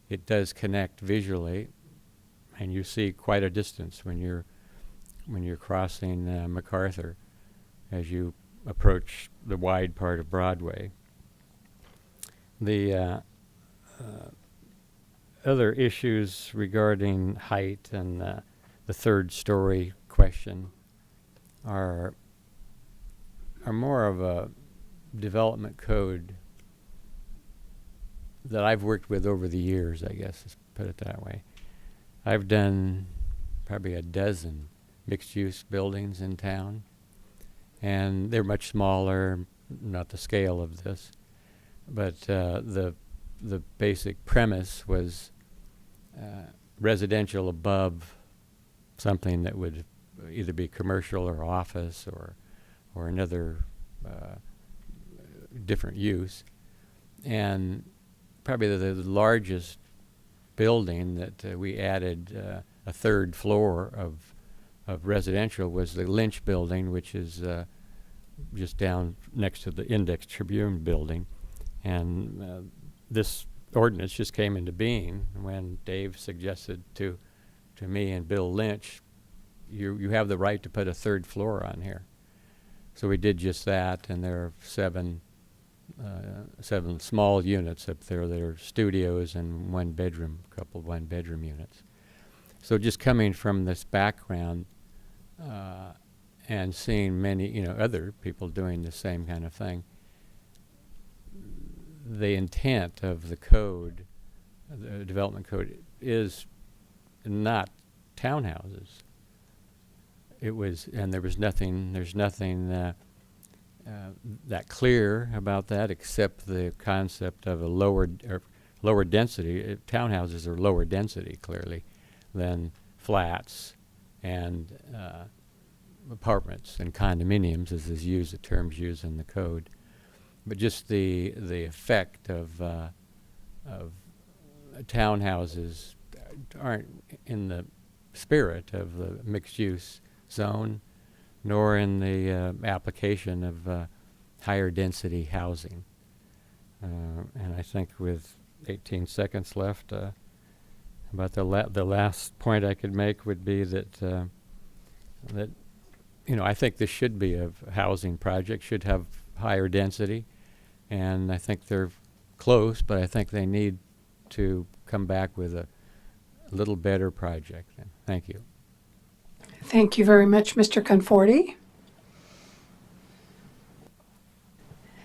It does connect visually, and you see quite a distance when you're crossing MacArthur as you approach the wide part of Broadway. The other issues regarding height and the third story question are more of a development code that I've worked with over the years, I guess, let's put it that way. I've done probably a dozen mixed-use buildings in town, and they're much smaller, not the scale of this, but the basic premise was residential above something that would either be commercial or office or another different use. And probably the largest building that we added a third floor of residential was the Lynch building, which is just down next to the Index Tribune building. And this ordinance just came into being when Dave suggested to me and Bill Lynch, you have the right to put a third floor on here. So we did just that, and there are seven small units up there that are studios and a couple of one-bedroom units. So just coming from this background and seeing many, other people doing the same kind of thing, the intent of the code, the development code, is not townhouses. There's nothing that clear about that, except the concept of a lower density. Townhouses are lower density, clearly, than flats and apartments and condominiums, as is used, the terms used in the code. But just the effect of townhouses aren't in the spirit of the mixed-use zone, nor in the application of higher density housing. And I think with 18 seconds left, about the last point I could make would be that I think this should be a housing project, should have higher density, and I think they're close, but I think they need to come back with a little better project. Thank you. Thank you very much, Mr. Conforti.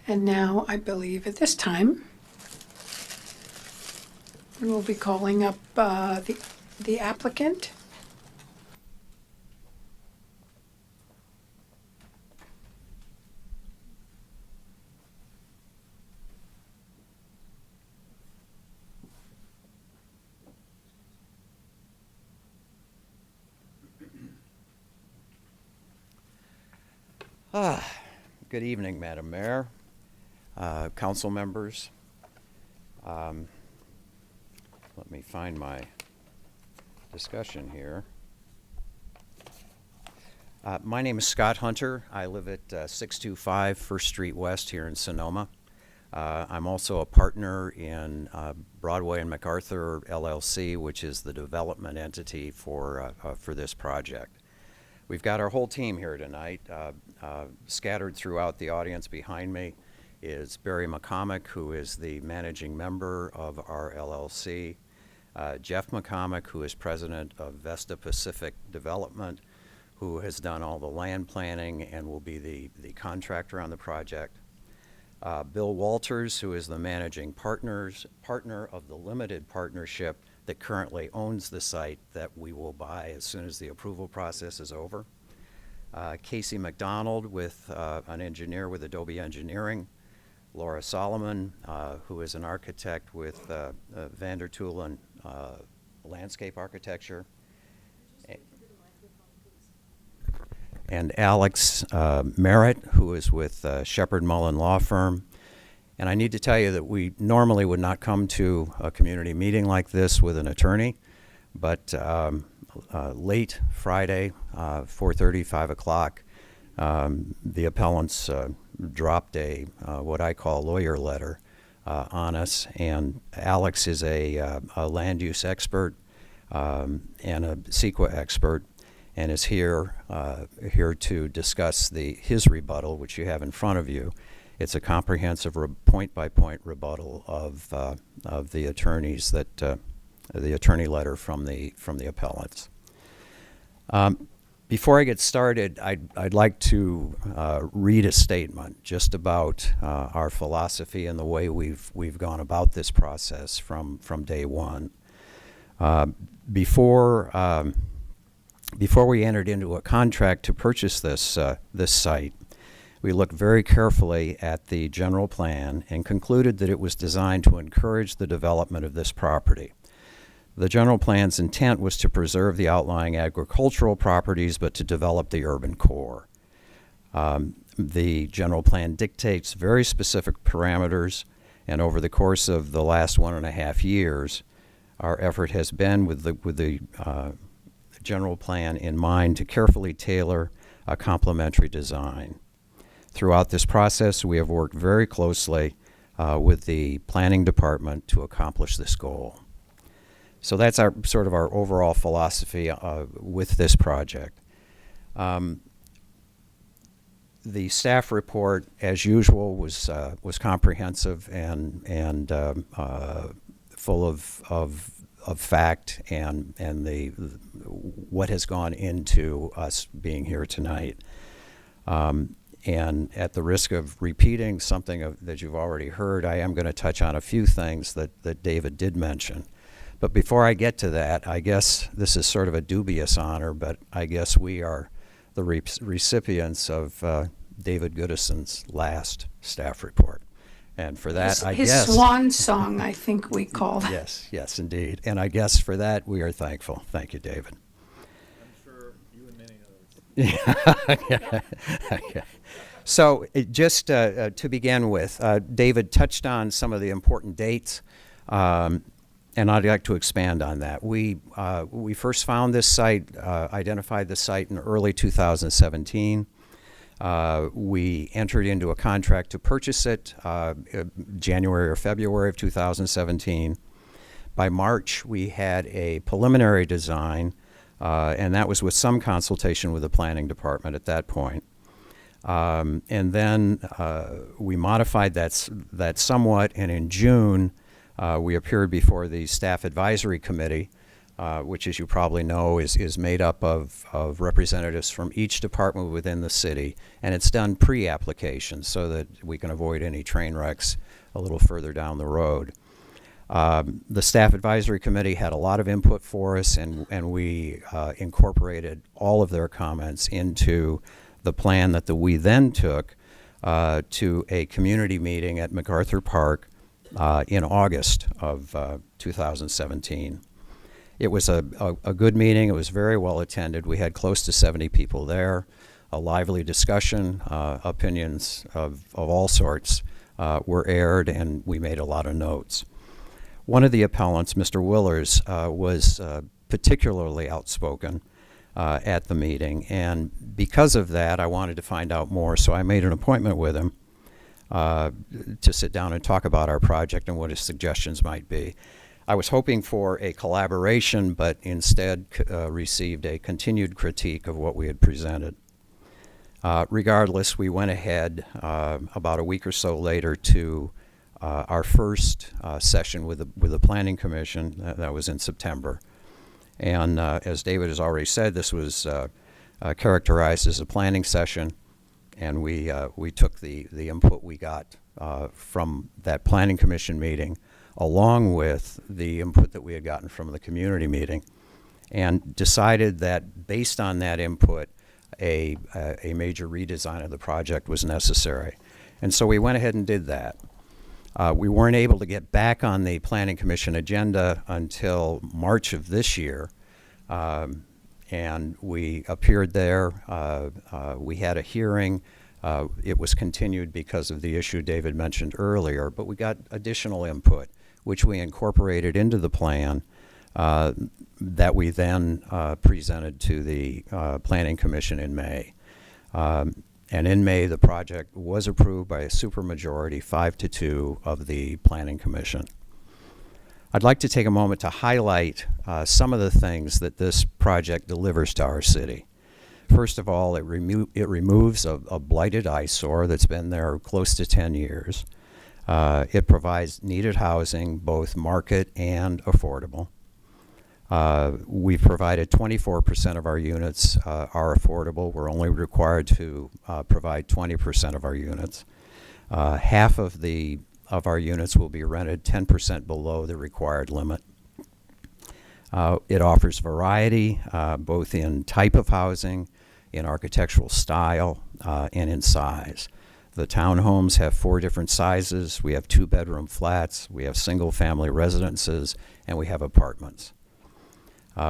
And now, I believe at this time, we will be calling up the applicant. Good evening, Madam Mayor, council members. Let me find my discussion here. My name is Scott Hunter. I live at 625 First Street West here in Sonoma. I'm also a partner in Broadway and MacArthur LLC, which is the development entity for this project. We've got our whole team here tonight. Scattered throughout the audience behind me is Barry McCormick, who is the managing member of our LLC. Jeff McCormick, who is president of Vesta Pacific Development, who has done all the land planning and will be the contractor on the project. Bill Walters, who is the managing partner of the limited partnership that currently owns the site that we will buy as soon as the approval process is over. Casey McDonald, with an engineer with Adobe Engineering. Laura Solomon, who is an architect with Vander Tulen Landscape Architecture. And Alex Merritt, who is with Shepherd Mullen Law Firm. And I need to tell you that we normally would not come to a community meeting like this with an attorney, but late Friday, 4:30, 5 o'clock, the appellants dropped what I call lawyer letter on us, and Alex is a land use expert and a CEQA expert, and is here to discuss his rebuttal, which you have in front of you. It's a comprehensive point-by-point rebuttal of the attorneys the attorney letter from the appellants. Before I get started, I'd like to read a statement just about our philosophy and the way we've gone about this process from day one. Before we entered into a contract to purchase this site, we looked very carefully at the general plan and concluded that it was designed to encourage the development of this property. The general plan's intent was to preserve the outlying agricultural properties, but to develop the urban core. The general plan dictates very specific parameters, and over the course of the last 1.5 years, our effort has been with the general plan in mind to carefully tailor a complementary design. Throughout this process, we have worked very closely with the planning department to accomplish this goal. So that's our sort of our overall philosophy with this project. The staff report, as usual, was comprehensive and full of fact and what has gone into us being here tonight. And at the risk of repeating something that you've already heard, I am going to touch on a few things that David did mention. But before I get to that, I guess this is sort of a dubious honor, but I guess we are the recipients of David Goodison's last staff report. And for that, I guess... His swan song, I think we call it. Yes, yes, indeed. And I guess for that, we are thankful. Thank you, David. I'm sure you and many others. Okay. So just to begin with, David touched on some of the important dates, and I'd like to expand on that. We first found this site, identified the site in early 2017. We entered into a contract to purchase it January or February of 2017. By March, we had a preliminary design, and that was with some consultation with the planning department at that point. And then we modified that somewhat, and in June, we appeared before the Staff Advisory Committee, which, as you probably know, is made up of representatives from each department within the city, and it's done pre-application so that we can avoid any train wrecks a little further down the road. The Staff Advisory Committee had a lot of input for us, and we incorporated all of their comments into the plan that we then took to a community meeting at MacArthur Park in August of 2017. It was a good meeting. It was very well attended. We had close to 70 people there, a lively discussion, opinions of all sorts were aired, and we made a lot of notes. One of the appellants, Mr. Willers, was particularly outspoken at the meeting, and because of that, I wanted to find out more, so I made an appointment with him to sit down and talk about our project and what his suggestions might be. I was hoping for a collaboration, but instead received a continued critique of what we had presented. Regardless, we went ahead about a week or so later to our first session with the Planning Commission. That was in September. And as David has already said, this was characterized as a planning session, and we took the input we got from that Planning Commission meeting, along with the input that we had gotten from the community meeting, and decided that based on that input, a major redesign of the project was necessary. And so we went ahead and did that. We weren't able to get back on the Planning Commission agenda until March of this year, and we appeared there. We had a hearing. It was continued because of the issue David mentioned earlier, but we got additional input, which we incorporated into the plan that we then presented to the Planning Commission in May. And in May, the project was approved by a supermajority, 5-2, of the Planning Commission. I'd like to take a moment to highlight some of the things that this project delivers to our city. First of all, it removes a blighted eyesore that's been there close to 10 years. It provides needed housing, both market and affordable. We've provided 24% of our units are affordable. We're only required to provide 20% of our units. Half of our units will be rented 10% below the required limit. It offers variety, both in type of housing, in architectural style, and in size. The townhomes have 4 different sizes. We have 2-bedroom flats, we have single-family residences, and we have apartments.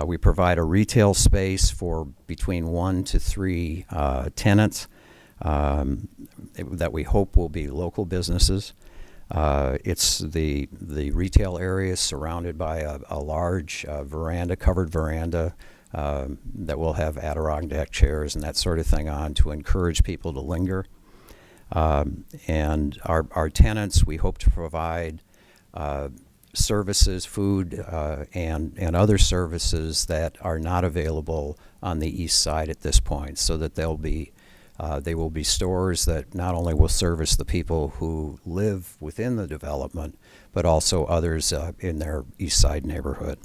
We provide a retail space for between 1 to 3 tenants that we hope will be local businesses. It's the retail area is surrounded by a large veranda, covered veranda, that will have Adirondack chairs and that sort of thing on to encourage people to linger. And our tenants, we hope to provide services, food, and other services that are not available on the east side at this point, so that they will be stores that not only will service the people who live within the development, but also others in their east side neighborhood.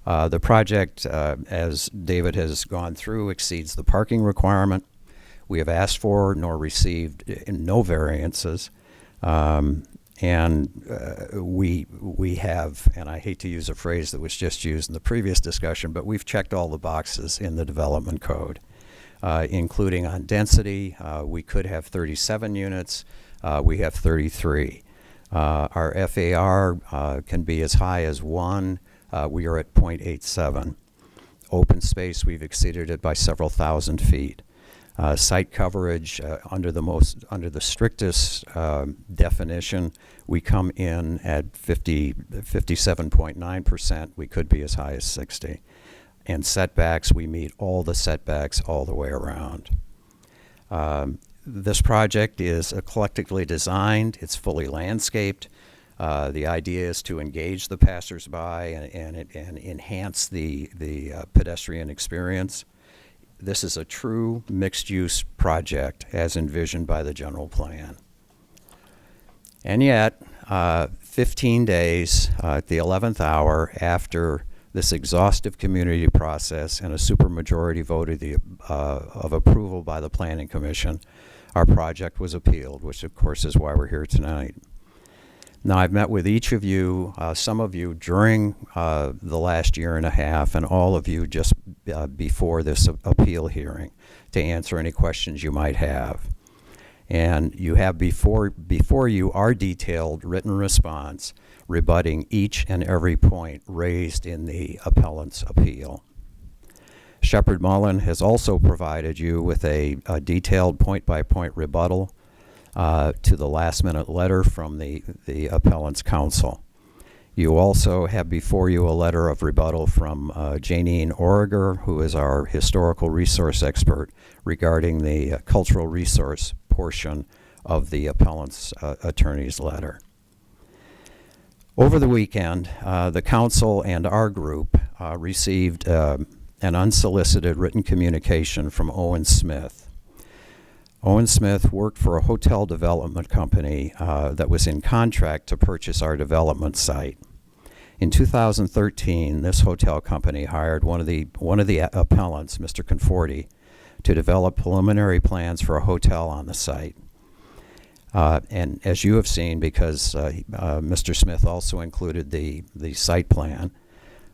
The project, as David has gone through, exceeds the parking requirement. We have asked for nor received no variances. We have, and I hate to use a phrase that was just used in the previous discussion, but we've checked all the boxes in the development code, including on density. We could have 37 units. We have 33. Our FAR can be as high as 1. We are at 0.87. Open space, we've exceeded it by several thousand feet. Site coverage, under the strictest definition, we come in at 57.9%. We could be as high as 60. And setbacks, we meet all the setbacks all the way around. This project is eclectically designed. It's fully landscaped. The idea is to engage the passersby and enhance the pedestrian experience. This is a true mixed-use project as envisioned by the general plan. And yet, 15 days at the 11th hour after this exhaustive community process and a supermajority vote of approval by the Planning Commission, our project was appealed, which of course is why we're here tonight. Now, I've met with each of you, some of you during the last year and a half, and all of you just before this appeal hearing to answer any questions you might have. And you have before you our detailed written response rebutting each and every point raised in the appellant's appeal. Shepard Mullen has also provided you with a detailed point-by-point rebuttal to the last-minute letter from the appellant's counsel. You also have before you a letter of rebuttal from Janine Origer, who is our historical resource expert regarding the cultural resource portion of the appellant's attorney's letter. Over the weekend, the council and our group received an unsolicited written communication from Owen Smith. Owen Smith worked for a hotel development company that was in contract to purchase our development site. In 2013, this hotel company hired one of the appellants, Mr. Conforti, to develop preliminary plans for a hotel on the site. And as you have seen, because Mr. Smith also included the site plan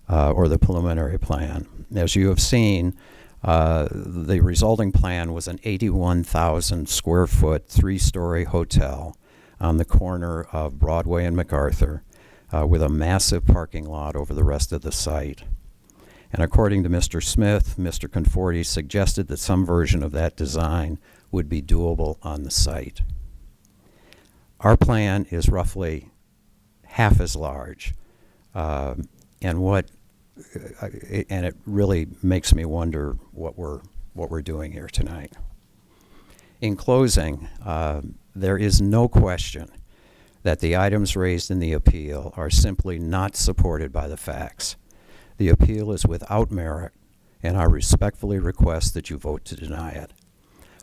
or the preliminary plan, as you have seen, the resulting plan was an 81,000 square foot, 3-story hotel on the corner of Broadway and MacArthur with a massive parking lot over the rest of the site. And according to Mr. Smith, Mr. Conforti suggested that some version of that design would be doable on the site. Our plan is roughly half as large, and it really makes me wonder what we're doing here tonight. In closing, there is no question that the items raised in the appeal are simply not supported by the facts. The appeal is without merit, and I respectfully request that you vote to deny it.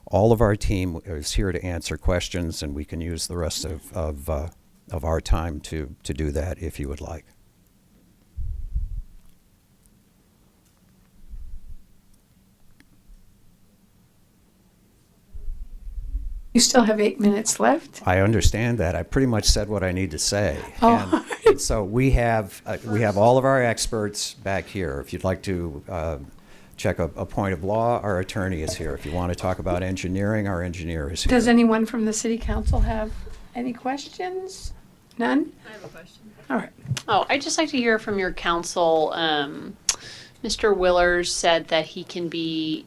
All of our team is here to answer questions, and we can use the rest of our time to do that if you would like. You still have 8 minutes left. I understand that. I pretty much said what I need to say. Oh. And so we have all of our experts back here. If you'd like to check a point of law, our attorney is here. If you want to talk about engineering, our engineer is here. Does anyone from the city council have any questions? None? I have a question. All right. Oh, I'd just like to hear from your counsel. Mr. Willers said that he can be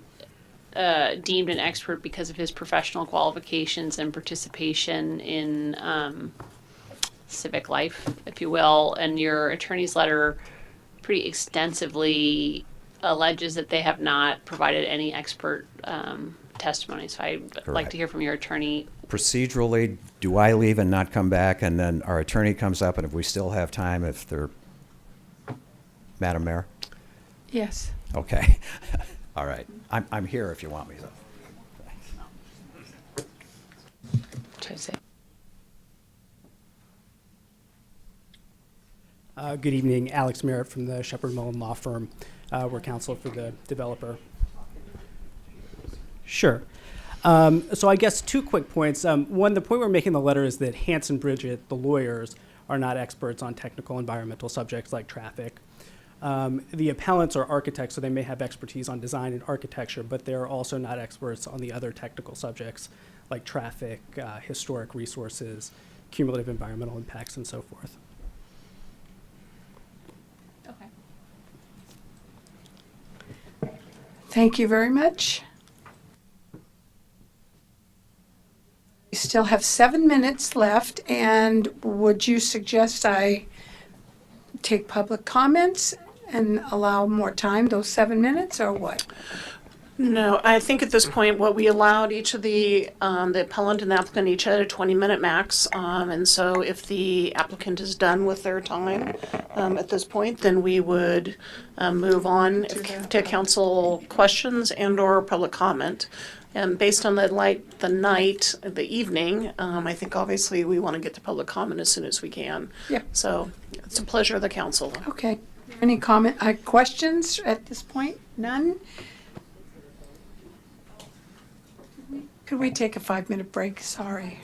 deemed an expert because of his professional qualifications and participation in civic life, if you will. And your attorney's letter pretty extensively alleges that they have not provided any expert testimony. So I'd like Correct. to hear from your attorney. Procedurally, do I leave and not come back, and then our attorney comes up, and if we still have time, if they're, Madam Mayor? Yes. Okay. All right. I'm here if you want me, though. Good evening, Alex Merritt from the Shepherd Mullen Law Firm. We're counsel for the developer. Sure. So I guess 2 quick points. One, the point we're making in the letter is that Hanson Bridget, the lawyers, are not experts on technical environmental subjects like traffic. The appellants are architects, so they may have expertise on design and architecture, but they're also not experts on the other technical subjects like traffic, historic resources, cumulative environmental impacts, and so forth. Thank you very much. We still have 7 minutes left, and would you suggest I take public comments and allow more time, those 7 minutes, or what? No, I think at this point, what we allowed each of the appellant and the applicant each had a 20-minute max. And so if the applicant is done with their time at this point, then we would move on to council questions and/or public comment. And based on the evening, I think obviously we want to get to public comment as soon as we can. Yeah. So it's a pleasure of the council. Okay. Any comment, questions at this point? None? Could we take a 5-minute break? Sorry.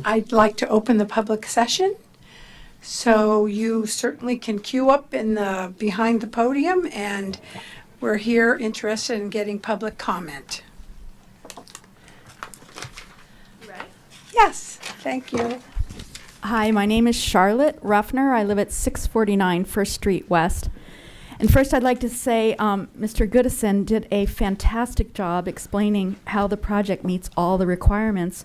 I'd like to open the public session. So you certainly can queue up in the behind the podium, and we're here interested in getting public comment. Right. Yes, thank you. Hi, my name is Charlotte Ruffner. I live at 649 First Street West. And first, I'd like to say Mr. Goodison did a fantastic job explaining how the project meets all the requirements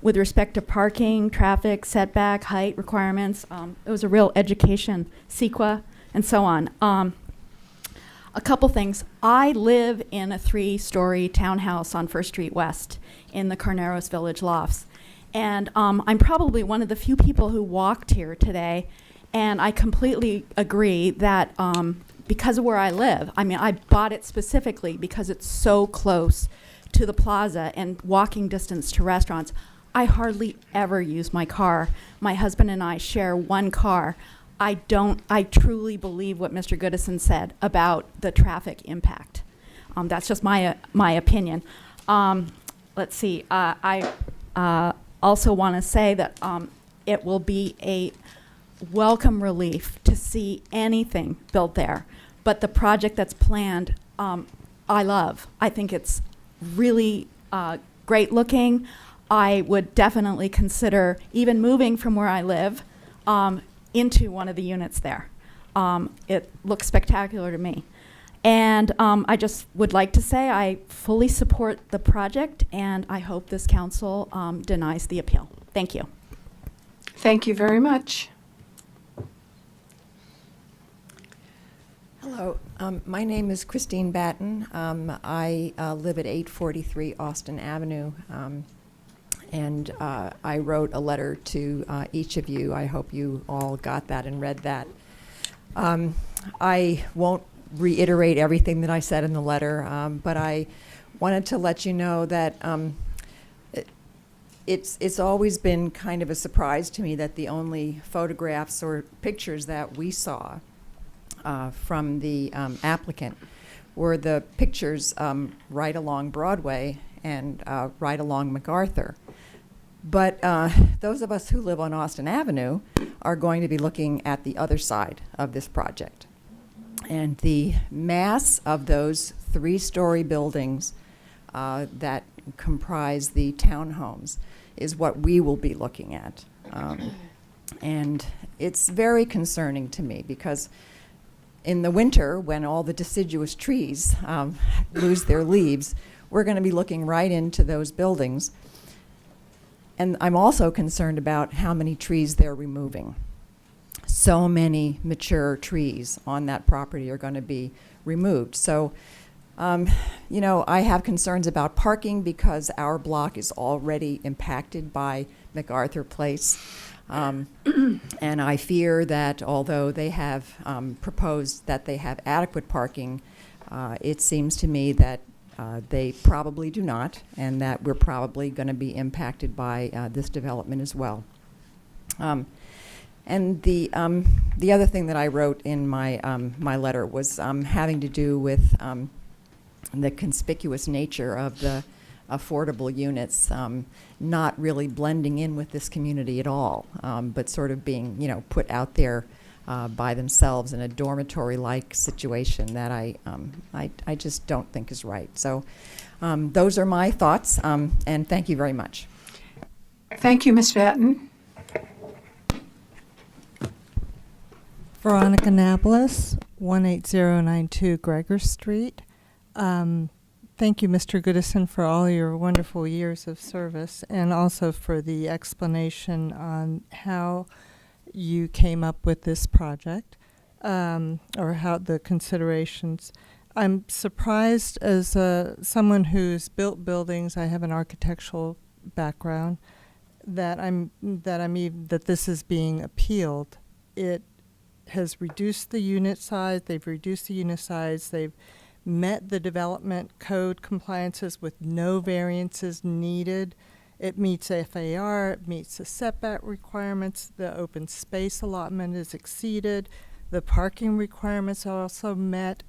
with respect to parking, traffic, setback, height requirements. It was a real education, CEQA, and so on. A couple things. I live in a 3-story townhouse on First Street West in the Carneros Village Lofts. And I'm probably one of the few people who walked here today, and I completely agree that because of where I live, I mean, I bought it specifically because it's so close to the plaza and walking distance to restaurants. I hardly ever use my car. My husband and I share one car. I truly believe what Mr. Goodison said about the traffic impact. That's just my opinion. Let's see, I also want to say that it will be a welcome relief to see anything built there. But the project that's planned, I love. I think it's really great looking. I would definitely consider even moving from where I live into one of the units there. It looks spectacular to me. And I just would like to say I fully support the project, and I hope this council denies the appeal. Thank you. Thank you very much. Hello, my name is Christine Batten. I live at 843 Austin Avenue, and I wrote a letter to each of you. I hope you all got that and read that. I won't reiterate everything that I said in the letter, but I wanted to let you know that it's always been kind of a surprise to me that the only photographs or pictures that we saw from the applicant were the pictures right along Broadway and right along MacArthur. But those of us who live on Austin Avenue are going to be looking at the other side of this project. And the mass of those 3-story buildings that comprise the townhomes is what we will be looking at. And it's very concerning to me because in the winter, when all the deciduous trees lose their leaves, we're going to be looking right into those buildings. And I'm also concerned about how many trees they're removing. So many mature trees on that property are going to be removed. So, you know, I have concerns about parking because our block is already impacted by MacArthur Place. And I fear that although they have proposed that they have adequate parking, it seems to me that they probably do not, and that we're probably going to be impacted by this development as well. And the other thing that I wrote in my my letter was having to do with the conspicuous nature of the affordable units not really blending in with this community at all, but sort of being, you know, put out there by themselves in a dormitory-like situation that I just don't think is right. So those are my thoughts, and thank you very much. Thank you, Ms. Batten. Veronica Napoles, 18092 Gregor Street. Thank you, Mr. Goodison, for all your wonderful years of service, and also for the explanation on how you came up with this project, or how the considerations. I'm surprised as someone who's built buildings, I have an architectural background, that this is being appealed. It has reduced the unit size, they've reduced the unit size, they've met the development code compliances with no variances needed. It meets FAR, it meets the setback requirements, the open space allotment is exceeded, the parking requirements are also met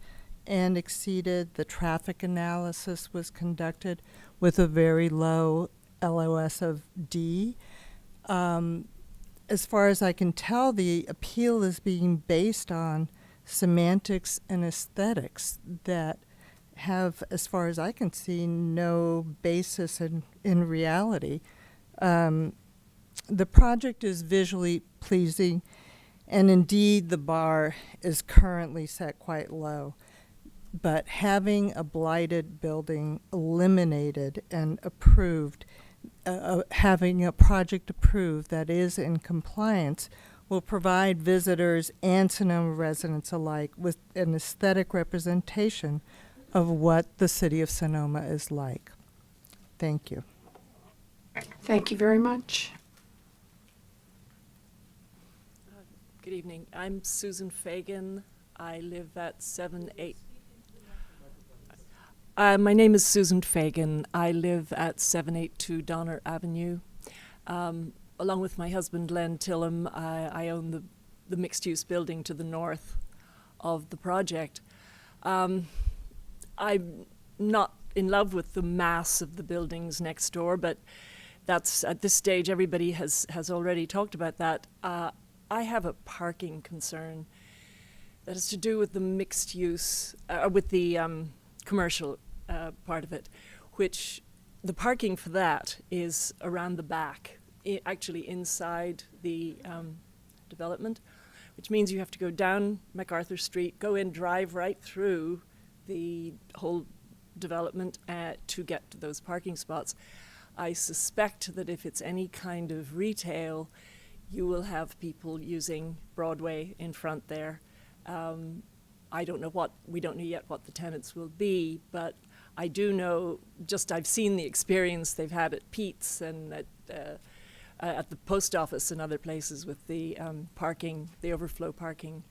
and exceeded, the traffic analysis was conducted with a very low LOS of D. As far as I can tell, the appeal is being based on semantics and aesthetics that have, as far as I can see, no basis in reality. The project is visually pleasing, and indeed the bar is currently set quite low. But having a blighted building eliminated and approved, having a project approved that is in compliance, will provide visitors and Sonoma residents alike with an aesthetic representation of what the city of Sonoma is like. Thank you. Thank you very much. Good evening. I'm Susan Fagan. I live at 78. My name is Susan Fagan. I live at 782 Donner Avenue. Along with my husband, Len Tillum, I own the mixed-use building to the north of the project. I'm not in love with the mass of the buildings next door, but that's, at this stage, everybody has already talked about that. I have a parking concern that is to do with the mixed use, with the commercial part of it, which the parking for that is around the back, actually inside the development, which means you have to go down MacArthur Street, go in, drive right through the whole development to get to those parking spots. I suspect that if it's any kind of retail, you will have people using Broadway in front there. I don't know we don't know yet what the tenants will be, but I do know, I've seen the experience they've had at Pete's and at the post office and other places with the parking, the overflow parking.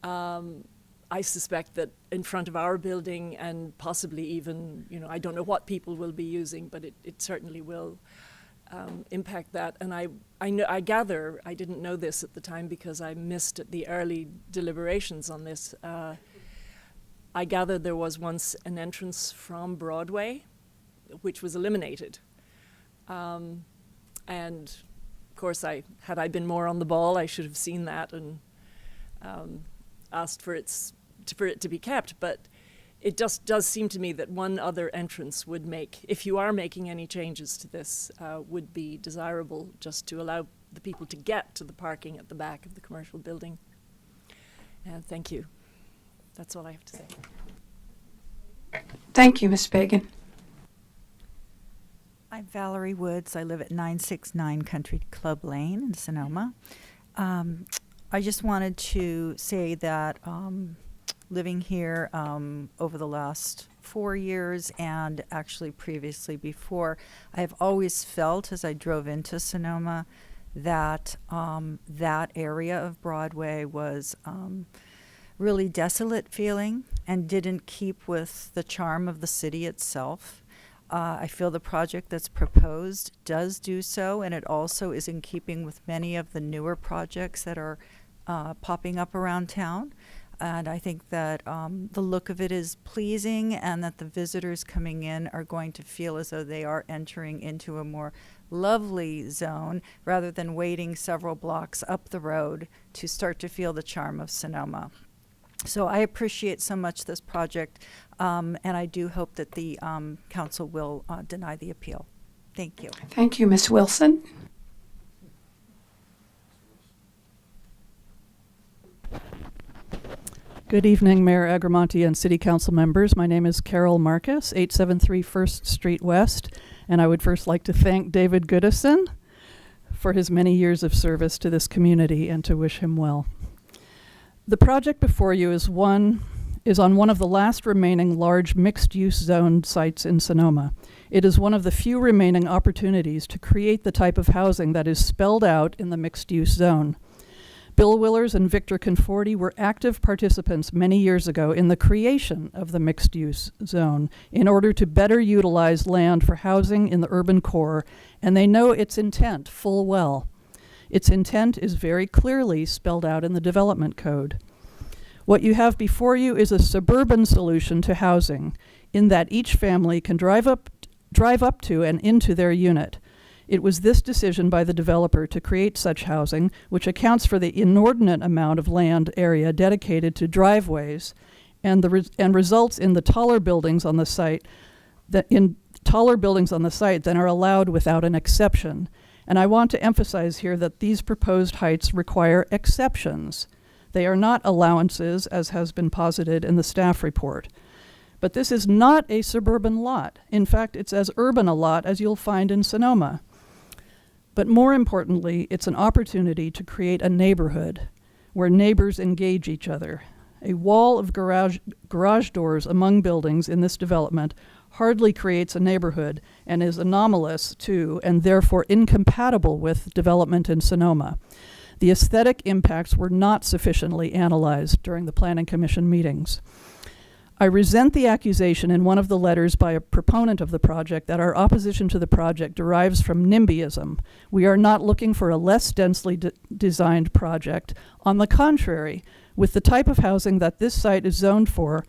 I suspect that in front of our building and possibly even, I don't know what people will be using, but it certainly will impact that. And I gather, I didn't know this at the time because I missed the early deliberations on this. I gather there was once an entrance from Broadway, which was eliminated. And of course, had I been more on the ball, I should have seen that and asked for it to be kept. But it just does seem to me that one other entrance would make, if you are making any changes to this, would be desirable, just to allow the people to get to the parking at the back of the commercial building. And thank you. That's all I have to say. Thank you, Ms. Fagan. I'm Valerie Woods. I live at 969 Country Club Lane in Sonoma. I just wanted to say that living here over the last 4 years and actually previously before, I have always felt as I drove into Sonoma that that area of Broadway was really desolate feeling and didn't keep with the charm of the city itself. I feel the project that's proposed does do so, and it also is in keeping with many of the newer projects that are popping up around town. And I think that the look of it is pleasing, and that the visitors coming in are going to feel as though they are entering into a more lovely zone rather than waiting several blocks up the road to start to feel the charm of Sonoma. So I appreciate so much this project, and I do hope that the council will deny the appeal. Thank you. Thank you, Ms. Wilson. Good evening, Mayor Agramonte and City Council members. My name is Carol Marcus, 873 1st Street West, and I would first like to thank David Goodison for his many years of service to this community and to wish him well. The project before you is on one of the last remaining large mixed-use zone sites in Sonoma. It is one of the few remaining opportunities to create the type of housing that is spelled out in the mixed-use zone. Bill Willers and Victor Conforti were active participants many years ago in the creation of the mixed-use zone in order to better utilize land for housing in the urban core, and they know its intent full well. Its intent is very clearly spelled out in the development code. What you have before you is a suburban solution to housing, in that each family can drive up to and into their unit. It was this decision by the developer to create such housing, which accounts for the inordinate amount of land area dedicated to driveways, and results in the taller buildings on the site than are allowed without an exception. And I want to emphasize here that these proposed heights require exceptions. They are not allowances, as has been posited in the staff report. But this is not a suburban lot. In fact, it's as urban a lot as you'll find in Sonoma. But more importantly, it's an opportunity to create a neighborhood where neighbors engage each other. A wall of garage doors among buildings in this development hardly creates a neighborhood and is anomalous to, and therefore incompatible with, development in Sonoma. The aesthetic impacts were not sufficiently analyzed during the Planning Commission meetings. I resent the accusation in one of the letters by a proponent of the project that our opposition to the project derives from NIMBYism. We are not looking for a less densely designed project. On the contrary, with the type of housing that this site is zoned for,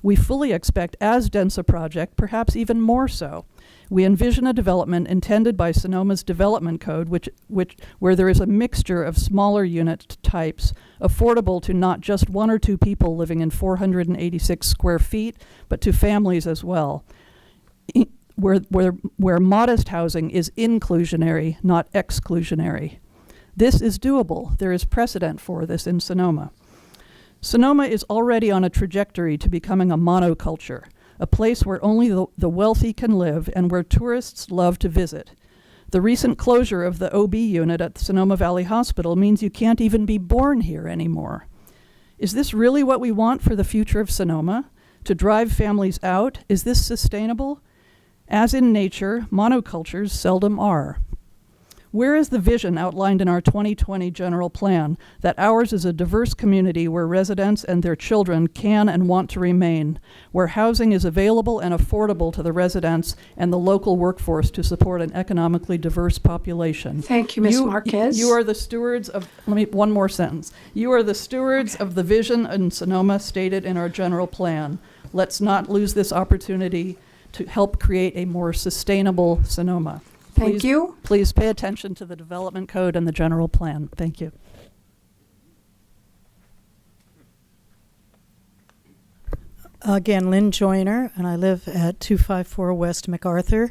we fully expect as dense a project, perhaps even more so. We envision a development intended by Sonoma's development code, where there is a mixture of smaller unit types, affordable to not just one or two people living in 486 square feet, but to families as well, where modest housing is inclusionary, not exclusionary. This is doable. There is precedent for this in Sonoma. Sonoma is already on a trajectory to becoming a monoculture, a place where only the wealthy can live and where tourists love to visit. The recent closure of the OB unit at the Sonoma Valley Hospital means you can't even be born here anymore. Is this really what we want for the future of Sonoma? To drive families out? Is this sustainable? As in nature, monocultures seldom are. Where is the vision outlined in our 2020 general plan that ours is a diverse community where residents and their children can and want to remain, where housing is available and affordable to the residents and the local workforce to support an economically diverse population? Thank you, Ms. Marquez. You are the stewards of, one more sentence. You are the stewards of the vision in Sonoma stated in our general plan. Let's not lose this opportunity to help create a more sustainable Sonoma. Thank you. Please pay attention to the development code and the general plan. Thank you. Again, Lynn Joyner, and I live at 254 West MacArthur.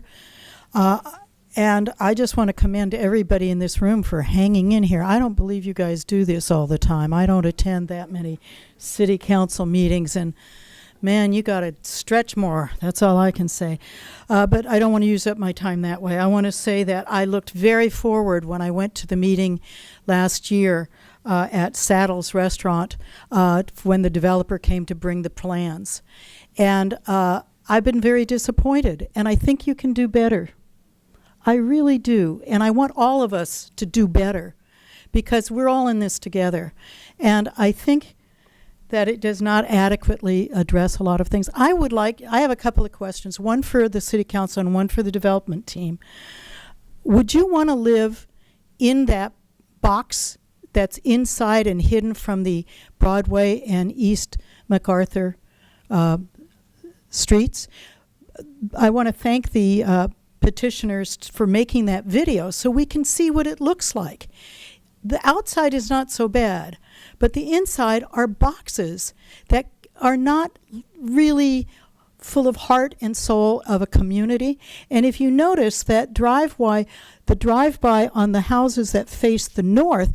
And I just want to commend everybody in this room for hanging in here. I don't believe you guys do this all the time. I don't attend that many city council meetings, and man, you got to stretch more. That's all I can say. But I don't want to use up my time that way. I want to say that I looked very forward when I went to the meeting last year at Saddles Restaurant when the developer came to bring the plans. And I've been very disappointed, and I think you can do better. I really do. And I want all of us to do better because we're all in this together. And I think that it does not adequately address a lot of things. I have a couple of questions, one for the City Council and one for the development team. Would you want to live in that box that's inside and hidden from the Broadway and East MacArthur streets? I want to thank the petitioners for making that video so we can see what it looks like. The outside is not so bad, but the inside are boxes that are not really full of heart and soul of a community. And if you notice that the drive-by on the houses that face the north,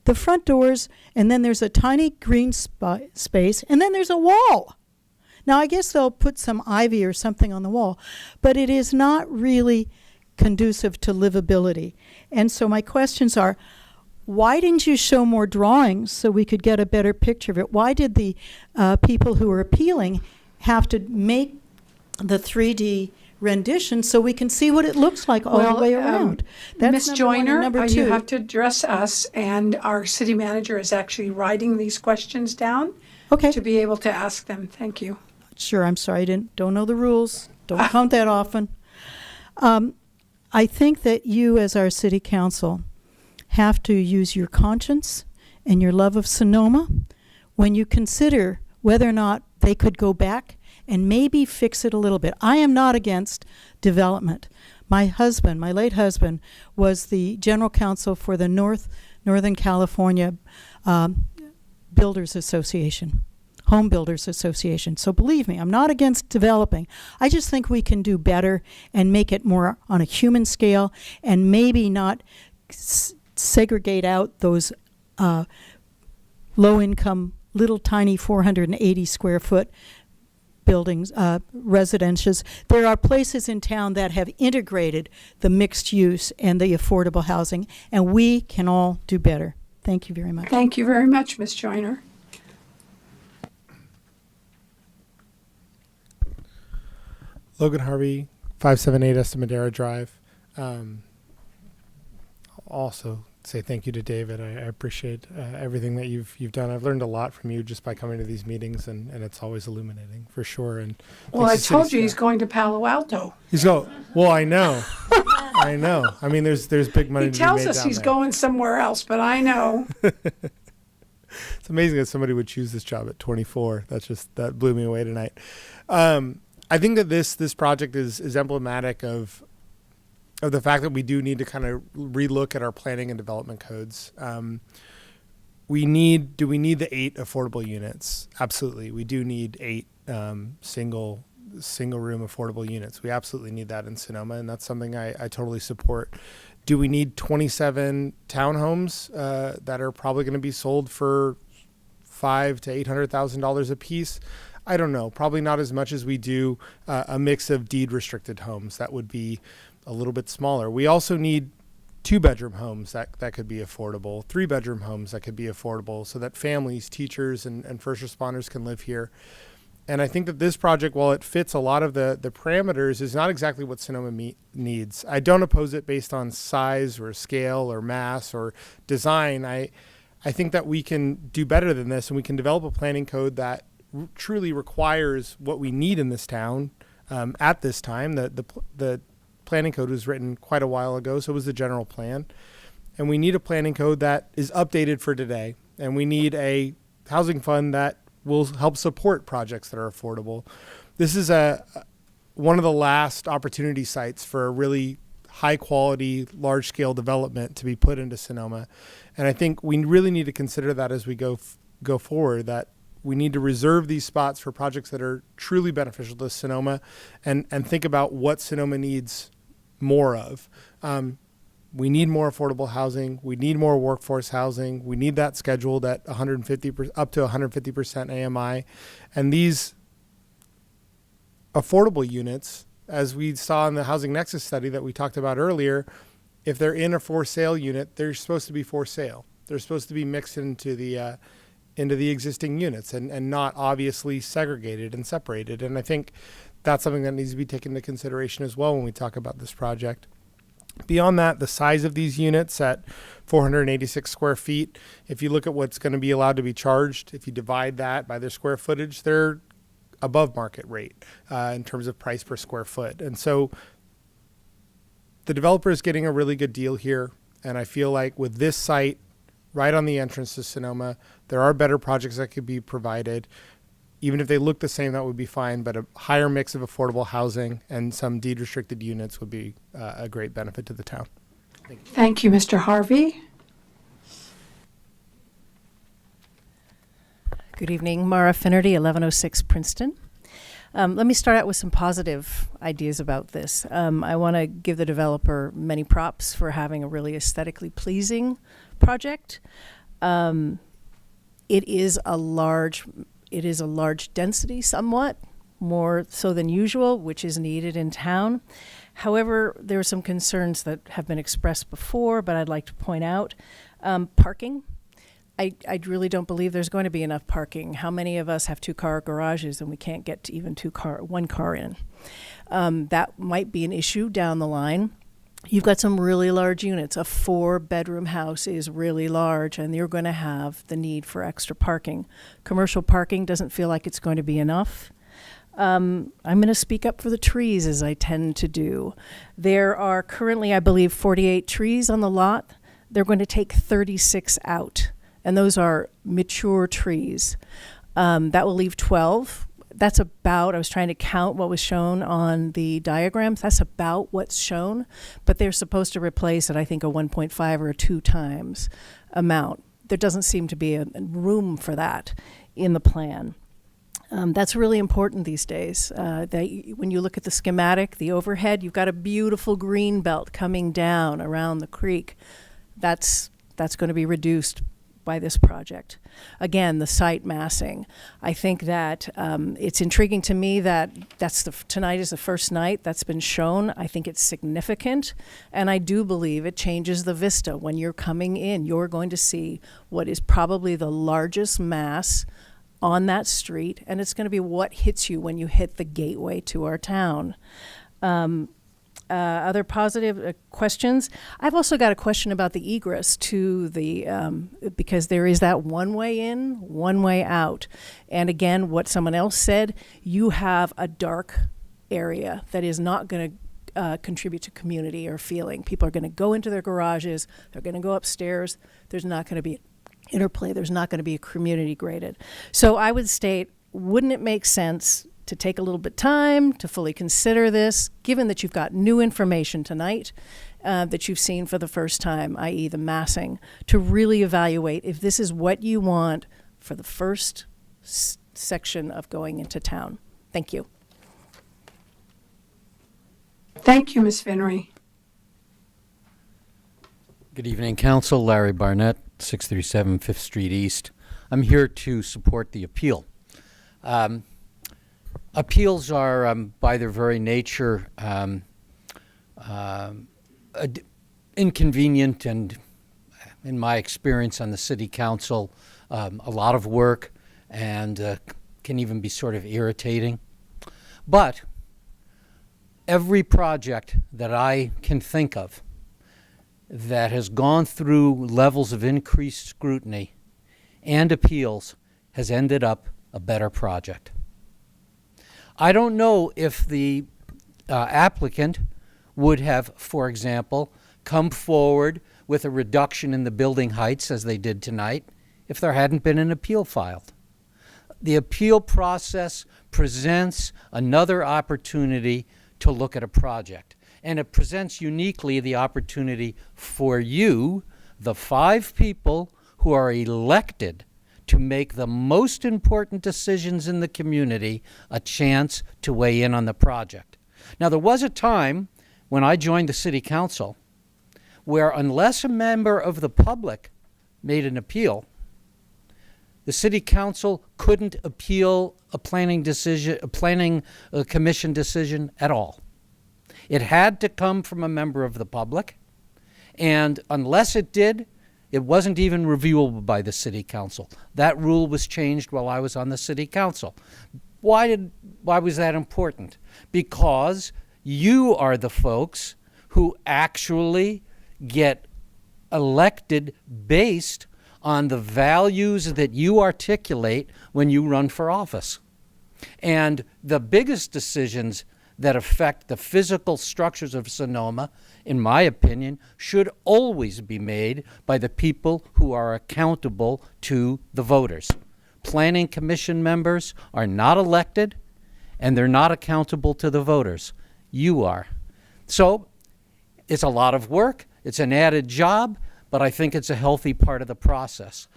the front doors, and then there's a tiny green space, and then there's a wall. Now, I guess they'll put some ivy or something on the wall, but it is not really conducive to livability. And so my questions are, why didn't you show more drawings so we could get a better picture of it? Why did the people who are appealing have to make the 3D rendition so we can see what it looks like all the way around? Ms. number one. And Joyner, number you two, have to address us, and our city manager is actually writing these questions down to be able to ask them. Thank you. Sure, I'm sorry, don't know the rules. Don't count that often. I think that you, as our city council, have to use your conscience and your love of Sonoma when you consider whether or not they could go back and maybe fix it a little bit. I am not against development. My husband, my late husband, was the general counsel for the Northern California Builders Association, Home Builders Association. So believe me, I'm not against developing. I just think we can do better and make it more on a human scale, and maybe not segregate out those low-income, little tiny 480 square foot buildings, residences. There are places in town that have integrated the mixed use and the affordable housing, and we can all do better. Thank you very much. Thank you very much, Ms. Joyner. Logan Harvey, 578 Estamadera Drive. Also say thank you to David. I appreciate everything that you've done. I've learned a lot from you just by coming to these meetings, and it's always illuminating for sure. And Well, I thanks to told city you he's staff. going to Palo Alto. Well, I know. I know. I mean, there's big money He to be tells made us down he's there. going somewhere else, but I know. It's amazing that somebody would choose this job at 24. That blew me away tonight. I think that this project is emblematic of the fact that we do need to kind of relook at our planning and development codes. Do we need the 8 affordable units? Absolutely. We do need 8 single room affordable units. We absolutely need that in Sonoma, and that's something I totally support. Do we need 27 townhomes that are probably going to be sold for $500,000 to $800,000 a piece? I don't know. Probably not as much as we do a mix of deed restricted homes that would be a little bit smaller. We also need 2-bedroom homes that could be affordable, 3-bedroom homes that could be affordable, so that families, teachers, and first responders can live here. And I think that this project, while it fits a lot of the parameters, is not exactly what Sonoma needs. I don't oppose it based on size or scale or mass or design. I think that we can do better than this, and we can develop a planning code that truly requires what we need in this town at this time. The planning code was written quite a while ago, so was the general plan. And we need a planning code that is updated for today. And we need a housing fund that will help support projects that are affordable. This is one of the last opportunity sites for a really high quality, large scale development to be put into Sonoma. And I think we really need to consider that as we go forward, that we need to reserve these spots for projects that are truly beneficial to Sonoma, and think about what Sonoma needs more of. We need more affordable housing. We need more workforce housing. We need that scheduled at up to 150% AMI. And these affordable units, as we saw in the Housing Nexus study that we talked about earlier, if they're in a for sale unit, they're supposed to be for sale. They're supposed to be mixed into the existing units and not obviously segregated and separated. And I think that's something that needs to be taken into consideration as well when we talk about this project. Beyond that, the size of these units at 486 square feet, if you look at what's going to be allowed to be charged, if you divide that by their square footage, they're above market rate in terms of price per square foot. And so the developer is getting a really good deal here. And I feel like with this site right on the entrance to Sonoma, there are better projects that could be provided. Even if they look the same, that would be fine, but a higher mix of affordable housing and some deed restricted units would be a great benefit to the town. Thank you, Mr. Harvey. Good evening, Mara Finnerty, 1106 Princeton. Let me start out with some positive ideas about this. I want to give the developer many props for having a really aesthetically pleasing project. It is a large density, somewhat more so than usual, which is needed in town. However, there are some concerns that have been expressed before, but I'd like to point out parking. I really don't believe there's going to be enough parking. How many of us have 2-car garages and we can't get to even one car in? That might be an issue down the line. You've got some really large units. A 4-bedroom house is really large, and you're going to have the need for extra parking. Commercial parking doesn't feel like it's going to be enough. I'm going to speak up for the trees, as I tend to do. There are currently, I believe, 48 trees on the lot. They're going to take 36 out, and those are mature trees. That will leave 12. that's about, I was trying to count what was shown on the diagrams. That's about what's shown, but they're supposed to replace it, I think, a 1.5 or a 2 times amount. There doesn't seem to be a room for that in the plan. That's really important these days. When you look at the schematic, the overhead, you've got a beautiful green belt coming down around the creek. That's going to be reduced by this project. Again, the site massing. I think that it's intriguing to me that tonight is the first night that's been shown. I think it's significant, and I do believe it changes the vista. When you're coming in, you're going to see what is probably the largest mass on that street, and it's going to be what hits you when you hit the gateway to our town. Other positive questions? I've also got a question about the egress to the, because there is that one way in, one way out. And again, what someone else said, you have a dark area that is not going to contribute to community or feeling. People are going to go into their garages, they're going to go upstairs, there's not going to be interplay, there's not going to be a community graded. So I would state, wouldn't it make sense to take a little bit time to fully consider this, given that you've got new information tonight that you've seen for the first time, i.e. the massing, to really evaluate if this is what you want for the first section of going into town. Thank you. Thank you, Ms. Finnery. Good evening, Council. Larry Barnett, 637 5th Street East. I'm here to support the appeal. Appeals are, by their very nature, inconvenient and, in my experience on the City Council, a lot of work and can even be sort of irritating. But every project that I can think of that has gone through levels of increased scrutiny and appeals has ended up a better project. I don't know if the applicant would have, for example, come forward with a reduction in the building heights as they did tonight if there hadn't been an appeal filed. The appeal process presents another opportunity to look at a project. And it presents uniquely the opportunity for you, the 5 people who are elected to make the most important decisions in the community, a chance to weigh in on the project. Now, there was a time when I joined the City Council where unless a member of the public made an appeal, the City Council couldn't appeal a planning commission decision at all. It had to come from a member of the public, and unless it did, it wasn't even reviewable by the City Council. That rule was changed while I was on the City Council. Why was that important? Because you are the folks who actually get elected based on the values that you articulate when you run for office. And the biggest decisions that affect the physical structures of Sonoma, in my opinion, should always be made by the people who are accountable to the voters. Planning Commission members are not elected, and they're not accountable to the voters. You are. So it's a lot of work, it's an added job, but I think it's a healthy part of the process.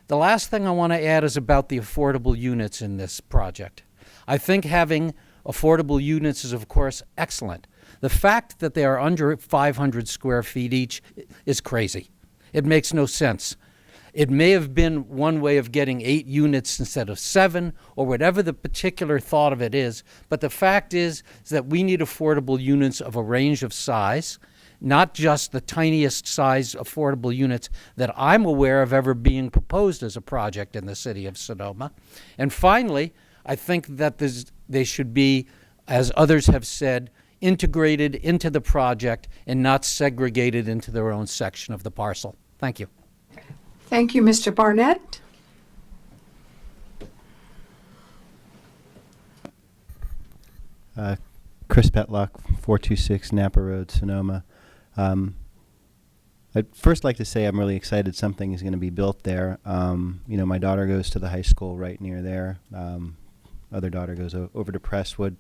The last thing I want to add is about the affordable units in this project. I think having affordable units is, of course, excellent. The fact that they are under 500 square feet each is crazy. It makes no sense. It may have been one way of getting 8 units instead of 7, or whatever the particular thought of it is, but the fact is that we need affordable units of a range of size, not just the tiniest size affordable units that I'm aware of ever being proposed as a project in the city of Sonoma. And finally, I think that they should be, as others have said, integrated into the project and not segregated into their own section of the parcel. Thank you. Thank you, Mr. Barnett. Chris Petlock, 426 Napa Road, Sonoma. I'd first like to say I'm really excited something is going to be built there. You know, my daughter goes to the high school right near there. other daughter goes over to Presswood.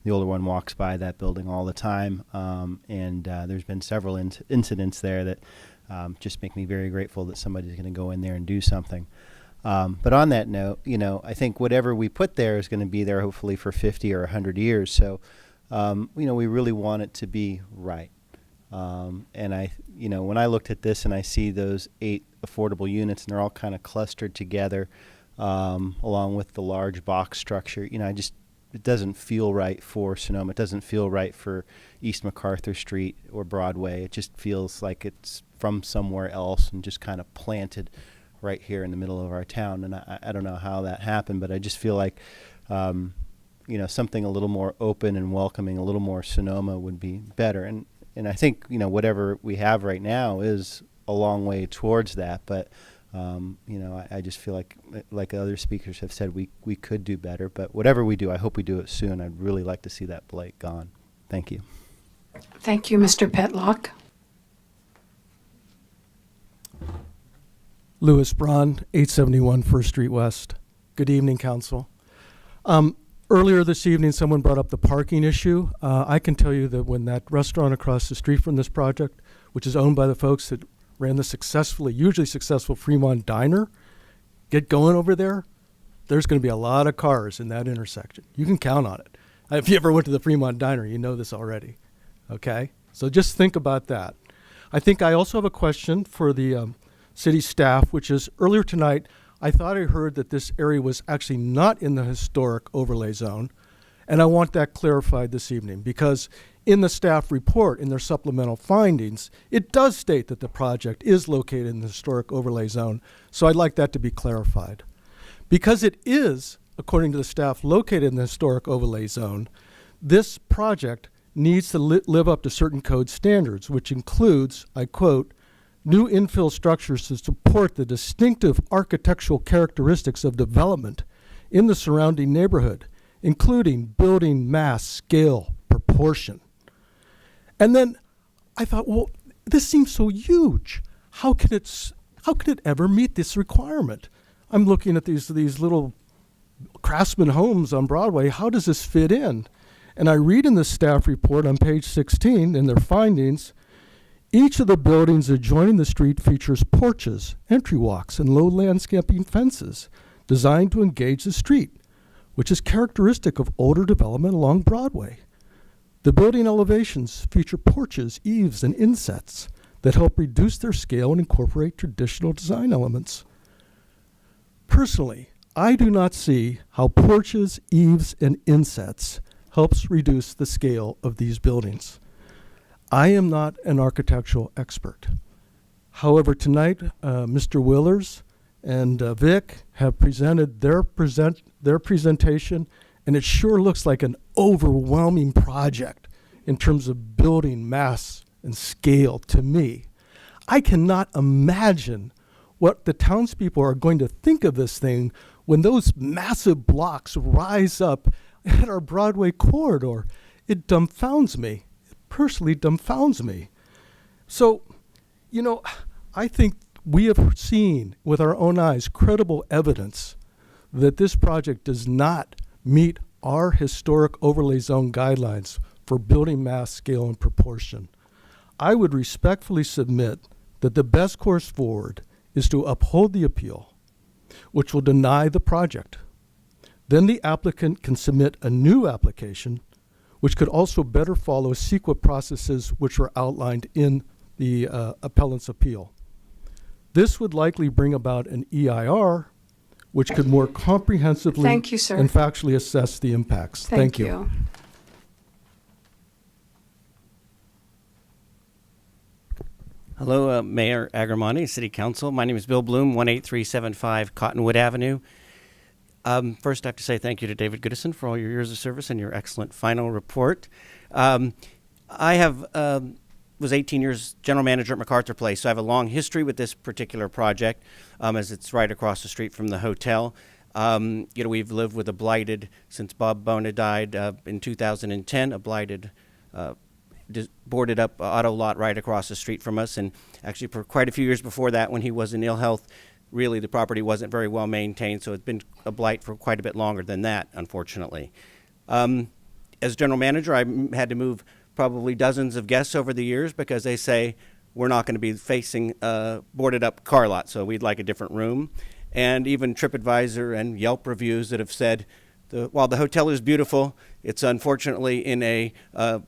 The older one walks by that building all the time, and there's been several incidents there that just make me very grateful that somebody's going to go in there and do something. But on that note, I think whatever we put there is going to be there hopefully for 50 or 100 years. So, we really want it to be right. And when I looked at this and I see those 8 affordable units and they're all kind of clustered together, along with the large box structure, it doesn't feel right for Sonoma. It doesn't feel right for East MacArthur Street or Broadway. It just feels like it's from somewhere else and just kind of planted right here in the middle of our town. And I don't know how that happened, but I just feel like, something a little more open and welcoming, a little more Sonoma would be better. And I think, whatever we have right now is a long way towards that. But, I just feel like other speakers have said, we could do better. But whatever we do, I hope we do it soon. I'd really like to see that blight gone. Thank you. Thank you, Mr. Petlock. Louis Braun, 871 First Street West. Good evening, Council. Earlier this evening, someone brought up the parking issue. I can tell you that when that restaurant across the street from this project, which is owned by the folks that ran the hugely successful Fremont Diner, get going over there, there's going to be a lot of cars in that intersection. You can count on it. If you ever went to the Fremont Diner, you know this already. Okay? So just think about that. I think I also have a question for the city staff, which is earlier tonight, I thought I heard that this area was actually not in the historic overlay zone, and I want that clarified this evening because in the staff report, in their supplemental findings, it does state that the project is located in the historic overlay zone, so I'd like that to be clarified. Because it is, according to the staff, located in the historic overlay zone, this project needs to live up to certain code standards, which includes, I quote, new infill structures to support the distinctive architectural characteristics of development in the surrounding neighborhood, including building mass, scale, proportion. And then I thought, well, this seems so huge. How can it ever meet this requirement? I'm looking at these little craftsman homes on Broadway. How does this fit in? And I read in the staff report on page 16 in their findings, each of the buildings adjoining the street features porches, entry walks, and low landscaping fences designed to engage the street, which is characteristic of older development along Broadway. The building elevations feature porches, eaves, and insets that help reduce their scale and incorporate traditional design elements. Personally, I do not see how porches, eaves, and insets helps reduce the scale of these buildings. I am not an architectural expert. However, tonight, Mr. Willers and Vic have presented their presentation, and it sure looks like an overwhelming project in terms of building mass and scale to me. I cannot imagine what the townspeople are going to think of this thing when those massive blocks rise up at our Broadway corridor. It dumbfounds me. Personally dumbfounds me. So, I think we have seen with our own eyes credible evidence that this project does not meet our historic overlay zone guidelines for building mass, scale, and proportion. I would respectfully submit that the best course forward is to uphold the appeal, which will deny the project. Then the applicant can submit a new application which could also better follow CEQA processes which were outlined in the appellant's appeal. This would likely bring about an EIR, which could more comprehensively Thank you, sir. and factually assess the impacts. Thank you. Hello, Mayor Agramonte, City Council. My name is Bill Bloom, 18375 Cottonwood Avenue. First, I have to say thank you to David Goodison for all your years of service and your excellent final report. I was 18 years general manager at MacArthur Place, so I have a long history with this particular project, as it's right across the street from the hotel. We've lived with a blighted, since Bob Bona died in 2010, a blighted boarded up auto lot right across the street from us. And actually for quite a few years before that, when he was in ill health, really the property wasn't very well maintained, so it's been a blight for quite a bit longer than that, unfortunately. As general manager, had to move probably dozens of guests over the years because they say we're not going to be facing a boarded up car lot, so we'd like a different room. And even TripAdvisor and Yelp reviews that have said, while the hotel is beautiful, it's unfortunately in a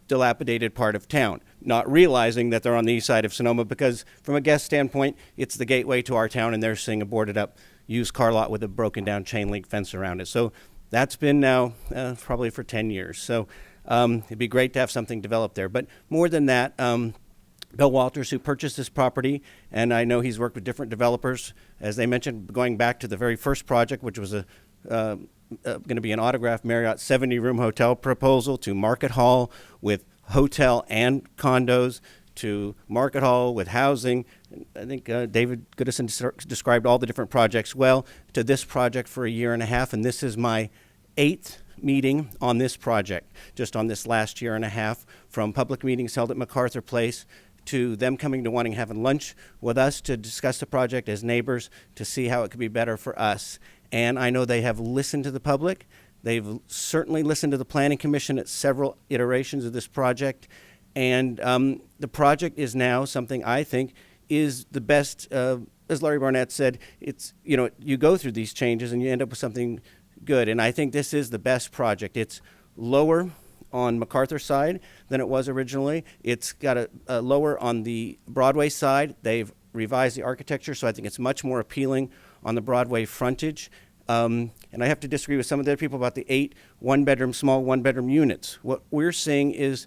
dilapidated part of town, not realizing that they're on the east side of Sonoma because from a guest standpoint, it's the gateway to our town and they're seeing a boarded up used car lot with a broken down chain link fence around it. So that's been now probably for 10 years. So it'd be great to have something developed there. But more than that, Bill Walters, who purchased this property, and I know he's worked with different developers, as they mentioned, going back to the very first project, which was going to be an Autograph Marriott 70-room hotel proposal, to Market Hall with hotel and condos, to Market Hall with housing. I think David Goodison described all the different projects well, to this project for a year and a half, and this is my 8th meeting on this project, just on this last year and a half, from public meetings held at MacArthur Place to them coming to wanting having lunch with us to discuss the project as neighbors to see how it could be better for us. And I know they have listened to the public. They've certainly listened to the Planning Commission at several iterations of this project. And the project is now something I think is the best, as Larry Barnett said, it's, you know, you go through these changes and you end up with something good. And I think this is the best project. It's lower on MacArthur side than it was originally. It's got a lower on the Broadway side. They've revised the architecture, so I think it's much more appealing on the Broadway frontage. And I have to disagree with some of the other people about the 8 small one-bedroom units. What we're seeing is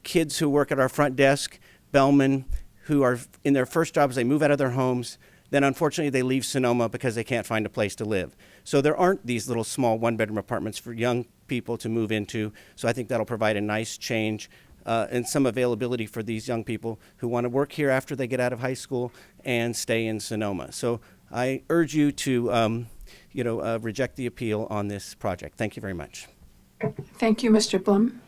kids who work at our front desk, bellmen, who are in their first jobs, they move out of their homes, then unfortunately they leave Sonoma because they can't find a place to live. So there aren't these little small one-bedroom apartments for young people to move into. So I think that'll provide a nice change and some availability for these young people who want to work here after they get out of high school and stay in Sonoma. So I urge you to reject the appeal on this project. Thank you very much. Thank you, Mr. Blum.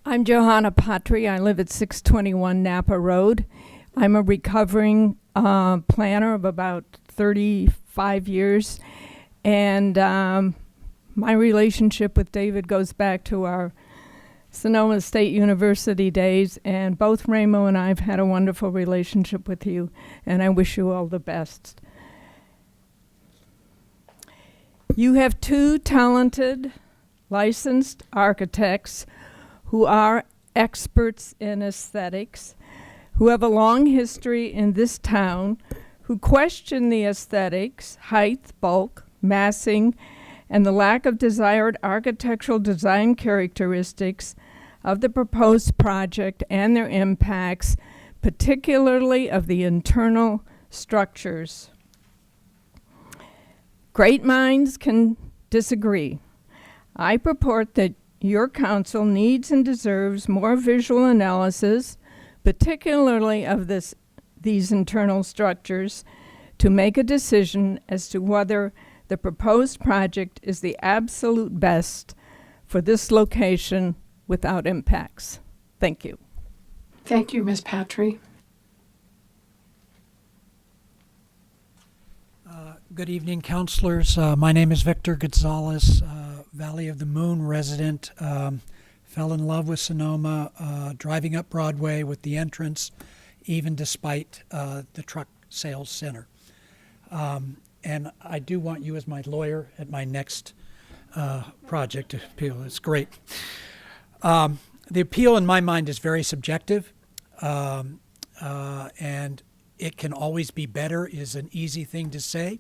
I'm Johanna Patry. I live at 621 Napa Road. I'm a recovering planner of about 35 years. And my relationship with David goes back to our Sonoma State University days. And both Ramo and I have had a wonderful relationship with you. And I wish you all the best. You have 2 talented, licensed architects who are experts in aesthetics, who have a long history in this town, who question the aesthetics, height, bulk, massing, and the lack of desired architectural design characteristics of the proposed project and their impacts, particularly of the internal structures. Great minds can disagree. I purport that your council needs and deserves more visual analysis, particularly of these internal structures, to make a decision as to whether the proposed project is the absolute best for this location without impacts. Thank you. Thank you, Ms. Patry. Good evening, councilors. My name is Victor Gonzalez, Valley of the Moon resident. Fell in love with Sonoma, driving up Broadway with the entrance, even despite the truck sales center. And I do want you as my lawyer at my next project appeal. It's great. The appeal in my mind is very subjective, and it can always be better is an easy thing to say.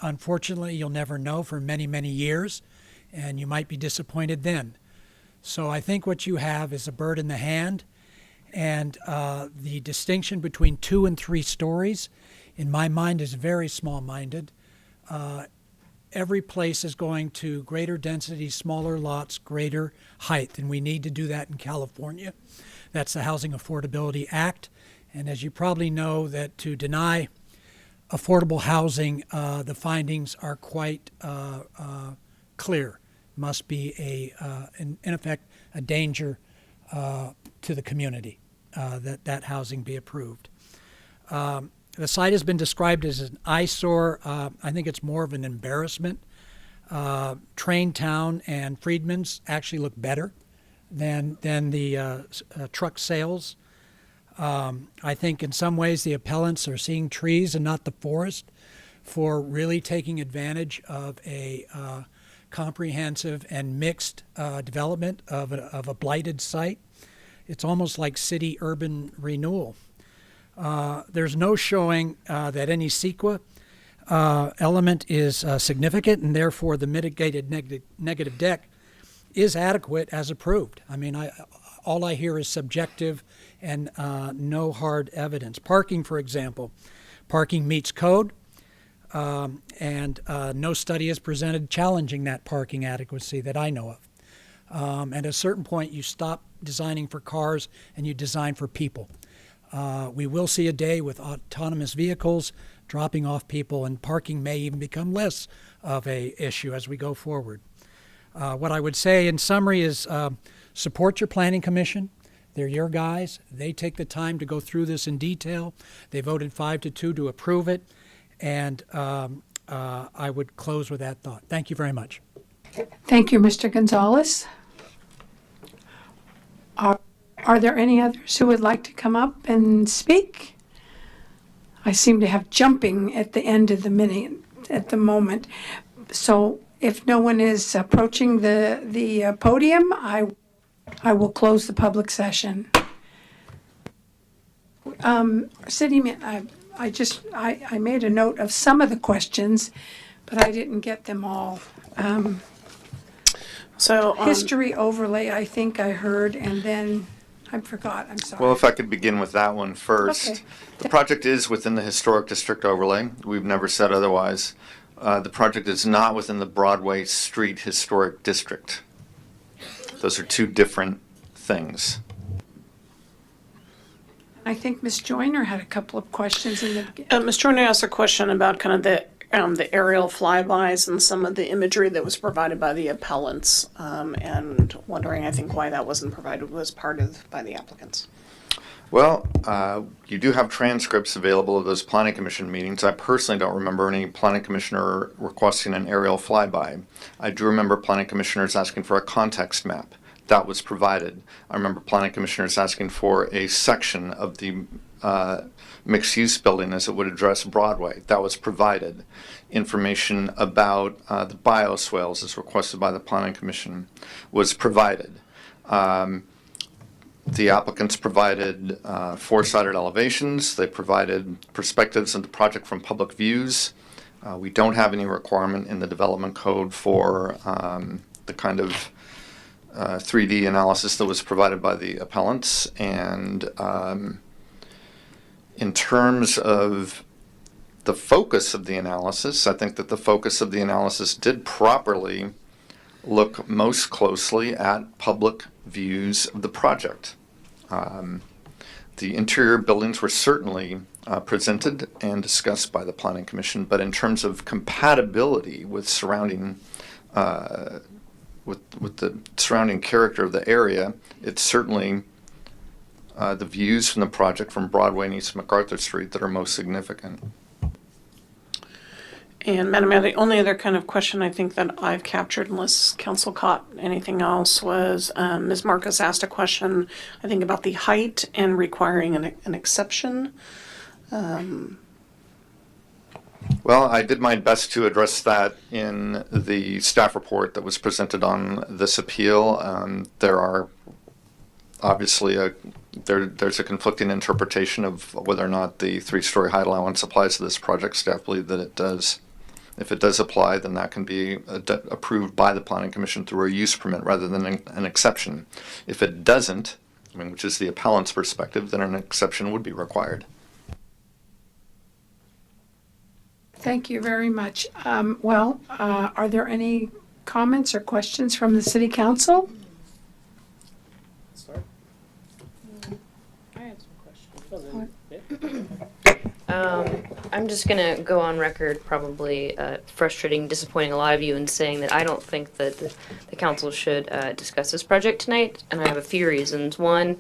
Unfortunately, you'll never know for many, many years, and you might be disappointed then. So I think what you have is a bird in the hand, and the distinction between 2 and 3 stories, in my mind, is very small-minded. Every place is going to greater density, smaller lots, greater height, and we need to do that in California. That's the Housing Affordability Act, and as you probably know, that to deny affordable housing, the findings are quite clear. Must be in effect, a danger to the community. that housing be approved. The site has been described as an eyesore. I think it's more of an embarrassment. Train Town and Freedman's actually look better than the truck sales. I think in some ways the appellants are seeing trees and not the forest for really taking advantage of a comprehensive and mixed development of a blighted site. It's almost like city-urban renewal. There's no showing that any CEQA element is significant, and therefore the mitigated negative deck is adequate as approved. I mean, all I hear is subjective and no hard evidence. Parking, for example, parking meets code, and no study is presented challenging that parking adequacy that I know of. And at a certain point, you stop designing for cars and you design for people. We will see a day with autonomous vehicles dropping off people, and parking may even become less of a issue as we go forward. What I would say in summary is support your planning commission. They're your guys. They take the time to go through this in detail. They voted 5-2 to approve it, and I would close with that thought. Thank you very much. Thank you, Mr. Gonzalez. Are there any others who would like to come up and speak? I seem to have jumping at the end of the minute at the moment. So if no one is approaching the podium, I will close the public session. City Man, I made a note of some of the questions, but I didn't get them all. History overlay, I think I heard, and then I forgot. I'm sorry. Well, if I could begin with that one first. Okay. The project is within the historic district overlay. We've never said otherwise. The project is not within the Broadway Street Historic District. Those are two different things. I think Ms. Joyner had a couple of questions in Ms. Joyner asked a question about kind of the aerial flybys and some of the imagery that was provided by the appellants, and wondering, I think, why that wasn't provided was part of by the applicants. Well, you do have transcripts available of those planning commission meetings. I personally don't remember any planning commissioner requesting an aerial flyby. I do remember planning commissioners asking for a context map. That was provided. I remember planning commissioners asking for a section of the mixed-use building as it would address Broadway. That was provided. Information about the bioswales as requested by the planning commission was provided. The applicants provided four-sided elevations. They provided perspectives of the project from public views. We don't have any requirement in the development code for the kind of 3D analysis that was provided by the appellants. And in terms of the focus of the analysis, I think that the focus of the analysis did properly look most closely at public views of the project. The interior buildings were certainly presented and discussed by the Planning Commission, but in terms of compatibility with surrounding with the surrounding character of the area, it's certainly the views from the project from Broadway and East MacArthur Street that are most significant. And Madam Mayor, the only other kind of question I think that I've captured, unless council caught anything else, was Ms. Marcus asked a question, I think, about the height and requiring an exception. Well, I did my best to address that in the staff report that was presented on this appeal. There are obviously there's a conflicting interpretation of whether or not the three-story height allowance applies to this project. Staff believe that it does. If it does apply, then that can be approved by the Planning Commission through a use permit rather than an exception. If it doesn't, I mean, which is the appellant's perspective, then an exception would be required. Thank you very much. Are there any comments or questions from the City Council? I had some questions. I'm just going to go on record, probably frustrating, disappointing a lot of you in saying that I don't think that the council should discuss this project tonight, and I have a few reasons. One,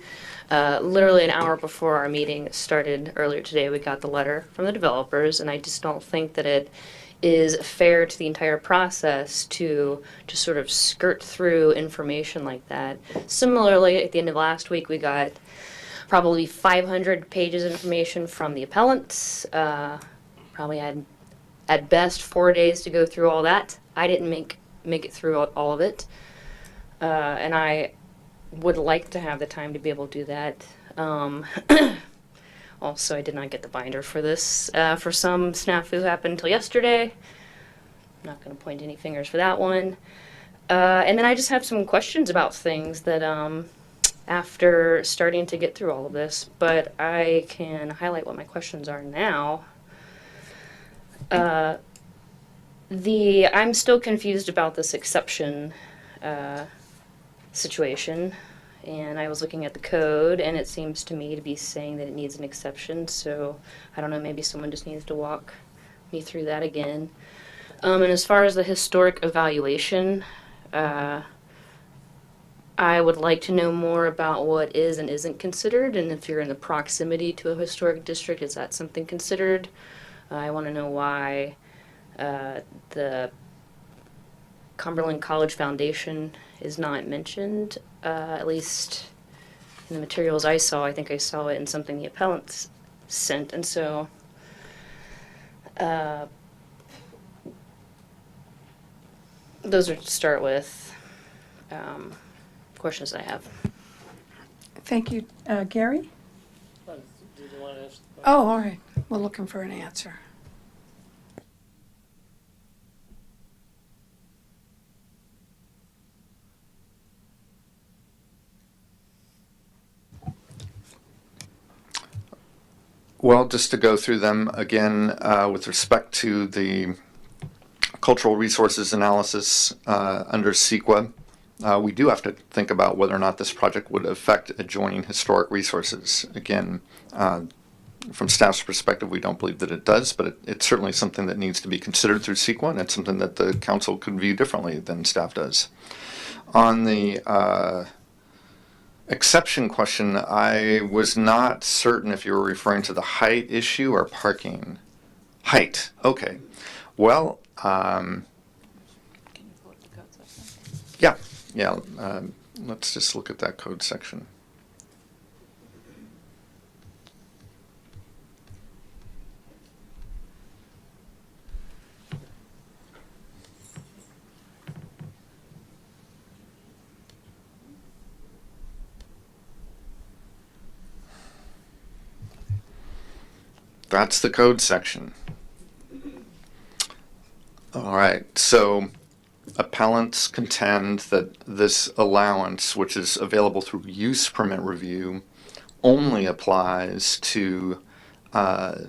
literally an hour before our meeting started earlier today, we got the letter from the developers, and I just don't think that it is fair to the entire process to just sort of skirt through information like that. Similarly, at the end of last week, we got probably 500 pages of information from the appellants. Probably had, at best, 4 days to go through all that. I didn't make it through all of it. And I would like to have the time to be able to do that. Also, I did not get the binder for this. For some snafu happened until yesterday. I'm not going to point any fingers for that one. And then I just have some questions about things that after starting to get through all of this, but I can highlight what my questions are now. I'm still confused about this exception situation, and I was looking at the code, and it seems to me to be saying that it needs an exception, so I don't know, maybe someone just needs to walk me through that again. And as far as the historic evaluation, I would like to know more about what is and isn't considered, and if you're in the proximity to a historic district, is that something considered? I want to know why the Cumberland College Foundation is not mentioned, at least in the materials I saw. I think I saw it in something the appellants sent, and so those are to start with. Questions I have. Thank you. Gary? Oh, all right. We're looking for an answer. Well, just to go through them again, with respect to the cultural resources analysis under CEQA, we do have to think about whether or not this project would affect adjoining historic resources. Again, from staff's perspective, we don't believe that it does, but it's certainly something that needs to be considered through CEQA, and it's something that the council could view differently than staff does. On the exception question, I was not certain if you were referring to the height issue or parking. Height, okay. Well, yeah, let's just look at that code section. That's the code section. All right, so appellants contend that this allowance, which is available through use permit review, only applies to a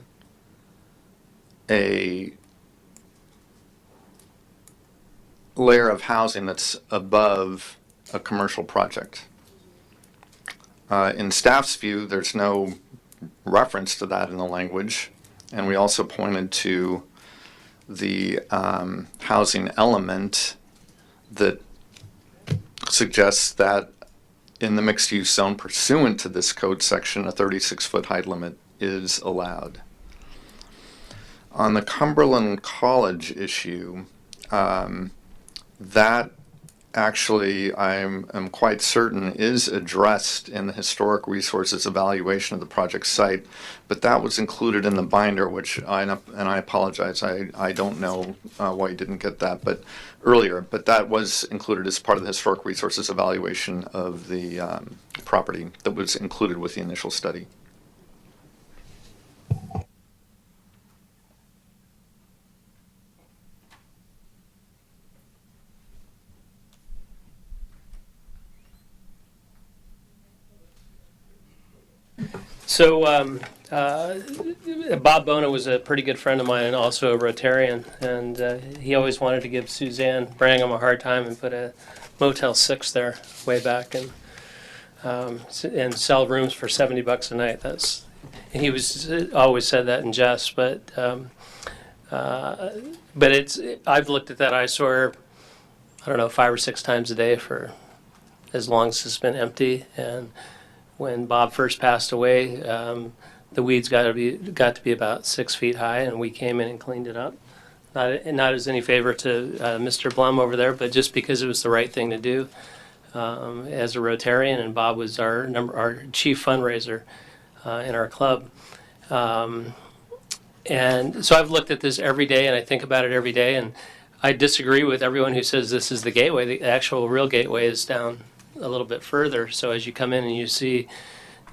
layer of housing that's above a commercial project. In staff's view, there's no reference to that in the language, and we also pointed to the housing element that suggests that in the mixed-use zone pursuant to this code section, a 36-foot height limit is allowed. On the Cumberland College issue, that actually I'm quite certain is addressed in the historic resources evaluation of the project site, but that was included in the binder, which I apologize, I don't know why you didn't get that, but earlier, but that was included as part of the historic resources evaluation of the property that was included with the initial study. So Bob Bona was a pretty good friend of mine and also a Rotarian, and he always wanted to give Suzanne Brangham a hard time and put a Motel 6 there way back and sell rooms for $70 a night. he was always said that in jest, but I've looked at that eyesore, I don't know, 5 or 6 times a day for as long as it's been empty. And when Bob first passed away, the weeds got to be about 6 feet high, and we came in and cleaned it up. Not as any favor to Mr. Blum over there, but just because it was the right thing to do as a Rotarian, and Bob was our chief fundraiser in our club. And so I've looked at this every day, and I think about it every day, and I disagree with everyone who says this is the gateway. The actual real gateway is down a little bit further. So as you come in and you see,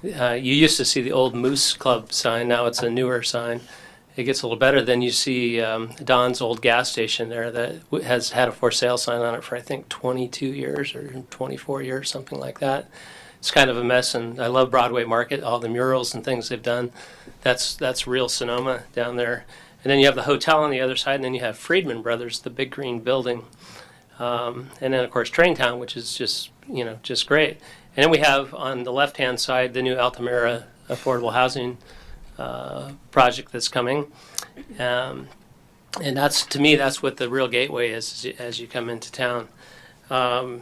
you used to see the old Moose Club sign, now it's a newer sign. It gets a little better. Then you see Don's old gas station there that has had a for sale sign on it for I think 22 years or 24 years, something like that. It's kind of a mess, and I love Broadway Market, all the murals and things they've done. That's real Sonoma down there. And then you have the hotel on the other side, and then you have Friedman Brothers, the big green building. And then, of course, Traintown, which is just great. And then we have on the left-hand side the new Altamira affordable housing project that's coming. And that's, to me, that's what the real gateway is as you come into town. I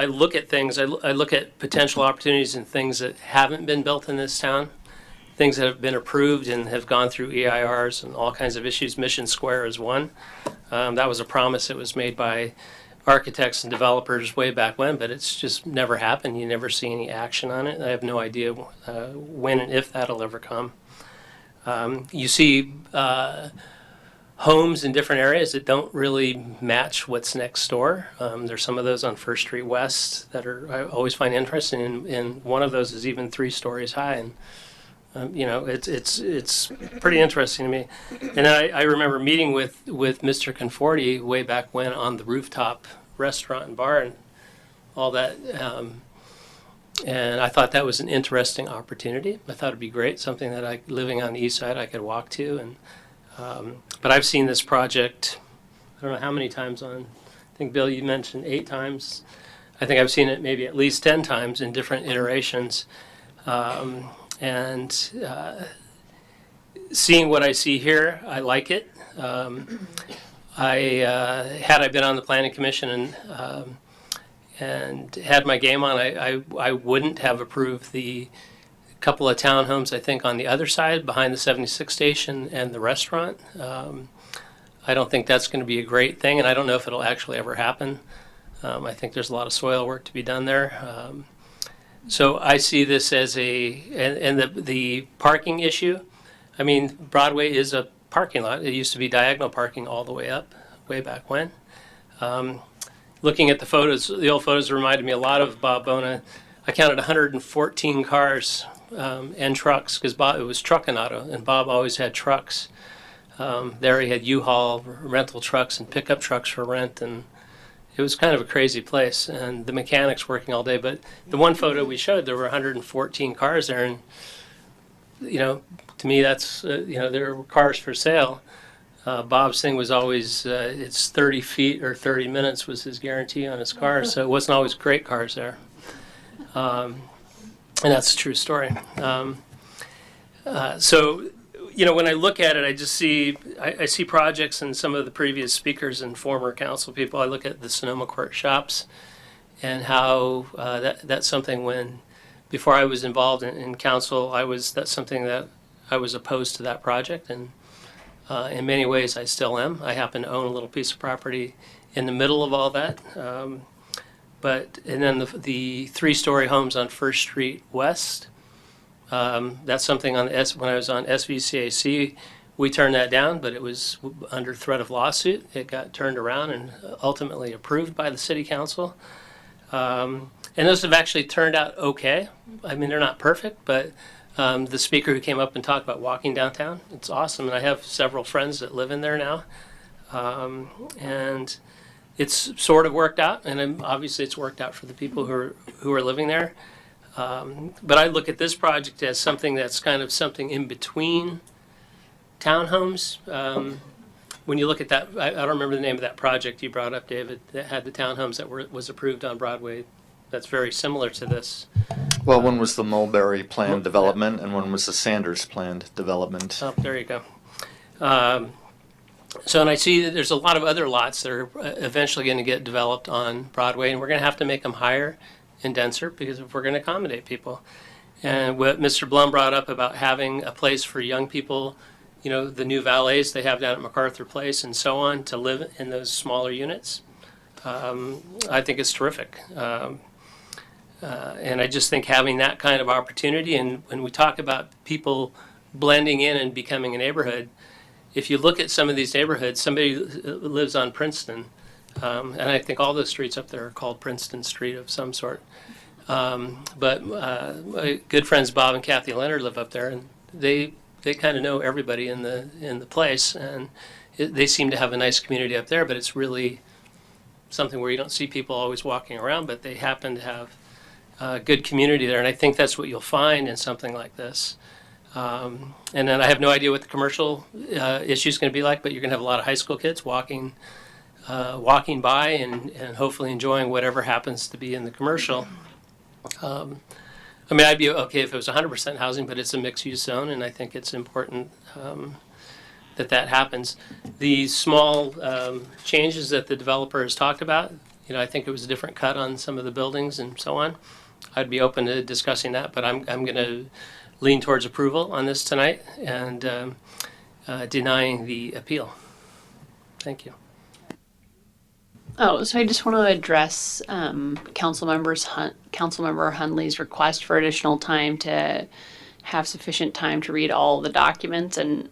look at things, I look at potential opportunities and things that haven't been built in this town, things that have been approved and have gone through EIRs and all kinds of issues. Mission Square is one. That was a promise that was made by architects and developers way back when, but it's just never happened. You never see any action on it. I have no idea when and if that'll ever come. You see homes in different areas that don't really match what's next door. There's some of those on First Street West that I always find interesting, and one of those is even 3 stories high. And it's pretty interesting to me. And I remember meeting with Mr. Conforti way back when on the rooftop restaurant and bar and all that. And I thought that was an interesting opportunity. I thought it'd be great, something that living on the east side I could walk to. And but I've seen this project, I don't know how many times I think, Bill, you mentioned 8 times. I think I've seen it maybe at least 10 times in different iterations. And seeing what I see here, I like it. Had I been on the Planning Commission and had my game on, I wouldn't have approved the couple of townhomes, I think, on the other side behind the 76 station and the restaurant. I don't think that's going to be a great thing, and I don't know if it'll actually ever happen. I think there's a lot of soil work to be done there. So I see this as the parking issue. I mean, Broadway is a parking lot. It used to be diagonal parking all the way up, way back when. Looking at the photos, the old photos reminded me a lot of Bob Bona. I counted 114 cars and trucks, because it was Truckanauto, and Bob always had trucks. There he had U-Haul rental trucks and pickup trucks for rent, and it was kind of a crazy place, and the mechanics working all day. But the one photo we showed, there were 114 cars there, and to me, that's there were cars for sale. Bob's thing was always it's 30 feet or 30 minutes was his guarantee on his cars, so it wasn't always great cars there. And that's a true story. So, when I look at it, I just see I see projects and some of the previous speakers and former council people. I look at the Sonoma Court shops and how that's something before I was involved in council, that's something that I was opposed to that project, and in many ways I still am. I happen to own a little piece of property in the middle of all that. And then the 3-story homes on First Street West, that's something when I was on SVCAC, we turned that down, but it was under threat of lawsuit. It got turned around and ultimately approved by the city council. And those have actually turned out okay. I mean, they're not perfect, but the speaker who came up and talked about walking downtown, it's awesome. And I have several friends that live in there now. And it's sort of worked out, and obviously it's worked out for the people who are living there. But I look at this project as something that's kind of something in between townhomes. When you look at that, I don't remember the name of that project you brought up, David, that had the townhomes that was approved on Broadway that's very similar to this. Well, one was the Mulberry planned development, and one was the Sanders planned development. Oh, there you go. So, and I see that there's a lot of other lots that are eventually going to get developed on Broadway, and we're going to have to make them higher and denser because if we're going to accommodate people. And what Mr. Blum brought up about having a place for young people, you know, the new valets they have down at MacArthur Place and so on, to live in those smaller units, I think it's terrific. And I just think having that kind of opportunity, and when we talk about people blending in and becoming a neighborhood, if you look at some of these neighborhoods, somebody lives on Princeton, and I think all those streets up there are called Princeton Street of some sort. But my good friends Bob and Kathy Leonard live up there, and they kind of know everybody in the place, and they seem to have a nice community up there. But it's really something where you don't see people always walking around, but they happen to have good community there, and I think that's what you'll find in something like this. And then I have no idea what the commercial issue is going to be like, but you're going to have a lot of high school kids walking by and hopefully enjoying whatever happens to be in the commercial. I mean, I'd be okay if it was 100% housing, but it's a mixed-use zone, and I think it's important that happens. The small changes that the developer has talked about, you know, I think it was a different cut on some of the buildings and so on. I'd be open to discussing that, but I'm going to lean towards approval on this tonight and denying the appeal. Thank you. Oh, so I just want to address Councilmember Hundley's request for additional time to have sufficient time to read all the documents. And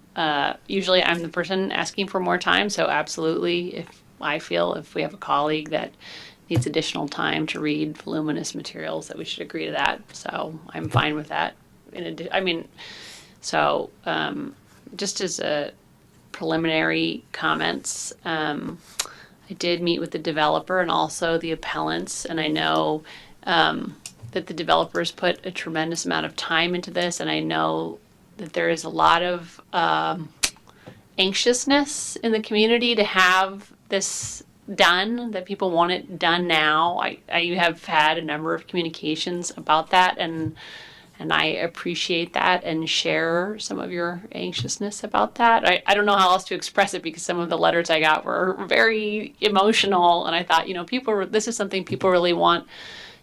usually I'm the person asking for more time, so absolutely, if we have a colleague that needs additional time to read voluminous materials, that we should agree to that. So I'm fine with that. Just as a preliminary comments, I did meet with the developer and also the appellants, and I know that the developers put a tremendous amount of time into this, and I know that there is a lot of anxiousness in the community to have this done, that people want it done now. I have had a number of communications about that, and I appreciate that and share some of your anxiousness about that. I don't know how else to express it because some of the letters I got were very emotional, and I thought, this is something people really want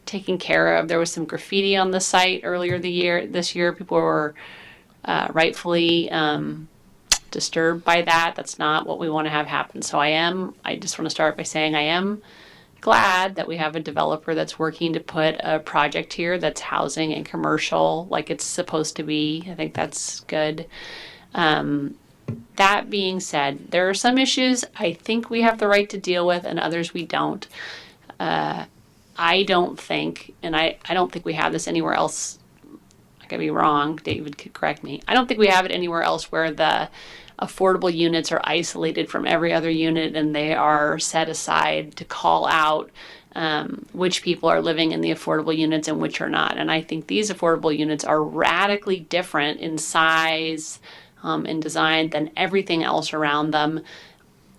taken care of. There was some graffiti on the site earlier this year. People were rightfully disturbed by that. That's not what we want to have happen. So I just want to start by saying I am glad that we have a developer that's working to put a project here that's housing and commercial like it's supposed to be. I think that's good. That being said, there are some issues I think we have the right to deal with and others we don't. I don't think we have this anywhere else. I could be wrong. David could correct me. I don't think we have it anywhere else where the affordable units are isolated from every other unit and they are set aside to call out which people are living in the affordable units and which are not. And I think these affordable units are radically different in size and design than everything else around them.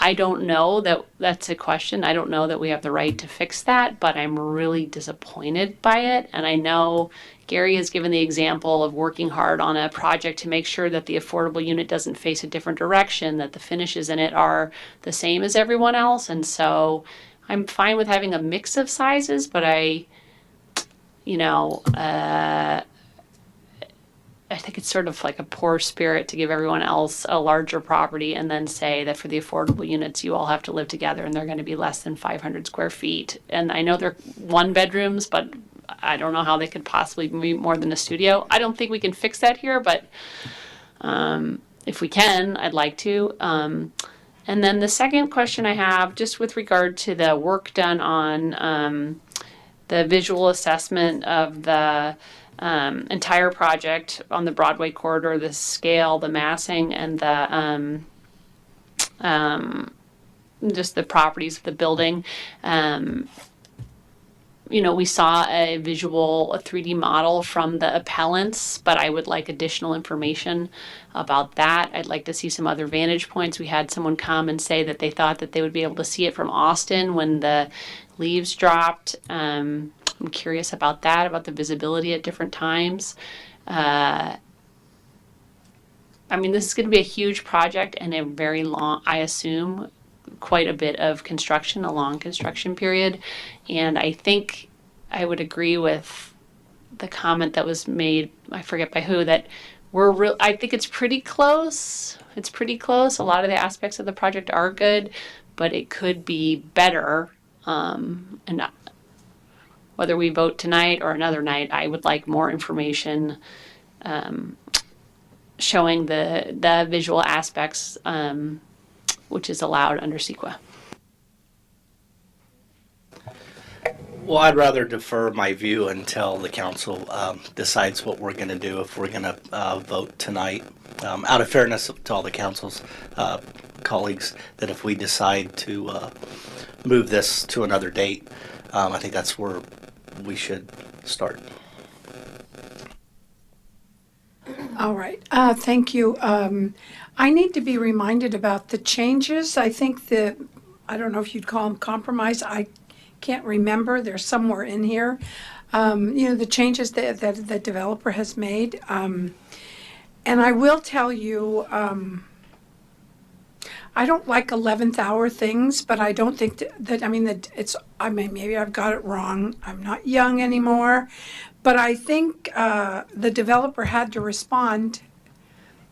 I don't know that's a question. I don't know that we have the right to fix that, but I'm really disappointed by it. And I know Gary has given the example of working hard on a project to make sure that the affordable unit doesn't face a different direction, that the finishes in it are the same as everyone else. And so I'm fine with having a mix of sizes, but I think it's sort of like a poor spirit to give everyone else a larger property and then say that for the affordable units, you all have to live together and they're going to be less than 500 square feet. And I know they're one bedrooms, but I don't know how they could possibly be more than a studio. I don't think we can fix that here, but if we can, I'd like to. And then the second question I have, just with regard to the work done on the visual assessment of the entire project on the Broadway corridor, the scale, the massing, and the just the properties of the building. We saw a 3D model from the appellants, but I would like additional information about that. I'd like to see some other vantage points. We had someone come and say that they thought that they would be able to see it from Austin when the leaves dropped. I'm curious about that, about the visibility at different times. I mean, this is going to be a huge project and a very long, I assume, quite a bit of construction, a long construction period. And I think I would agree with the comment that was made, I forget by who, that I think it's pretty close. It's pretty close. A lot of the aspects of the project are good, but it could be better. And whether we vote tonight or another night, I would like more information showing the visual aspects, which is allowed under CEQA. Well, I'd rather defer my view until the council decides what we're going to do if we're going to vote tonight. Out of fairness to all the council's colleagues, that if we decide to move this to another date, I think that's where we should start. All right, thank you. I need to be reminded about the changes. I think I don't know if you'd call them compromise. I can't remember. They're somewhere in here. The changes that the developer has made. And I will tell you, I don't like 11th hour things, but I don't think maybe I've got it wrong. I'm not young anymore. But I think the developer had to respond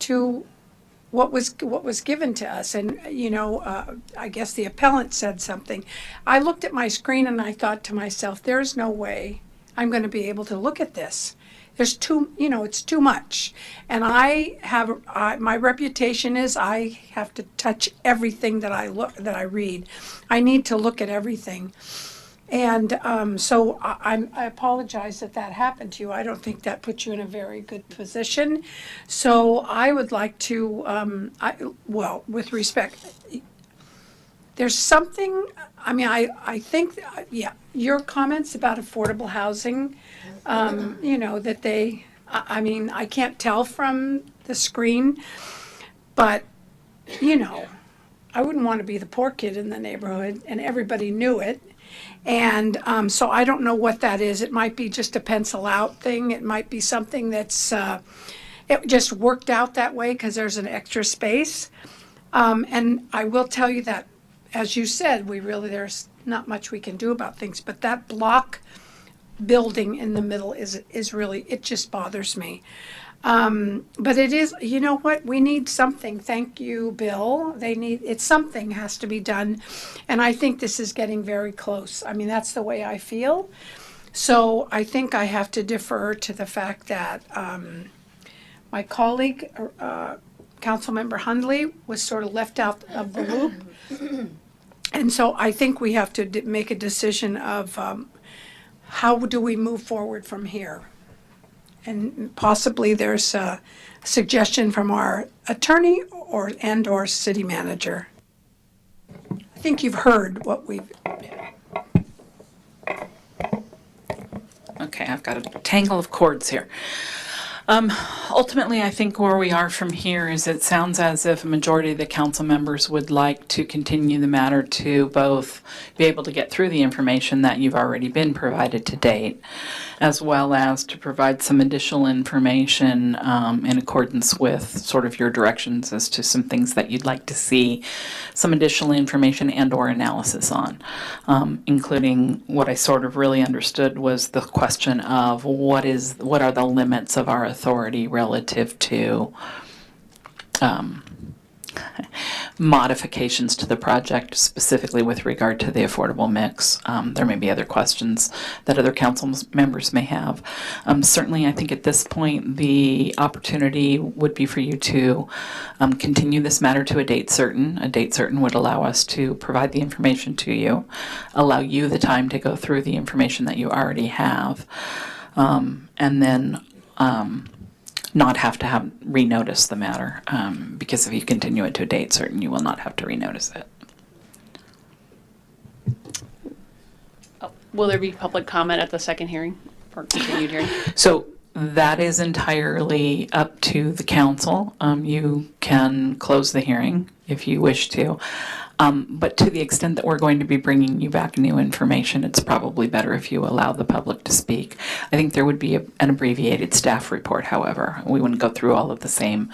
to what was given to us. And, I guess the appellant said something. I looked at my screen and I thought to myself, there's no way I'm going to be able to look at this. There's it's too much. And my reputation is I have to touch everything that I read. I need to look at everything. And so I apologize that happened to you. I don't think that puts you in a very good position. So I would like to, with respect, there's something, I think, your comments about affordable housing, that I can't tell from the screen, but, I wouldn't want to be the poor kid in the neighborhood, and everybody knew it. And so I don't know what that is. It might be just a pencil out thing. It might be something that's, it just worked out that way because there's an extra space. And I will tell you that, as you said, there's not much we can do about things, but that block building in the middle is really, it just bothers me. But it is, you know what, we need something. Thank you, Bill. Something has to be done. And I think this is getting very close. That's the way I feel. So I think I have to defer to the fact that my colleague, Councilmember Hundley, was sort of left out of the loop. And so I think we have to make a decision of how do we move forward from here? And possibly there's a suggestion from our attorney or city manager. I think you've heard what we've. Okay, I've got a tangle of cords here. Ultimately, I think where we are from here is it sounds as if a majority of the council members would like to continue the matter to both be able to get through the information that you've already been provided to date, as well as to provide some additional information in accordance with sort of your directions as to some things that you'd like to see some additional information and or analysis on, including what I sort of really understood was the question of what are the limits of our authority relative to modifications to the project, specifically with regard to the affordable mix. There may be other questions that other council members may have. Certainly, I think at this point, the opportunity would be for you to continue this matter to a date certain. A date certain would allow us to provide the information to you, allow you the time to go through the information that you already have, and then not have to renotice the matter, because if you continue it to a date certain, you will not have to renotice it. Will there be public comment at the second hearing or continued hearing? So that is entirely up to the council. You can close the hearing if you wish to. But to the extent that we're going to be bringing you back new information, it's probably better if you allow the public to speak. I think there would be an abbreviated staff report, however. We wouldn't go through all of the same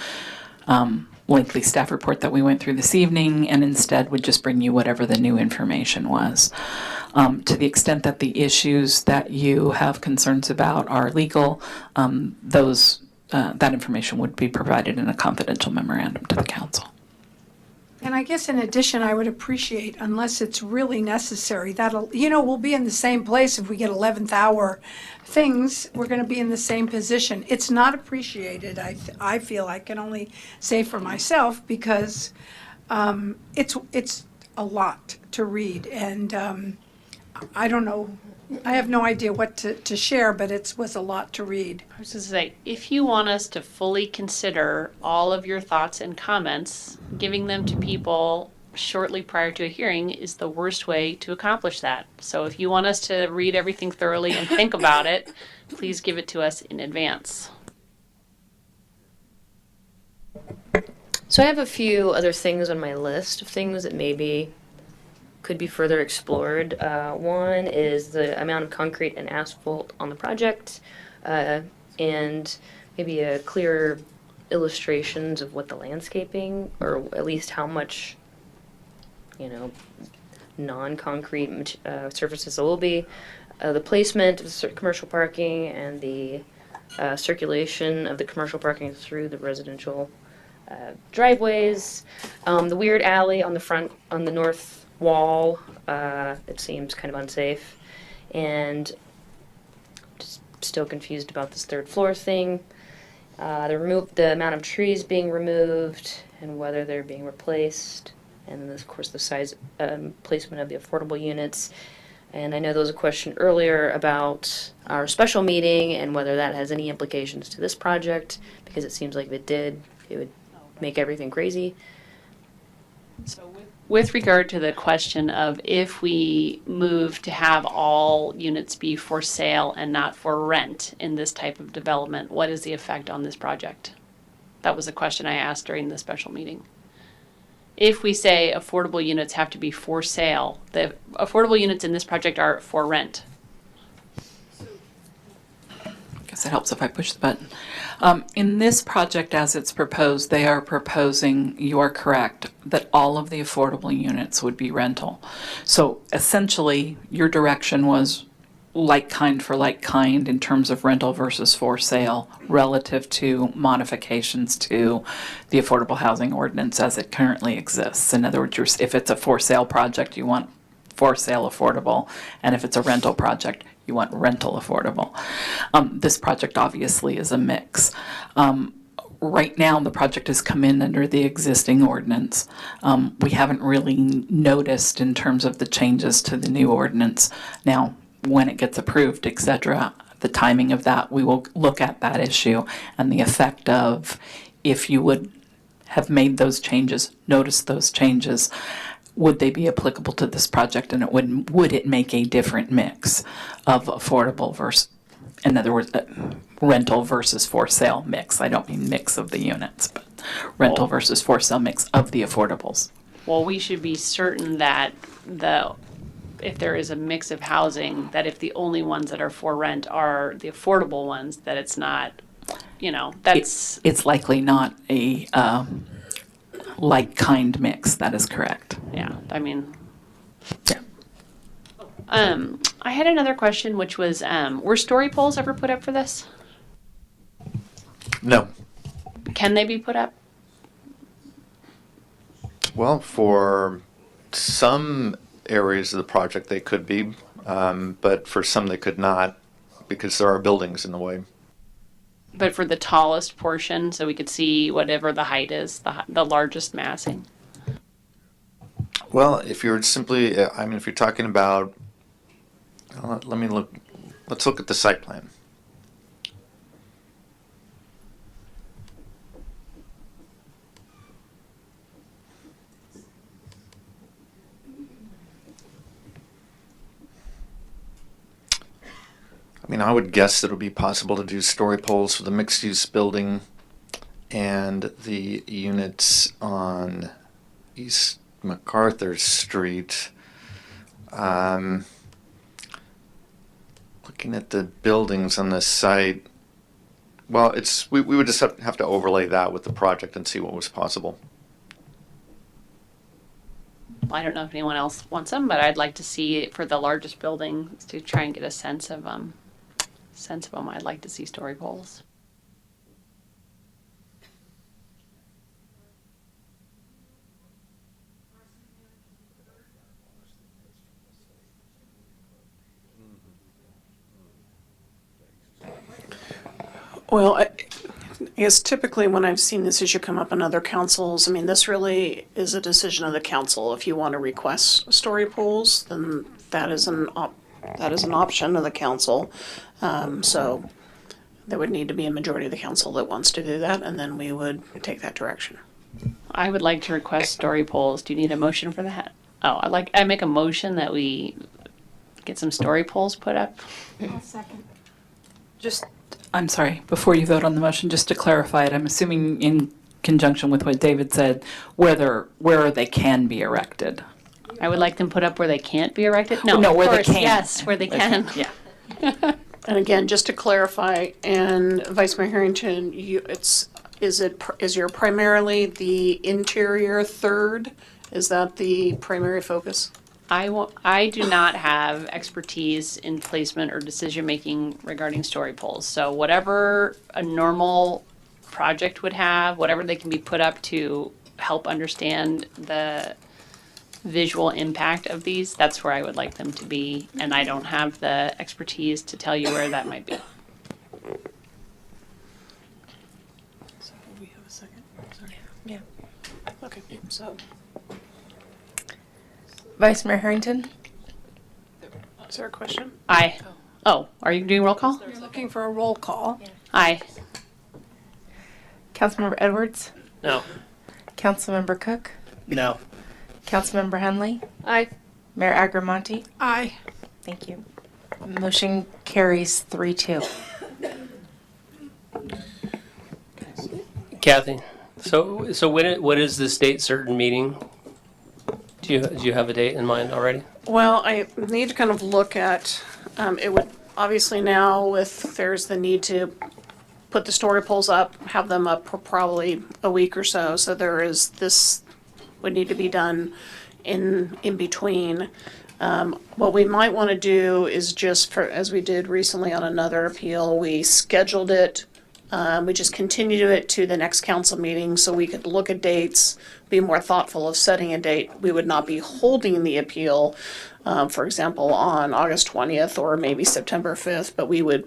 lengthy staff report that we went through this evening, and instead would just bring you whatever the new information was. To the extent that the issues that you have concerns about are legal, that information would be provided in a confidential memorandum to the council. And I guess in addition, I would appreciate, unless it's really necessary, that'll, we'll be in the same place if we get 11th hour things, we're going to be in the same position. It's not appreciated, I feel. I can only say for myself, because it's a lot to read, and I don't know, I have no idea what to share, but it was a lot to read. I was going to say, if you want us to fully consider all of your thoughts and comments, giving them to people shortly prior to a hearing is the worst way to accomplish that. So if you want us to read everything thoroughly and think about it, please give it to us in advance. So I have a few other things on my list of things that maybe could be further explored. One is the amount of concrete and asphalt on the project, and maybe a clearer illustrations of what the landscaping, or at least how much, non-concrete surfaces there will be, the placement of commercial parking, and the circulation of the commercial parking through the residential driveways, the weird alley on the north wall, it seems kind of unsafe, and just still confused about this third floor thing. The amount of trees being removed and whether they're being replaced, and then of course the size placement of the affordable units. And I know there was a question earlier about our special meeting and whether that has any implications to this project, because it seems like if it did, it would make everything crazy. So with regard to the question of if we move to have all units be for sale and not for rent in this type of development, what is the effect on this project? That was a question I asked during the special meeting. If we say affordable units have to be for sale, the affordable units in this project are for rent. I guess it helps if I push the button. In this project as it's proposed, they are proposing, you are correct, that all of the affordable units would be rental. So essentially, your direction was like kind for like kind in terms of rental versus for sale relative to modifications to the affordable housing ordinance as it currently exists. In other words, if it's a for sale project, you want for sale affordable, and if it's a rental project, you want rental affordable. This project obviously is a mix. Right now, the project has come in under the existing ordinance. We haven't really noticed in terms of the changes to the new ordinance. Now, when it gets approved, et cetera, the timing of that, we will look at that issue and the effect of if you would have made those changes, notice those changes, would they be applicable to this project, and would it make a different mix of affordable versus, in other words, rental versus for sale mix? I don't mean mix of the units, but rental versus for sale mix of the affordables. Well, we should be certain that if there is a mix of housing, that if the only ones that are for rent are the affordable ones, that it's not, that's... It's likely not a like-kind mix, that is correct. Yeah, I mean... Yeah. I had another question, which was, were story poles ever put up for this? No. Can they be put up? Well, for some areas of the project they could be, but for some they could not, because there are buildings in the way. But for the tallest portion, so we could see whatever the height is, the largest massing. Well, if you're simply, if you're talking about, let's look at the site plan. I would guess that it would be possible to do story poles for the mixed-use building and the units on East MacArthur Street. Looking at the buildings on this site, well, we would just have to overlay that with the project and see what was possible. I don't know if anyone else wants them, but I'd like to see it for the largest building to try and get a sense of them. I'd like to see story poles. Well, I guess typically when I've seen this issue come up in other councils, I mean, this really is a decision of the council. If you want to request story polls, then that is an option of the council. So there would need to be a majority of the council that wants to do that, and then we would take that direction. I would like to request story polls. Do you need a motion for that? Oh, I make a motion that we get some story polls put up. I'll second. I'm sorry, before you vote on the motion, just to clarify it, I'm assuming in conjunction with what David said, where they can be erected. I would like them put up where they can't be erected. No, No, of where they course, can. Yes, where they can. Yeah. And again, just to clarify, and Vice Mayor Harrington, is your primarily the interior third? Is that the primary focus? I do not have expertise in placement or decision making regarding story poles. So whatever a normal project would have, whatever they can be put up to help understand the visual impact of these, that's where I would like them to be. And I don't have the expertise to tell you where that might be. So we have a second? Sorry. Yeah. Okay, so. Vice Mayor Harrington? Is there a question? Aye. Oh, are you doing roll call? You're looking for a roll call. Aye. Councilmember Edwards? No. Councilmember Cook? No. Councilmember Henley? Aye. Mayor Agramonte? Aye. Thank you. Motion carries 3-2. Kathy, so what is this date certain meeting? Do you have a date in mind already? Well, I need to kind of look at, it would, obviously now there's the need to put the story polls up, have them up for probably a week or so. So this would need to be done in between. What we might want to do is just as we did recently on another appeal, we scheduled it. We just continued it to the next council meeting so we could look at dates, be more thoughtful of setting a date. We would not be holding the appeal, for example, on August 20th or maybe September 5th, but we would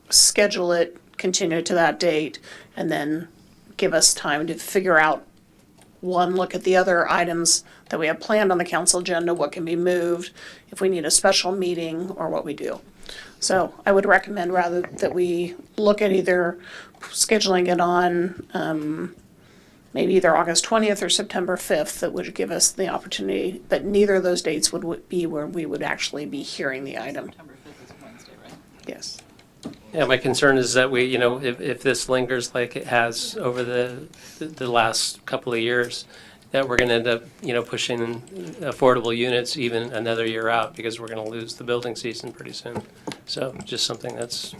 schedule it, continue to that date, and then give us time to figure out, one, look at the other items that we have planned on the council agenda, what can be moved, if we need a special meeting, or what we do. So I would recommend rather that we look at either scheduling it on maybe either August 20th or September 5th. That would give us the opportunity, but neither of those dates would be where we would actually be hearing the item. September 5th is Wednesday, right? Yes. Yeah, my concern is that we, if this lingers like it has over the last couple of years, that we're going to end up, pushing affordable units even another year out because we're going to lose the building season pretty soon. So just something that's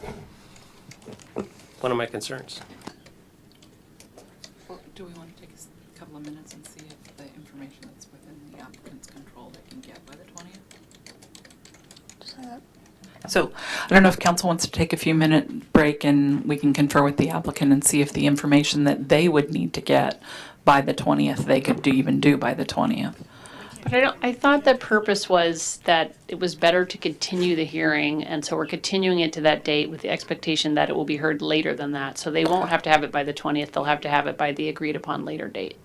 one of my concerns. Well, do we want to take a couple of minutes and see if the information that's within the applicant's control they can get by the 20th? So I don't know if council wants to take a few minute break and we can confer with the applicant and see if the information that they would need to get by the 20th they could even do by the 20th. But I thought the purpose was that it was better to continue the hearing, and so we're continuing it to that date with the expectation that it will be heard later than that. So they won't have to have it by the 20th, they'll have to have it by the agreed upon later date.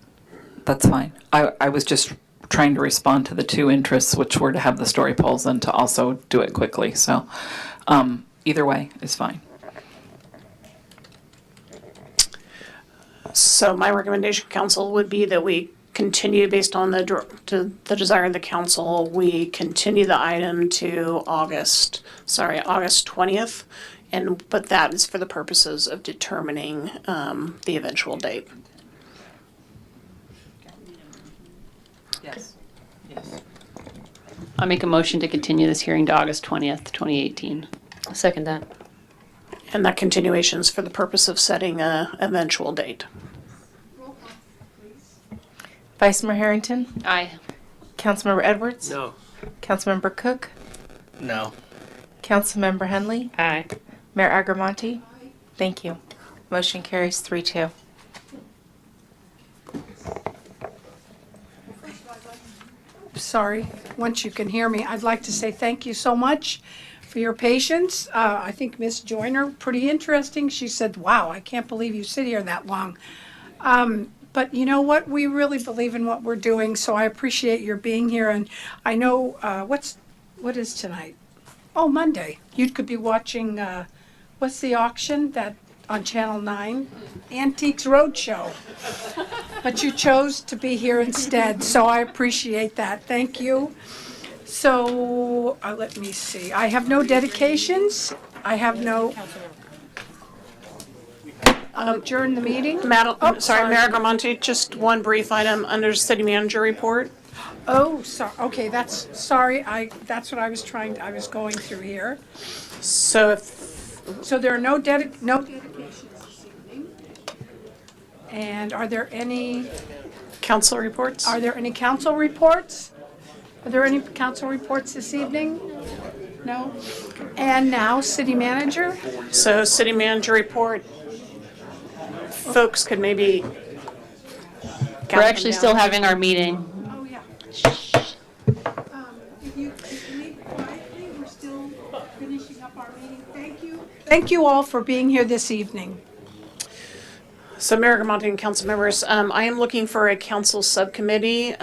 That's fine. I was just trying to respond to the two interests, which were to have the story polls and to also do it quickly. So either way is fine. So my recommendation, council, would be that we continue based on the desire of the council. We continue the item to August 20th, but that is for the purposes of determining the eventual date. Yes. I'll make a motion to continue this hearing to August 20th, 2018. I'll second that. And that continuation is for the purpose of setting a eventual date. Vice Mayor Harrington? Aye. Councilmember Edwards? No. Councilmember Cook? No. Councilmember Henley? Aye. Mayor Agramonte? Thank you. Motion carries 3-2. Sorry, once you can hear me, I'd like to say thank you so much for your patience. I think Miss Joyner, pretty interesting. She said, wow, I can't believe you sit here that long. But you know what? We really believe in what we're doing, so I appreciate your being here. And I know, what is tonight? Oh, Monday. You could be watching, what's the auction that on Channel 9? Antiques Roadshow. But you chose to be here instead, so I appreciate that. Thank you. So, let me see. I have no dedications. I have no. Adjourn the meeting. Sorry, Mayor Agramonte, just one brief item under city manager report. Oh, sorry. Okay, sorry. That's what I was going through here. So there are no dedications this evening. And are there any council reports? Are there any council reports? Are there any council reports this evening? No? And now, city manager? So city manager report. Folks could maybe. We're actually still having our meeting. Oh, yeah. If you leave quietly, we're still finishing up our meeting. Thank you. Thank you all for being here this evening. So Mayor Agramonte and council members, I am looking for a council subcommittee,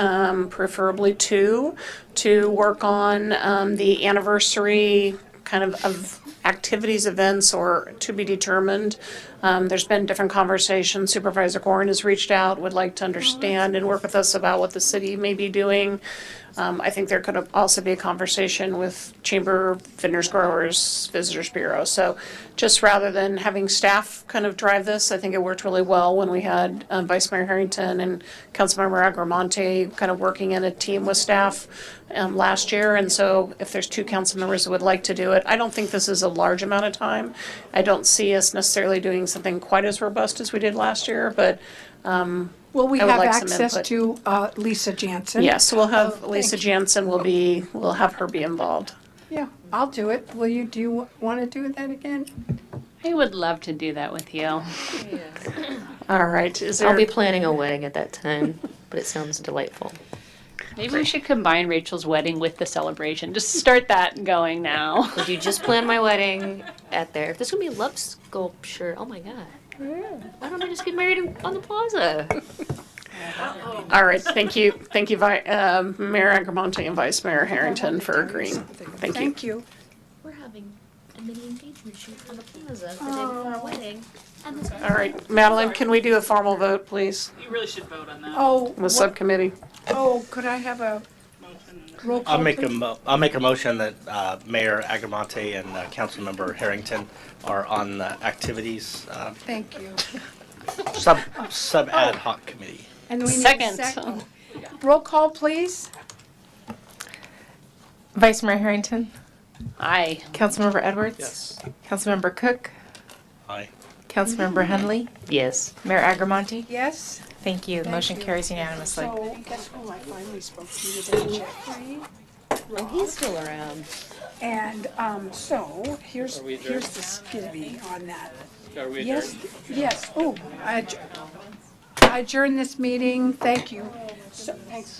preferably two, to work on the anniversary kind of activities, events, or to be determined. There's been different conversations. Supervisor Gorin has reached out, would like to understand and work with us about what the city may be doing. I think there could also be a conversation with Chamber, Vendors, Growers, Visitors Bureau. So just rather than having staff kind of drive this, I think it worked really well when we had Vice Mayor Harrington and Councilmember Agramonte kind of working in a team with staff last year. And so if there's two council members that would like to do it, I don't think this is a large amount of time. I don't see us necessarily doing something quite as robust as we did last year, but Will we I would have like some access input. to Lisa Jansen? Yes, we'll have Oh, Lisa thank you. Jansen we'll have her be involved. Yeah, I'll do it. Do you want to do that again? I would love to do that with you. All right. I'll be planning a wedding at that time, but it sounds delightful. Maybe we should combine Rachel's wedding with the celebration. Just start that going now. Would you just plan my wedding at there? If this would be a love sculpture, oh my god. Why don't I just get married on the plaza? All right, thank you, Mayor Agramonte and Vice Mayor Harrington for agreeing. Thank you. Thank you. We're having a mini engagement shoot on the plaza the day before our wedding. And this All right, Madeline, can we do a formal vote, please? You really should vote on that. Oh, The subcommittee. oh, could I have a roll call? I'll make please? I'll make a motion that Mayor Agramonte and Councilmember Harrington are on the activities Thank you. sub ad hoc committee. And we need a Second. second. Roll call, please. Vice Mayor Harrington? Aye. Councilmember Edwards? Yes. Councilmember Cook? Aye. Councilmember Henley? Yes. Mayor Agramonte? Yes. Thank you. The Thank motion you. carries unanimously. So, guess who I finally spoke to today, Jeffrey? Oh, he's still around. And so here's Are we adjourned? the skivvy on that. Are we Yes, adjourned? yes. Oh, I adjourn this meeting. Thank you. So, thanks.